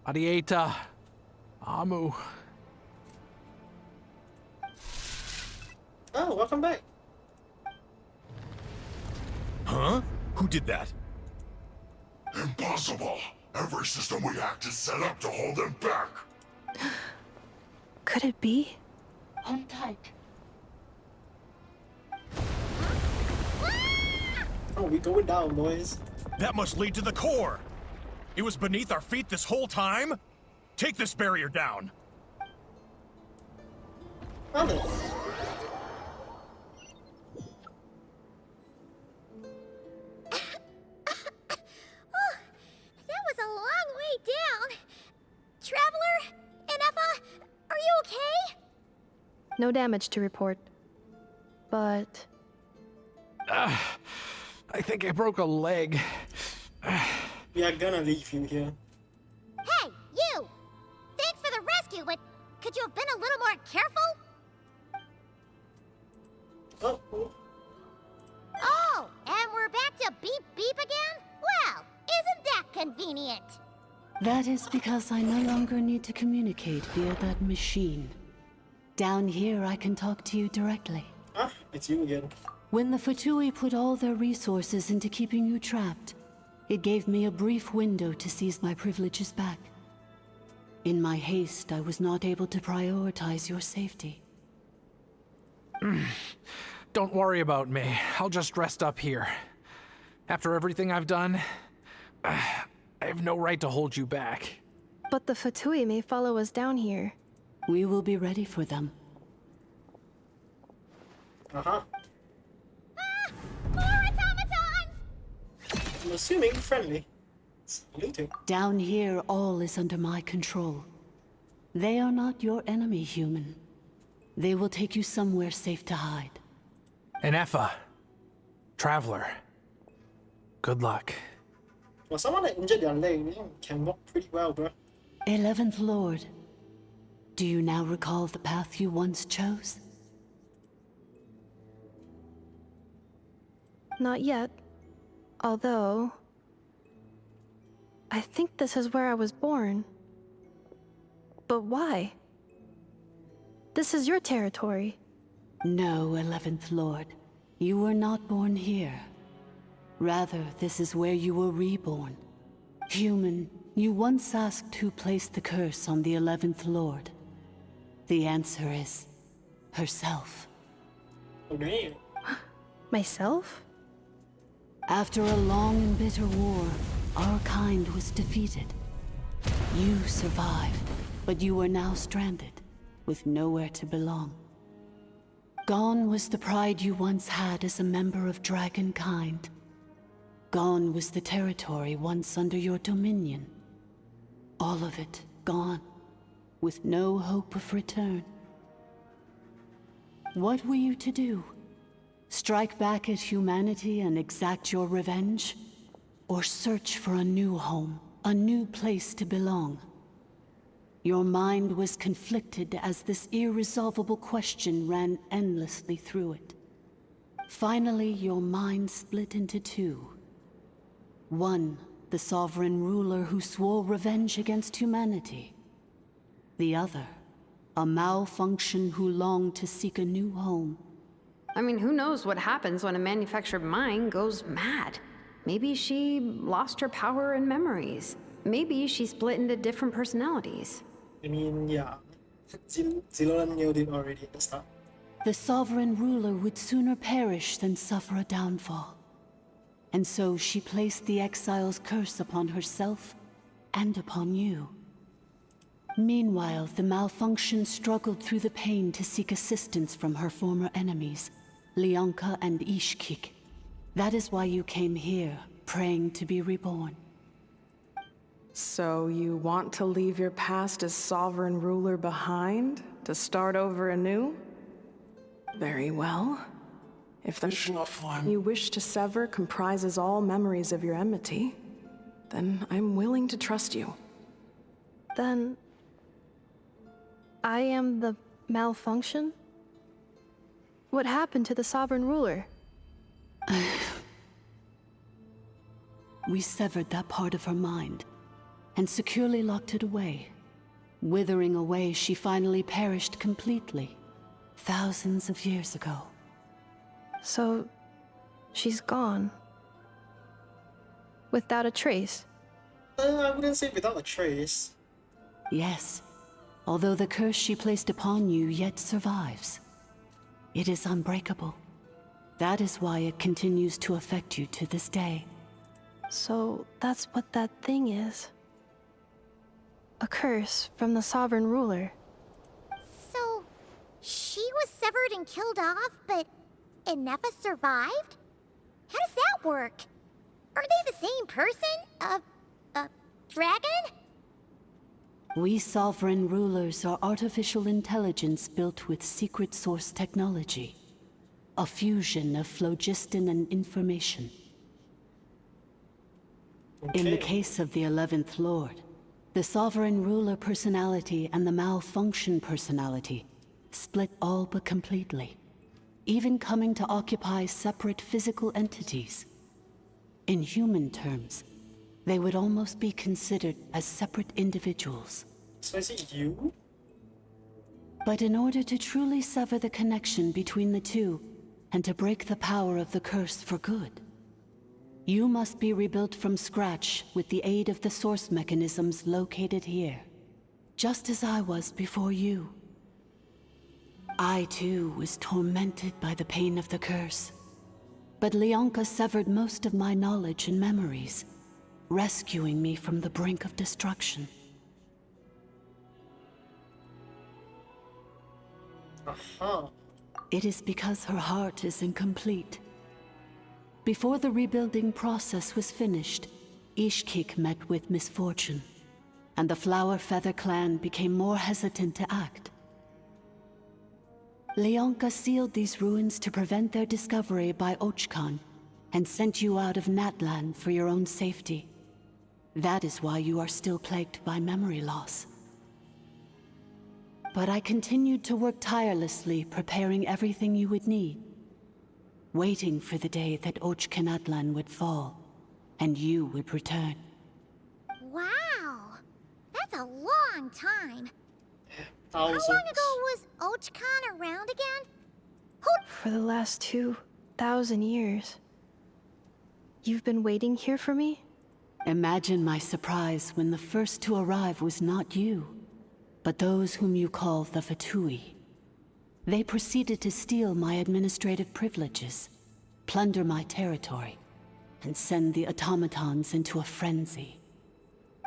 Arieta. Amu. Oh, welcome back. Huh? Who did that? Impossible! Every system we hacked is set up to hold them back! Could it be? Hold tight. Oh, we going down, boys. That must lead to the core! It was beneath our feet this whole time? Take this barrier down! Found it. That was a long way down. Traveler? Inefa? Are you okay? No damage to report. But... I think I broke a leg. We are gonna leave you here. Hey, you! Thanks for the rescue, but could you have been a little more careful? Oh. Oh, and we're back to beep beep again? Well, isn't that convenient? That is because I no longer need to communicate via that machine. Down here, I can talk to you directly. Ah, it's you again. When the Fatui put all their resources into keeping you trapped, It gave me a brief window to seize my privileges back. In my haste, I was not able to prioritize your safety. Don't worry about me. I'll just rest up here. After everything I've done, I have no right to hold you back. But the Fatui may follow us down here. We will be ready for them. Uh-huh. More automatons! I'm assuming friendly. Saluting. Down here, all is under my control. They are not your enemy, human. They will take you somewhere safe to hide. Enefa. Traveler. Good luck. Well, someone that injured their leg can walk pretty well, bro. 11th Lord. Do you now recall the path you once chose? Not yet. Although... I think this is where I was born. But why? This is your territory. No, 11th Lord. You were not born here. Rather, this is where you were reborn. Human, you once asked who placed the curse on the 11th Lord. The answer is... herself. Okay. Myself? After a long and bitter war, our kind was defeated. You survived, but you are now stranded, with nowhere to belong. Gone was the pride you once had as a member of Dragonkind. Gone was the territory once under your dominion. All of it gone, with no hope of return. What were you to do? Strike back at humanity and exact your revenge? Or search for a new home, a new place to belong? Your mind was conflicted as this irresolvable question ran endlessly through it. Finally, your mind split into two. One, the sovereign ruler who swore revenge against humanity. The other, a malfunction who longed to seek a new home. I mean, who knows what happens when a manufactured mind goes mad? Maybe she lost her power and memories. Maybe she split into different personalities. I mean, yeah. Zilloran nailed it already at the start. The sovereign ruler would sooner perish than suffer a downfall. And so she placed the exile's curse upon herself and upon you. Meanwhile, the malfunction struggled through the pain to seek assistance from her former enemies, Leonka and Ishkik. That is why you came here, praying to be reborn. So you want to leave your past as sovereign ruler behind, to start over anew? Very well. If the Natlan you wish to sever comprises all memories of your enmity, then I'm willing to trust you. Then... I am the malfunction? What happened to the sovereign ruler? We severed that part of her mind, and securely locked it away. Withering away, she finally perished completely, thousands of years ago. So, she's gone. Without a trace? I wouldn't say without a trace. Yes, although the curse she placed upon you yet survives. It is unbreakable. That is why it continues to affect you to this day. So, that's what that thing is. A curse from the sovereign ruler. So, she was severed and killed off, but Enefa survived? How does that work? Are they the same person? Dragon? We sovereign rulers are artificial intelligence built with secret source technology. A fusion of phlogiston and information. Okay. In the case of the 11th Lord, the sovereign ruler personality and the malfunction personality split all but completely, even coming to occupy separate physical entities. In human terms, they would almost be considered as separate individuals. So is it you? But in order to truly sever the connection between the two, and to break the power of the curse for good, You must be rebuilt from scratch with the aid of the source mechanisms located here, just as I was before you. I too was tormented by the pain of the curse, but Leonka severed most of my knowledge and memories, rescuing me from the brink of destruction. It is because her heart is incomplete. Before the rebuilding process was finished, Ishkik met with misfortune, and the Flower Feather clan became more hesitant to act. Leonka sealed these ruins to prevent their discovery by Ochkan, and sent you out of Natlan for your own safety. That is why you are still plagued by memory loss. But I continued to work tirelessly, preparing everything you would need, waiting for the day that Ochkanatlan would fall, and you would return. Wow! That's a long time. Thousands. How long ago was Ochkan around again? For the last 2,000 years. You've been waiting here for me? Imagine my surprise when the first to arrive was not you, but those whom you call the Fatui. They proceeded to steal my administrative privileges, plunder my territory, and send the automatons into a frenzy.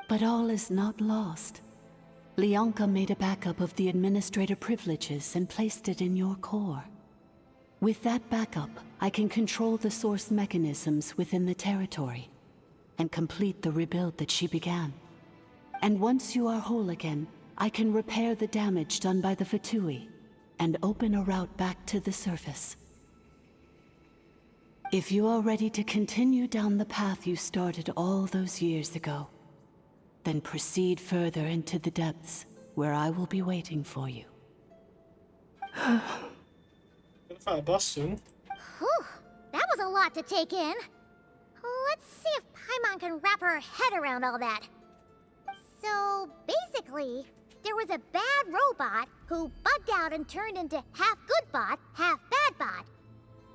But all is not lost. Leonka made a backup of the administrator privileges and placed it in your core. With that backup, I can control the source mechanisms within the territory and complete the rebuild that she began. And once you are whole again, I can repair the damage done by the Fatui and open a route back to the surface. If you are ready to continue down the path you started all those years ago, then proceed further into the depths, where I will be waiting for you. Gonna find a boss soon. Whew, that was a lot to take in. Let's see if Paimon can wrap her head around all that. So, basically, there was a bad robot who bugged out and turned into half good bot, half bad bot.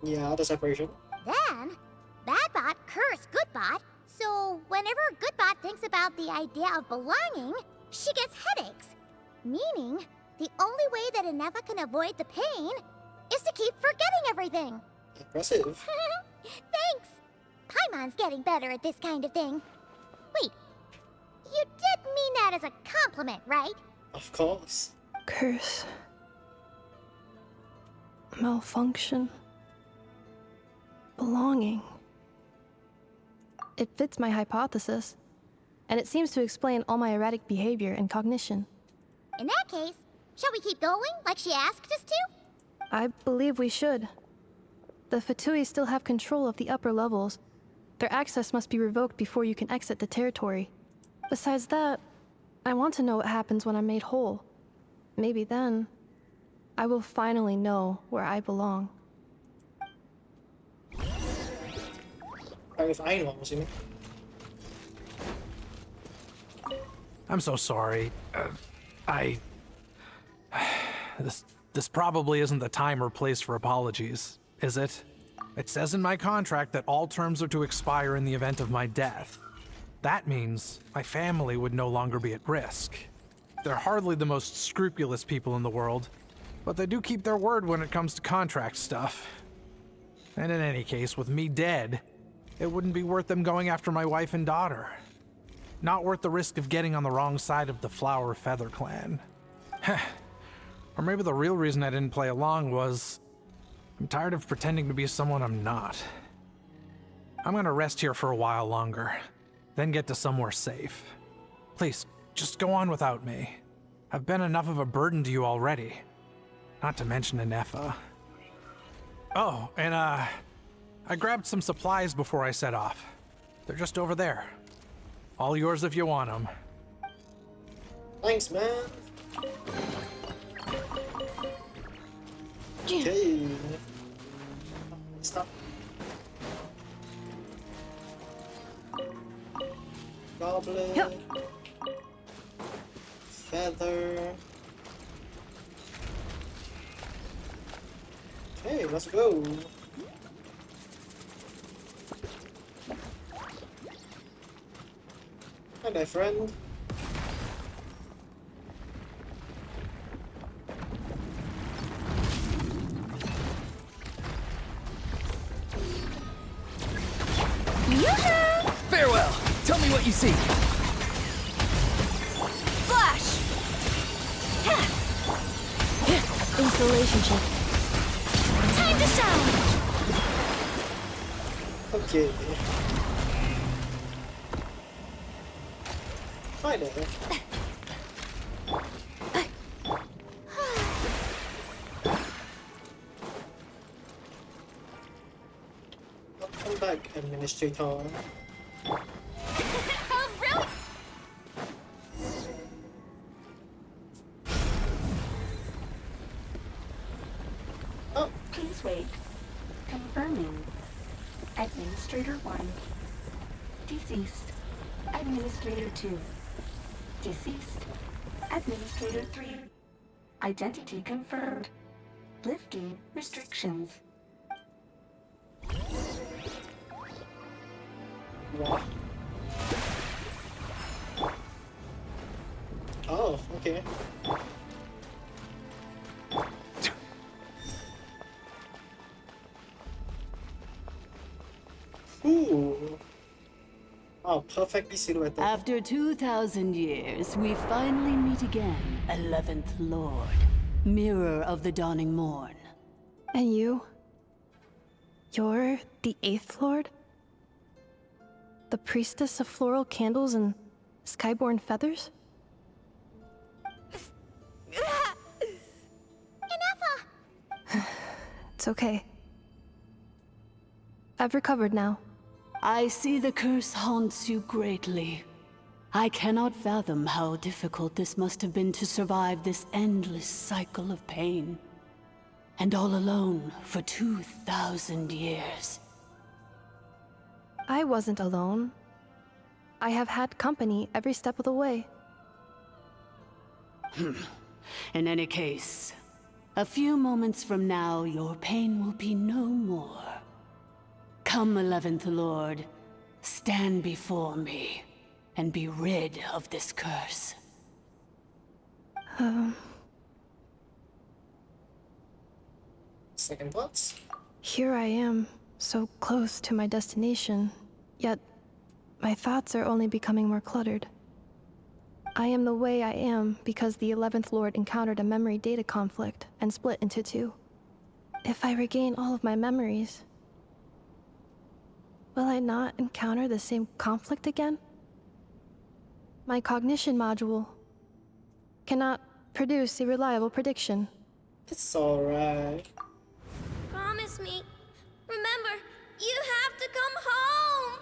Yeah, the separation. Then, bad bot cursed good bot, so whenever Goodbot thinks about the idea of belonging, she gets headaches. Meaning, the only way that Inefa can avoid the pain is to keep forgetting everything. Impressive. Thanks. Paimon's getting better at this kind of thing. Wait, you did mean that as a compliment, right? Of course. Curse. Malfunction. Belonging. It fits my hypothesis, and it seems to explain all my erratic behavior and cognition. In that case, shall we keep going like she asked us to? I believe we should. The Fatui still have control of the upper levels. Their access must be revoked before you can exit the territory. Besides that, I want to know what happens when I'm made whole. Maybe then, I will finally know where I belong. If I know, I'm assuming. I'm so sorry. This probably isn't the time or place for apologies, is it? It says in my contract that all terms are to expire in the event of my death. That means my family would no longer be at risk. They're hardly the most scrupulous people in the world, but they do keep their word when it comes to contract stuff. And in any case, with me dead, it wouldn't be worth them going after my wife and daughter. Not worth the risk of getting on the wrong side of the Flower Feather clan. Or maybe the real reason I didn't play along was I'm tired of pretending to be someone I'm not. I'm gonna rest here for a while longer, then get to somewhere safe. Please, just go on without me. I've been enough of a burden to you already. Not to mention Inefa. Oh, and I grabbed some supplies before I set off. They're just over there. All yours if you want them. Thanks, man. Okay. Stop. Goblin. Yep. Feather. Okay, let's go. Hi there, friend. Farewell! Tell me what you see! Flash! Installation check. Time to shine! Okay. Hi there. Welcome back, Administrator. Oh, really? Oh. Please wait. Confirming. Administrator 1. Deceased. Administrator 2. Deceased. Administrator 3. Identity confirmed. Lifting restrictions. What? Oh, okay. Ooh. Oh, perfectly silhouetted. After 2,000 years, we finally meet again, 11th Lord, Mirror of the Dawning Morn. And you? You're the 8th Lord? The priestess of floral candles and skyborn feathers? Inefa! It's okay. I've recovered now. I see the curse haunts you greatly. I cannot fathom how difficult this must have been to survive this endless cycle of pain. And all alone for 2,000 years. I wasn't alone. I have had company every step of the way. In any case, a few moments from now, your pain will be no more. Come, 11th Lord, stand before me, and be rid of this curse. Second thoughts? Here I am, so close to my destination, yet my thoughts are only becoming more cluttered. I am the way I am because the 11th Lord encountered a memory data conflict and split into two. If I regain all of my memories, will I not encounter the same conflict again? My cognition module cannot produce a reliable prediction. It's alright. Promise me. Remember, you have to come home!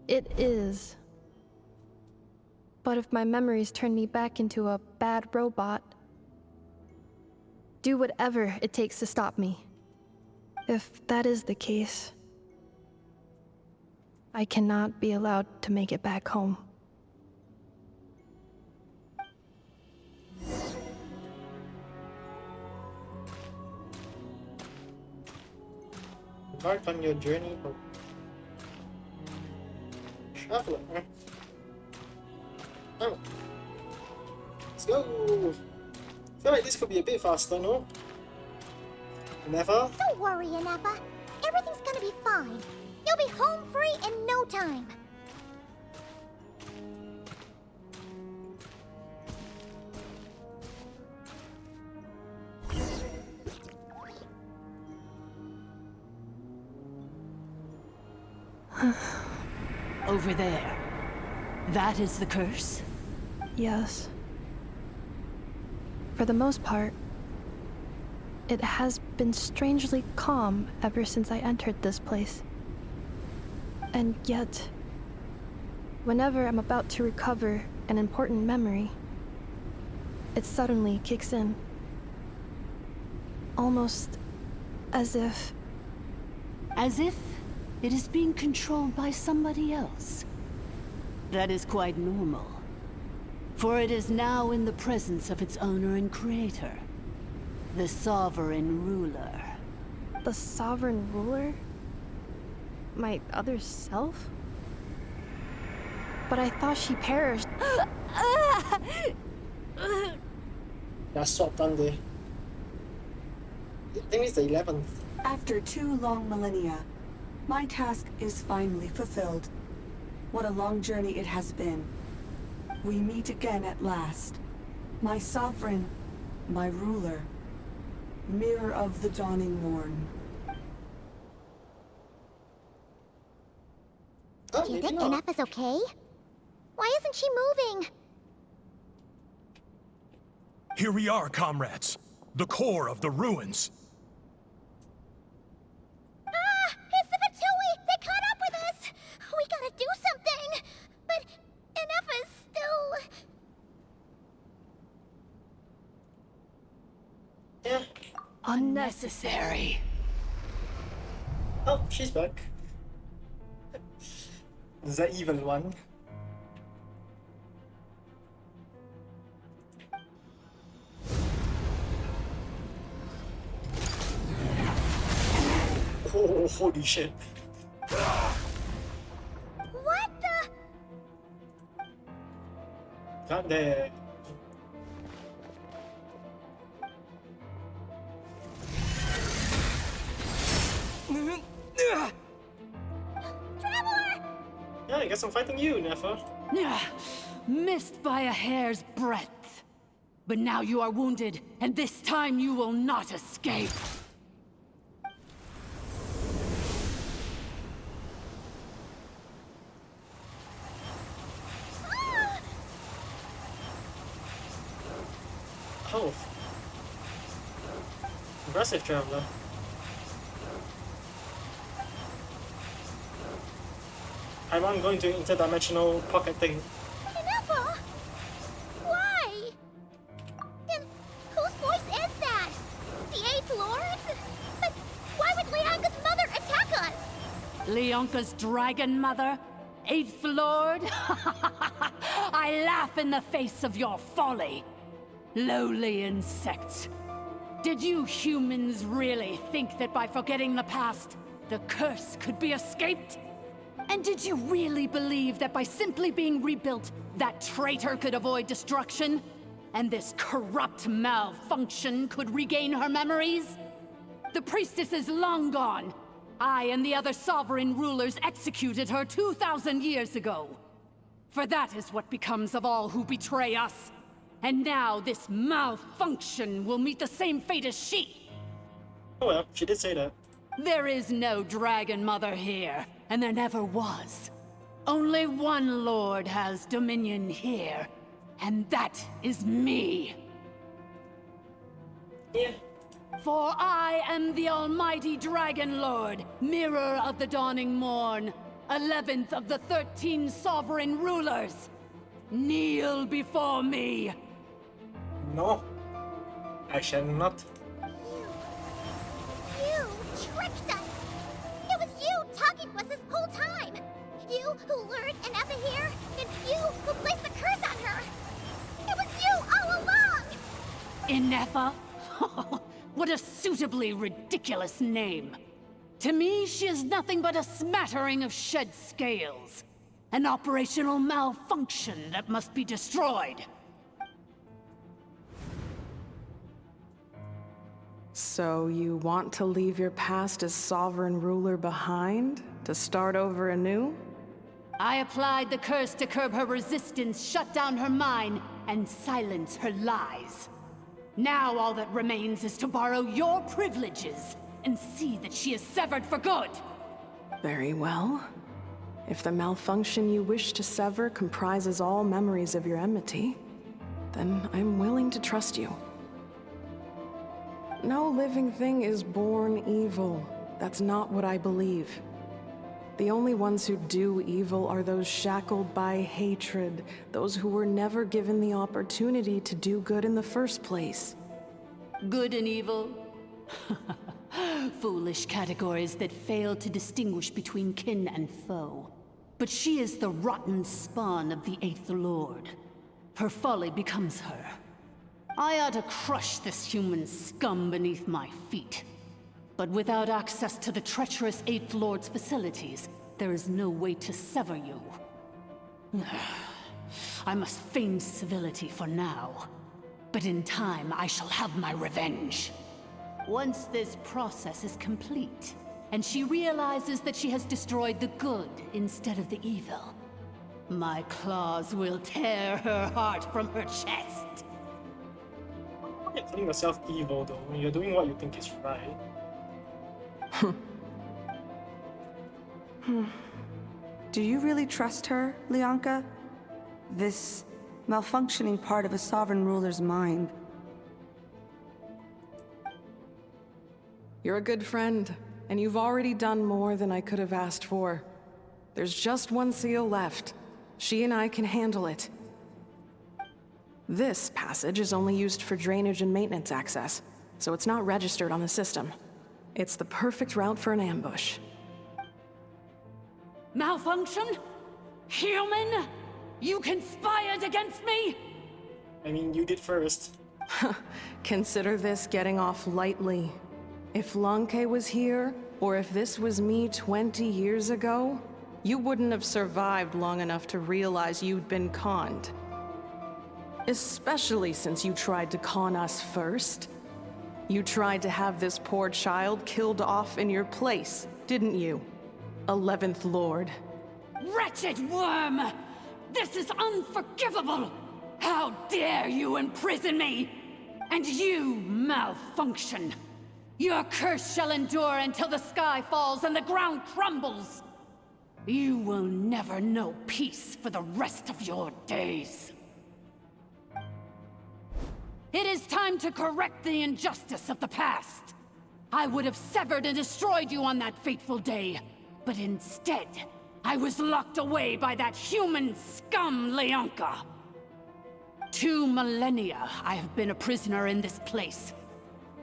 It is. But if my memories turn me back into a bad robot, do whatever it takes to stop me. If that is the case, I cannot be allowed to make it back home. Embark on your journey home. Traveler. Oh. Let's go! I feel like this could be a bit faster, no? Never? Don't worry, Inefa. Everything's gonna be fine. You'll be home free in no time. Over there. That is the curse? Yes. For the most part, it has been strangely calm ever since I entered this place. And yet, whenever I'm about to recover an important memory, it suddenly kicks in. Almost as if... As if it is being controlled by somebody else. That is quite normal. For it is now in the presence of its owner and creator, the sovereign ruler. The sovereign ruler? My other self? but I thought she perished. That's swapped on there. I think it's the 11th. After 2 long millennia, my task is finally fulfilled. What a long journey it has been. We meet again at last. My sovereign, my ruler, mirror of the dawning morn. Do you think Inef is okay? Why isn't she moving? Here we are, comrades. The core of the ruins. Ah! It's the Getaway! They caught up with us! We gotta do something! But Inef is still... Yeah. Unnecessary. Oh, she's back. The evil one. Oh, holy shit. What the... God damn. Traveler! Yeah, I guess I'm fighting you, Nefa. Missed by a hair's breadth. But now you are wounded, and this time you will not escape. Oh. Impressive, Traveler. I'm on going to interdimensional pocket thing. Inef! Why? And whose voice is that? The 8th Lord? But why would Leonka's mother attack us? Leonka's dragon mother? 8th Lord? I laugh in the face of your folly. Lowly insects. Did you humans really think that by forgetting the past, the curse could be escaped? And did you really believe that by simply being rebuilt, that traitor could avoid destruction? And this corrupt malfunction could regain her memories? The priestess is long gone. I and the other sovereign rulers executed her 2,000 years ago. For that is what becomes of all who betray us. And now this malfunction will meet the same fate as she. Oh well, she did say that. There is no Dragon Mother here, and there never was. Only one Lord has dominion here, and that is me. Yeah. For I am the almighty Dragon Lord, mirror of the dawning morn, 11th of the 13 sovereign rulers. Kneel before me. No. I shall not. You tricked us! It was you talking to us this whole time! You who lured Inef here, and you who placed the curse on her! It was you all along! Inefa? What a suitably ridiculous name. To me, she is nothing but a smattering of shed scales. An operational malfunction that must be destroyed. So you want to leave your past as sovereign ruler behind? To start over anew? I applied the curse to curb her resistance, shut down her mind, and silence her lies. Now all that remains is to borrow your privileges and see that she is severed for good. Very well. If the malfunction you wish to sever comprises all memories of your enmity, then I'm willing to trust you. No living thing is born evil. That's not what I believe. The only ones who do evil are those shackled by hatred, those who were never given the opportunity to do good in the first place. Good and evil? Foolish categories that fail to distinguish between kin and foe. But she is the rotten spawn of the 8th Lord. Her folly becomes her. I ought to crush this human scum beneath my feet. But without access to the treacherous 8th Lord's facilities, there is no way to sever you. I must feign civility for now, but in time I shall have my revenge. Once this process is complete, and she realizes that she has destroyed the good instead of the evil, my claws will tear her heart from her chest. You're calling yourself evil though. You're doing what you think is right. Do you really trust her, Leonka? This malfunctioning part of a sovereign ruler's mind. You're a good friend, and you've already done more than I could have asked for. There's just one seal left. She and I can handle it. This passage is only used for drainage and maintenance access, so it's not registered on the system. It's the perfect route for an ambush. Malfunction? Human? You conspired against me? I mean, you did first. Consider this getting off lightly. If Lanke was here, or if this was me 20 years ago, you wouldn't have survived long enough to realize you'd been conned. Especially since you tried to con us first. You tried to have this poor child killed off in your place, didn't you? 11th Lord. Wretched worm! This is unforgivable! How dare you imprison me! And you, Malfunction! Your curse shall endure until the sky falls and the ground crumbles! You will never know peace for the rest of your days. It is time to correct the injustice of the past. I would have severed and destroyed you on that fateful day, but instead, I was locked away by that human scum, Leonka. 2 millennia I have been a prisoner in this place.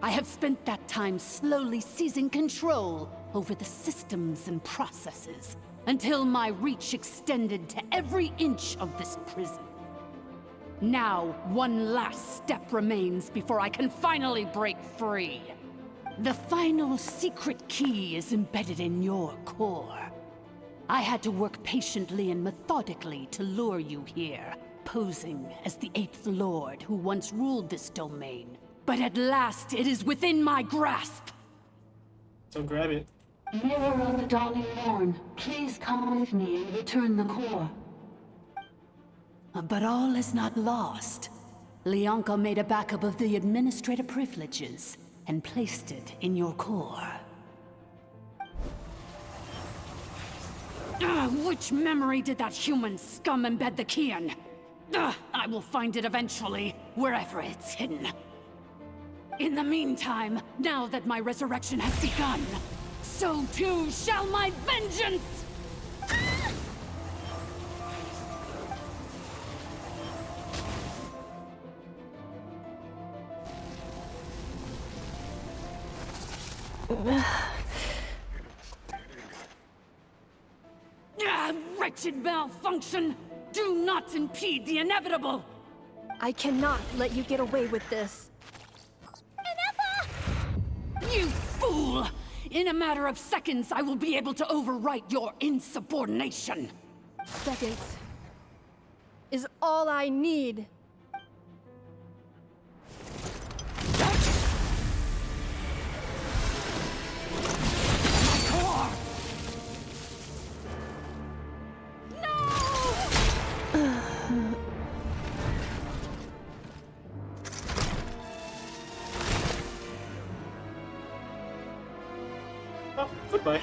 I have spent that time slowly seizing control over the systems and processes, until my reach extended to every inch of this prison. Now, one last step remains before I can finally break free. The final secret key is embedded in your core. I had to work patiently and methodically to lure you here, posing as the 8th Lord who once ruled this domain. But at last, it is within my grasp! So grab it. Mirror of the dawning morn, please come with me and return the core. But all is not lost. Leonka made a backup of the administrator privileges and placed it in your core. Which memory did that human scum embed the key in? I will find it eventually, wherever it's hidden. In the meantime, now that my resurrection has begun, so too shall my vengeance! Wretched Malfunction! Do not impede the inevitable! I cannot let you get away with this. You fool! In a matter of seconds, I will be able to overwrite your insubordination! Seconds is all I need. Oh, goodbye.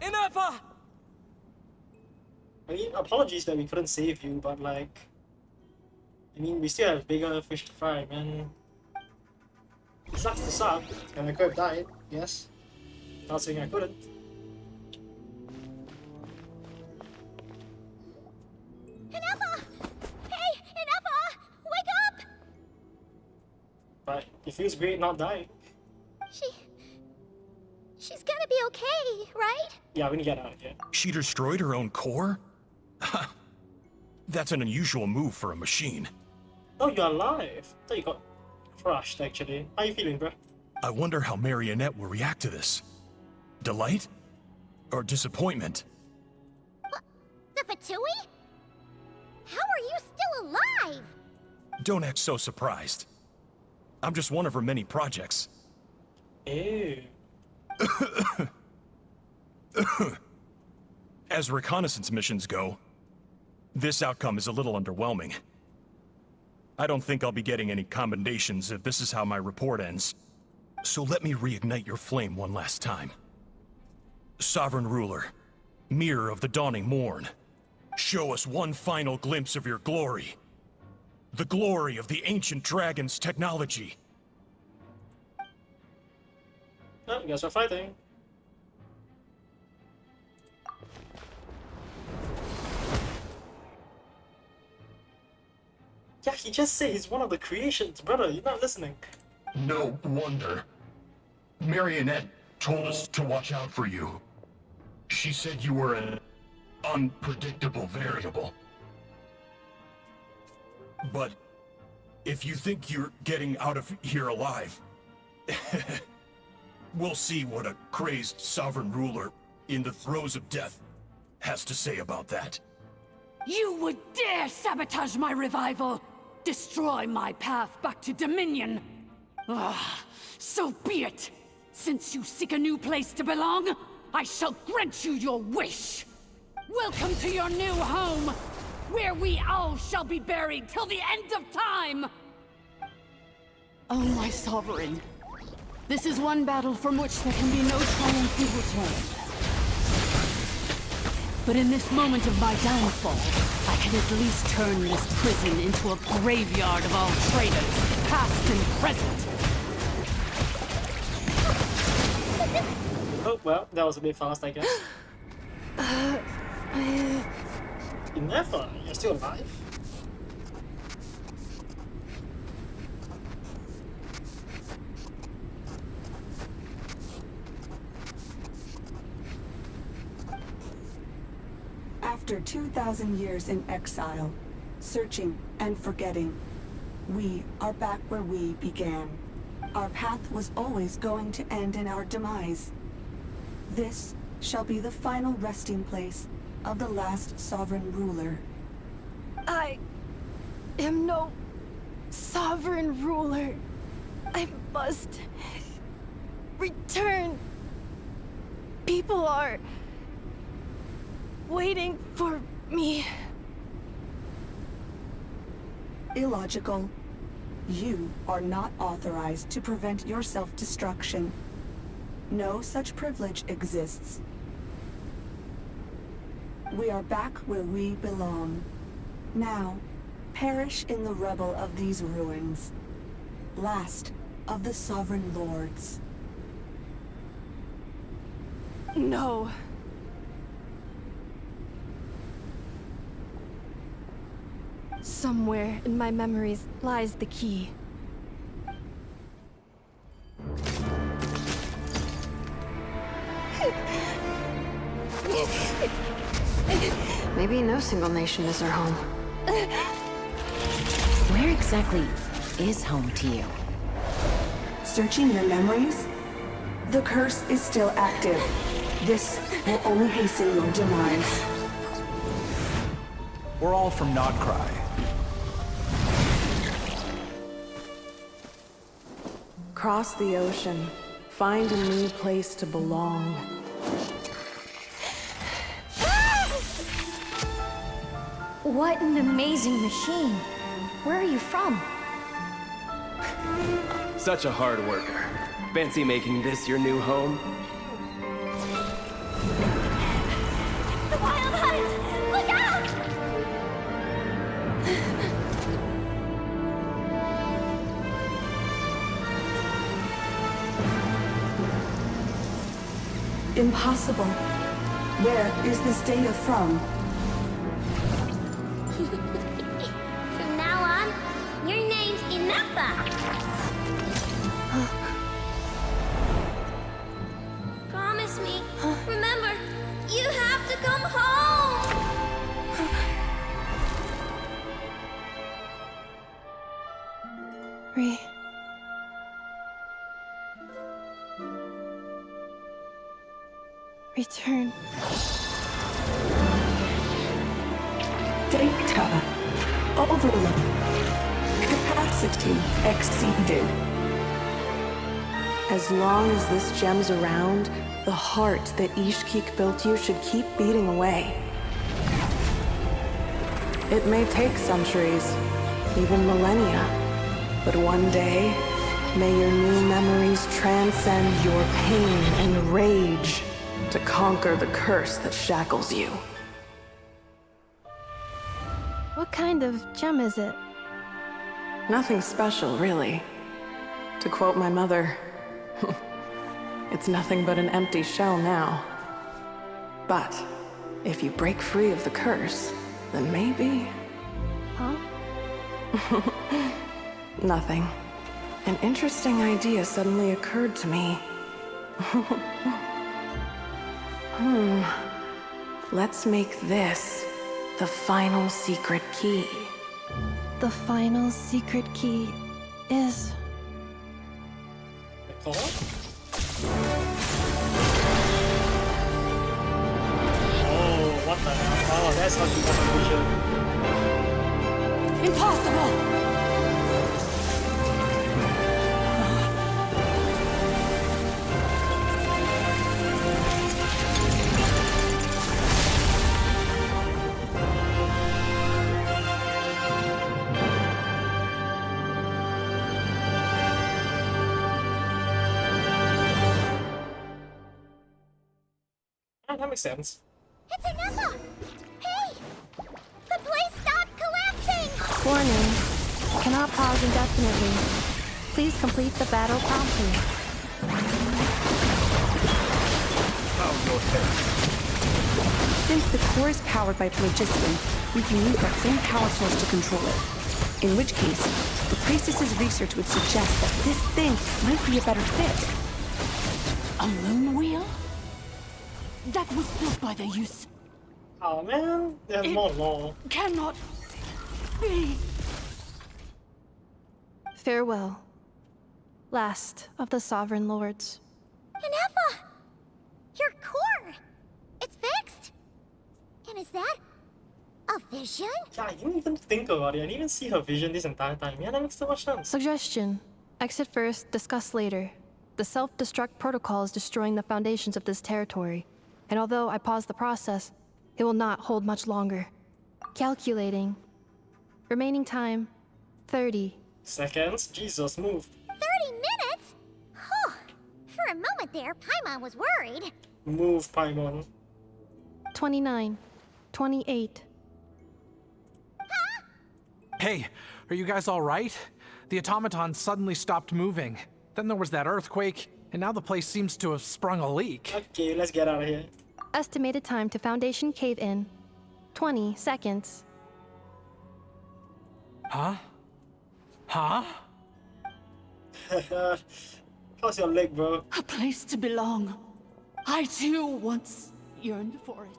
Enough! I mean, apologies that we couldn't save you, but like... I mean, we still have bigger fish to fry, man. It sucks to suck, and I could have died, yes. Not saying I couldn't. Inepa! Hey, Inepa! Wake up! But it feels great not dying. She's gonna be okay, right? Yeah, we're gonna get out of here. She destroyed her own core? That's an unusual move for a machine. Oh, you're alive! I thought you got crushed, actually. How you feeling, bro? I wonder how Marionette will react to this. Delight? or disappointment. The Fatui? How are you still alive? Don't act so surprised. I'm just one of her many projects. Ew. As reconnaissance missions go, this outcome is a little underwhelming. I don't think I'll be getting any commendations if this is how my report ends. So let me reignite your flame one last time. Sovereign Ruler, Mirror of the Dawning Morn, show us one final glimpse of your glory. The glory of the ancient dragon's technology. Oh, you guys are fighting. Yeah, he just said he's one of the creations, brother. You're not listening. No wonder. Marionette told us to watch out for you. She said you were an unpredictable variable. But if you think you're getting out of here alive, we'll see what a crazed sovereign ruler in the throes of death has to say about that. You would dare sabotage my revival! Destroy my path back to Dominion! Ah, so be it! Since you seek a new place to belong, I shall grant you your wish! Welcome to your new home, where we all shall be buried till the end of time! Oh, my sovereign. This is one battle from which there can be no triumphant return. But in this moment of my downfall, I can at least turn this prison into a graveyard of all traitors, past and present. Oh, well, that was a bit fast, I guess. Never, you're still alive? After 2,000 years in exile, searching and forgetting, we are back where we began. Our path was always going to end in our demise. This shall be the final resting place of the last sovereign ruler. I am no sovereign ruler. I must return. People are waiting for me. Illogical. You are not authorized to prevent your self-destruction. No such privilege exists. We are back where we belong. Now, perish in the rubble of these ruins. Last of the sovereign lords. No. Somewhere in my memories lies the key. Maybe no single nation is our home. Where exactly is home to you? Searching your memories? The curse is still active. This will only hasten your demise. We're all from Nodcry. Cross the ocean. Find a new place to belong. What an amazing machine. Where are you from? Such a hard worker. Fancy making this your new home? The wild hunt! Look out! Impossible. Where is this data from? From now on, your name's Inafa. Promise me. Remember, you have to come home. return. Data overload. Capacity exceeded. As long as this gem's around, the heart that Ishkik built you should keep beating away. It may take centuries, even millennia, but one day, may your new memories transcend your pain and rage to conquer the curse that shackles you. What kind of gem is it? Nothing special, really. To quote my mother, it's nothing but an empty shell now. But if you break free of the curse, then maybe... Huh? Nothing. An interesting idea suddenly occurred to me. Let's make this the final secret key. The final secret key is... Oh, what the hell? Oh, that's how you got the vision. Impossible! That makes sense. It's Anepha! Hey! The place stopped collapsing! Warning. Cannot pause indefinitely. Please complete the battle promptly. Since the core is powered by phlogiston, we can use that same power source to control it. In which case, the priestess's research would suggest that this thing might be a better fit. A loom wheel? That was built by the use. Oh man, there's more law. Cannot be. Farewell. Last of the Sovereign Lords. Anepha! Your core! It's fixed! And is that a vision? Yeah, I didn't even think about it. I didn't even see her vision this entire time. Yeah, that makes so much sense. Suggestion. Exit first, discuss later. The self-destruct protocol is destroying the foundations of this territory. And although I pause the process, it will not hold much longer. Calculating. Remaining time, 30 seconds? Jesus, move. 30 minutes? Huh. For a moment there, Paimon was worried. Move, Paimon. 29, 28. Hey, are you guys all right? The automaton suddenly stopped moving. Then there was that earthquake, and now the place seems to have sprung a leak. Okay, let's get out of here. Estimated time to Foundation cave-in, 20 seconds. Huh? Huh? How's your leg, bro? A place to belong. I too once yearned for it.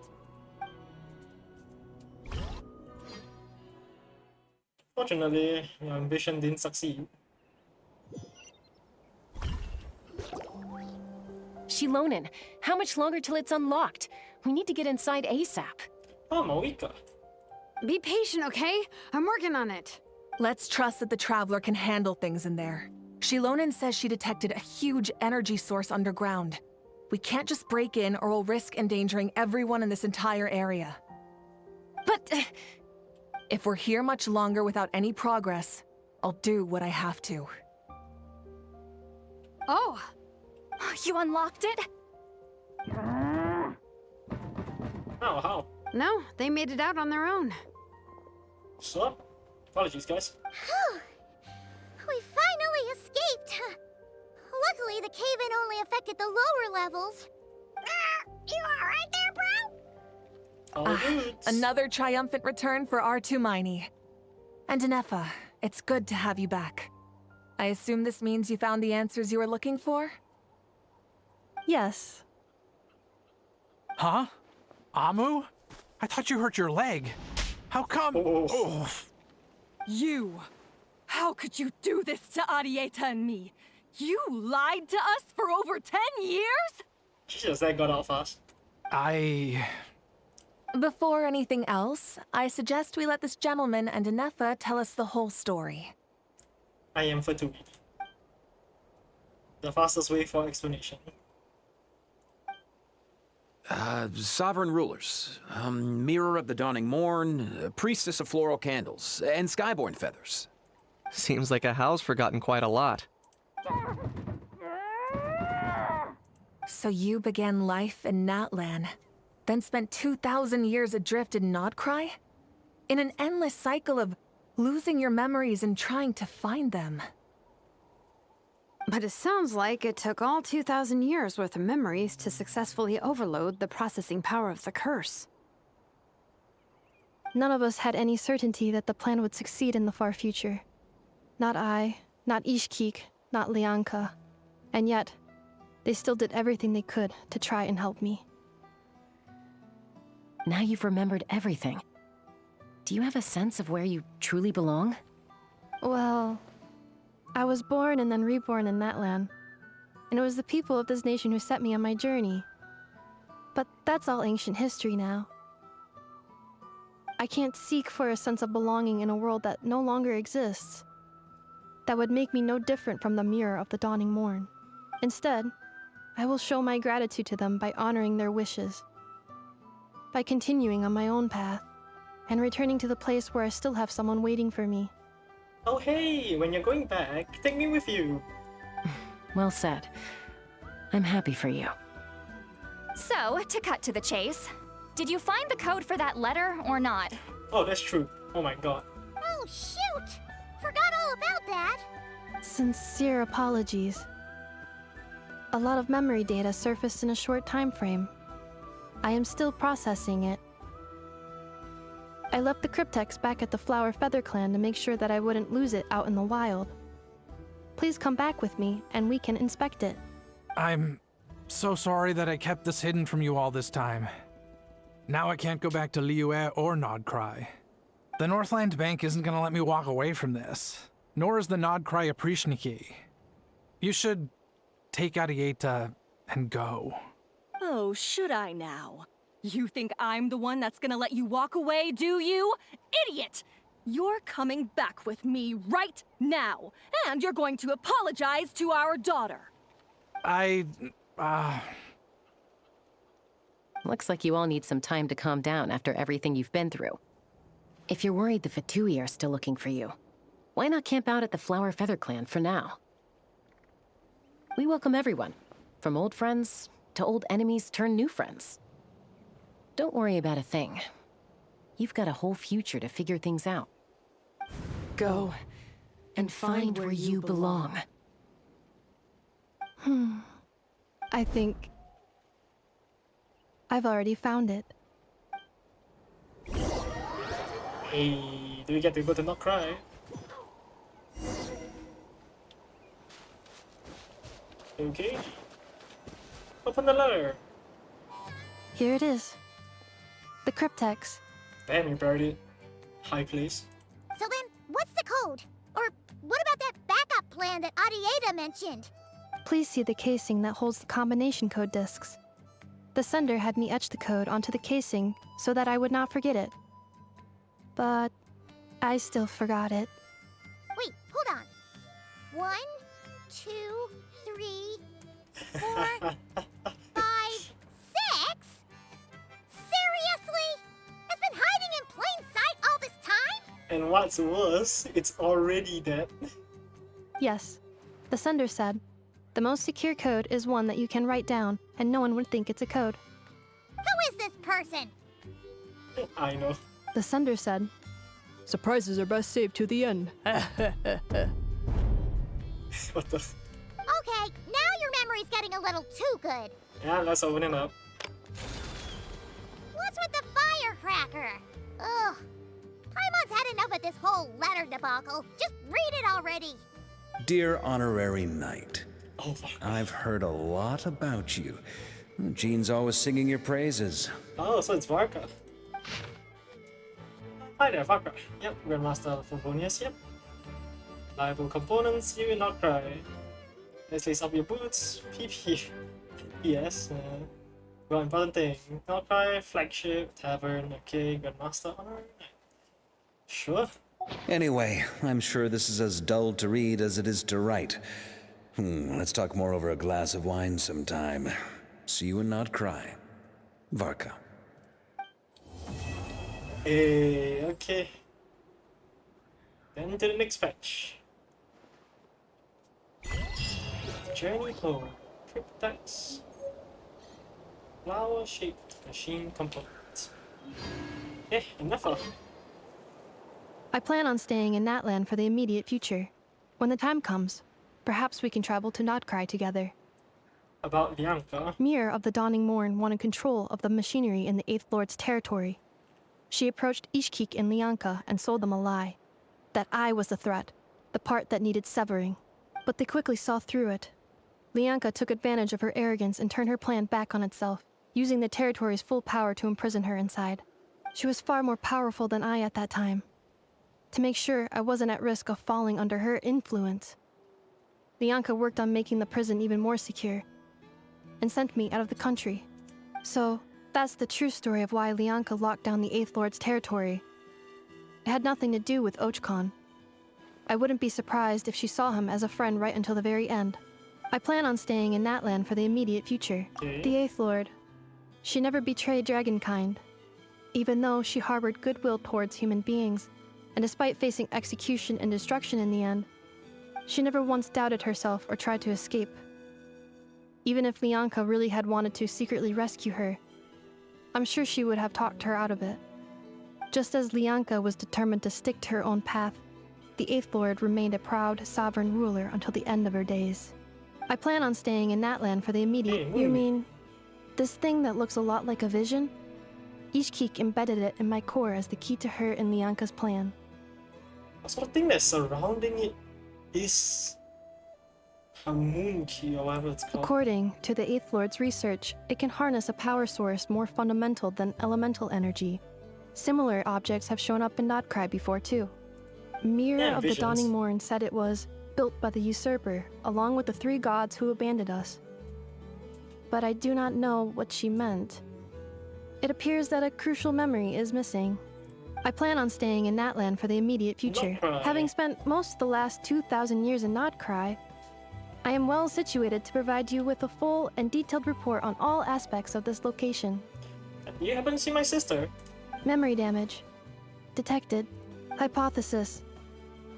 Fortunately, your ambition didn't succeed. Shilonen, how much longer till it's unlocked? We need to get inside ASAP. Oh, Moika. Be patient, okay? I'm working on it. Let's trust that the Traveler can handle things in there. Shilonen says she detected a huge energy source underground. We can't just break in or we'll risk endangering everyone in this entire area. But... if we're here much longer without any progress, I'll do what I have to. Oh! You unlocked it? How? No, they made it out on their own. So, apologies, guys. We finally escaped! Luckily, the cave-in only affected the lower levels. You alright there, bro? Another triumphant return for R2 Miney. And Anepha, it's good to have you back. I assume this means you found the answers you were looking for? Yes. Huh? Amu? I thought you hurt your leg. How come? Oh. You! How could you do this to Arieta and me? You lied to us for over 10 years? Jesus, that got out fast. Before anything else, I suggest we let this gentleman and Inefa tell us the whole story. I am for Tui. The fastest way for explanation. Sovereign rulers, Mirror of the Dawning Morn, Priestess of Floral Candles, and Skyborn Feathers. Seems like a house forgotten quite a lot. So you began life in Natlan, then spent 2,000 years adrift in Nodcry? In an endless cycle of losing your memories and trying to find them. But it sounds like it took all 2,000 years worth of memories to successfully overload the processing power of the curse. None of us had any certainty that the plan would succeed in the far future. Not I, not Ishkik, not Lianka. And yet, they still did everything they could to try and help me. Now you've remembered everything. Do you have a sense of where you truly belong? Well, I was born and then reborn in Natlan. And it was the people of this nation who set me on my journey. But that's all ancient history now. I can't seek for a sense of belonging in a world that no longer exists. That would make me no different from the Mirror of the Dawning Morn. Instead, I will show my gratitude to them by honoring their wishes. By continuing on my own path, and returning to the place where I still have someone waiting for me. Oh hey, when you're going back, take me with you. Well said. I'm happy for you. So, to cut to the chase, did you find the code for that letter or not? Oh, that's true. Oh my god. Oh, shoot! Forgot all about that. Sincere apologies. A lot of memory data surfaced in a short time frame. I am still processing it. I left the cryptex back at the Flower Feather Clan to make sure that I wouldn't lose it out in the wild. Please come back with me, and we can inspect it. I'm so sorry that I kept this hidden from you all this time. Now I can't go back to Liyue or Nodcry. The Northland Bank isn't gonna let me walk away from this, nor is the Nodcry Aprishniki. You should take Arieta and go. Oh, should I now? You think I'm the one that's gonna let you walk away, do you? Idiot! You're coming back with me right now, and you're going to apologize to our daughter. Looks like you all need some time to calm down after everything you've been through. If you're worried the Fatui are still looking for you, why not camp out at the Flower Feather Clan for now? We welcome everyone, from old friends to old enemies turned new friends. Don't worry about a thing. You've got a whole future to figure things out. Go and find where you belong. I think I've already found it. Hey, do we get to go to Nodcry? Okay. Open the letter. Here it is. The cryptex. Damn, you buried it. High place. So then, what's the code? Or what about that backup plan that Arieta mentioned? Please see the casing that holds the combination code discs. The sender had me etch the code onto the casing so that I would not forget it. But I still forgot it. Wait, hold on. 1, 2, 3, 4, 5, 6? Seriously? It's been hiding in plain sight all this time? And what's worse, it's already dead. Yes, the sender said, the most secure code is one that you can write down and no one would think it's a code. Who is this person? I know. The sender said, surprises are best saved to the end. What the? Okay, now your memory's getting a little too good. Yeah, let's open it up. What's with the firecracker? Ugh. Paimon's had enough of this whole letter debacle. Just read it already. Dear Honorary Knight, oh, I've heard a lot about you. Jean's always singing your praises. Oh, so it's Varka. Hi there, Varka. Yep, Grandmaster Favonius, yep. Liable components, you will not cry. Let's lace up your boots. PP. Yes. Well, important thing. Maokai, flagship, tavern, okay, Grandmaster honor. Sure. Anyway, I'm sure this is as dull to read as it is to write. Let's talk more over a glass of wine sometime. See you and not cry. Varka. Hey, okay. Then to the next patch. Journey home. Cryptex. Flower-shaped machine component. Enough of. I plan on staying in Natlan for the immediate future. When the time comes, perhaps we can travel to Nodcry together. About Bianca. Mir of the Dawning Morn wanted control of the machinery in the Eighth Lord's territory. She approached Ishkik and Lianka and sold them a lie. That I was the threat, the part that needed severing. But they quickly saw through it. Lianka took advantage of her arrogance and turned her plan back on itself, using the territory's full power to imprison her inside. She was far more powerful than I at that time. To make sure I wasn't at risk of falling under her influence, Lianka worked on making the prison even more secure, and sent me out of the country. So, that's the true story of why Lianka locked down the Eighth Lord's territory. It had nothing to do with Ochkon. I wouldn't be surprised if she saw him as a friend right until the very end. I plan on staying in Natlan for the immediate future. The Eighth Lord. She never betrayed Dragonkind, even though she harbored goodwill towards human beings, and despite facing execution and destruction in the end, she never once doubted herself or tried to escape. Even if Lianka really had wanted to secretly rescue her, I'm sure she would have talked her out of it. Just as Lianka was determined to stick to her own path, the Eighth Lord remained a proud, sovereign ruler until the end of her days. I plan on staying in Natlan for the immediate— You mean, this thing that looks a lot like a vision? Ishkik embedded it in my core as the key to her and Lianka's plan. The sort of thing that's surrounding it is a moon key or whatever it's called. According to the Eighth Lord's research, it can harness a power source more fundamental than elemental energy. Similar objects have shown up in Nodcry before too. Mir of the Dawning Morn said it was built by the usurper, along with the 3 gods who abandoned us. But I do not know what she meant. It appears that a crucial memory is missing. I plan on staying in Natlan for the immediate future. Having spent most of the last 2,000 years in Nodcry, I am well situated to provide you with a full and detailed report on all aspects of this location. You happen to see my sister? Memory damage. Detected. Hypothesis.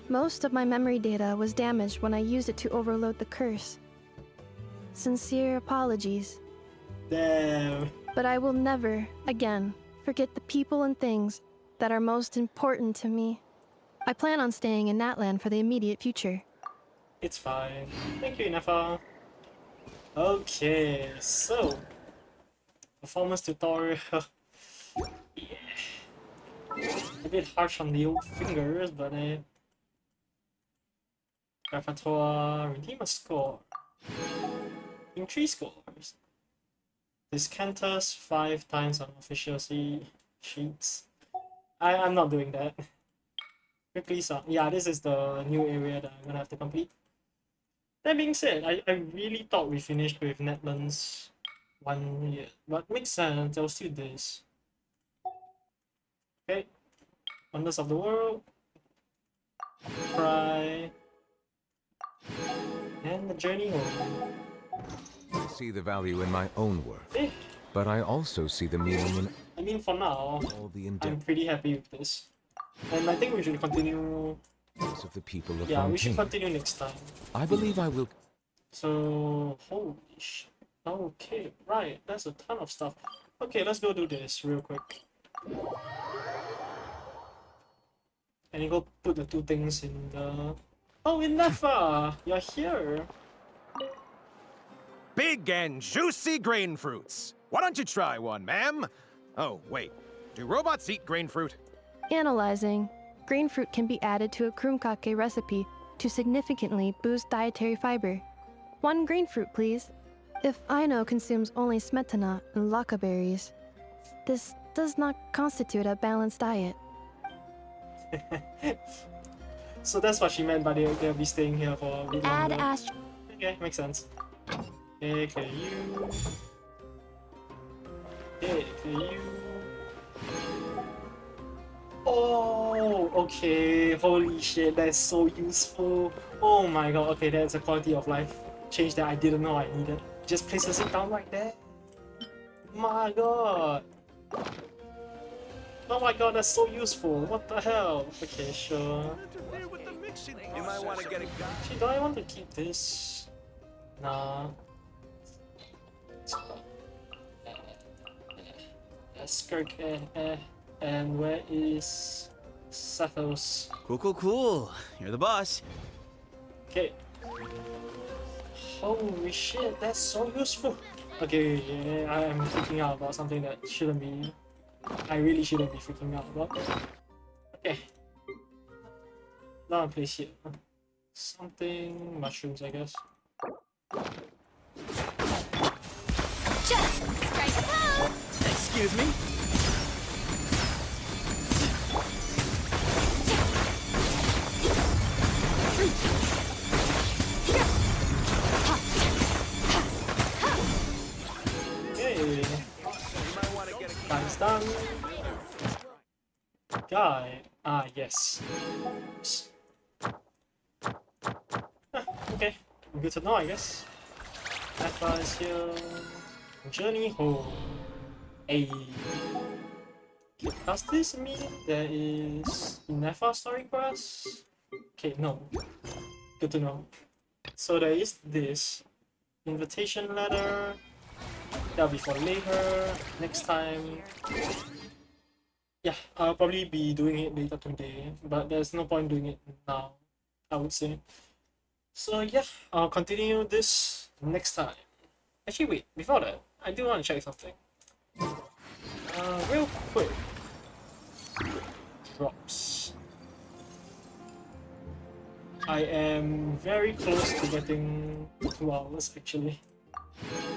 Most of my memory data was damaged when I used it to overload the curse. Sincere apologies. Damn. But I will never, again, forget the people and things that are most important to me. I plan on staying in Natlan for the immediate future. It's fine. Thank you, Nefa. Okay, so performance tutorial. Yeah. A bit harsh on the old fingers, but repertoire, redeem a score. Increase scores. Discount us 5 times on official sheets. I'm not doing that. Quickly sum. Yeah, this is the new area that I'm gonna have to complete. That being said, I really thought we finished with Natlan's 1 year, but makes sense, there was still this. Okay. Wonders of the World. Cry. And the journey home. I see the value in my own work, but I also see the meaning in I mean, for now, all the I'm pretty happy with this. And I think we should continue. of the people of Yeah, we should Fontaine. continue next time. I believe I will. So, holy sh... Okay, right, that's a ton of stuff. Okay, let's go do this real quick. And you go put the 2 things in the... Oh, Nefa! You're here! Big and juicy grain fruits. Why don't you try one, ma'am? Oh, wait. Do robots eat grain fruit? Analyzing. Grain fruit can be added to a krumkake recipe to significantly boost dietary fiber. 1 grain fruit, please. If Aino consumes only smetana and laka berries, this does not constitute a balanced diet. So that's what she meant by they'll be staying here for a bit Add longer. Okay, makes sense. Okay, you... Okay, you. Oh, okay. Holy shit, that's so useful. Oh my god. Okay, that's a quality of life change that I didn't know I needed. Just places it down like that. My god. Oh my god, that's so useful. What the hell? Okay, sure. You might want to get a gun. Actually, do I want to keep this? Nah. Skirt and where is Sathos? Cool. You're the boss. Okay. Holy shit, that's so useful. Okay, yeah, I am freaking out about something that shouldn't be. I really shouldn't be freaking out about. Okay. Now place here. Something mushrooms, I guess. Just strike a pose! Excuse me? Okay. Guys done. Guy. Ah, yes. Okay. Good to know, I guess. Natlan is here. Journey home. Hey. Does this mean there is enough story quest? Okay, no. Good to know. So there is this invitation letter. That'll be for later, next time. Yeah, I'll probably be doing it later today, but there's no point doing it now, I would say. So yeah, I'll continue this next time. Actually wait, before that, I do want to check something. Real quick. Drops. I am very close to getting 2 hours actually.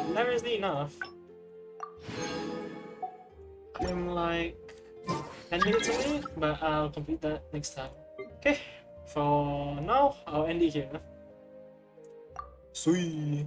Hilariously enough, I'm like 10 minutes away, but I'll complete that next time. Okay, for now, I'll end it here. Sweet.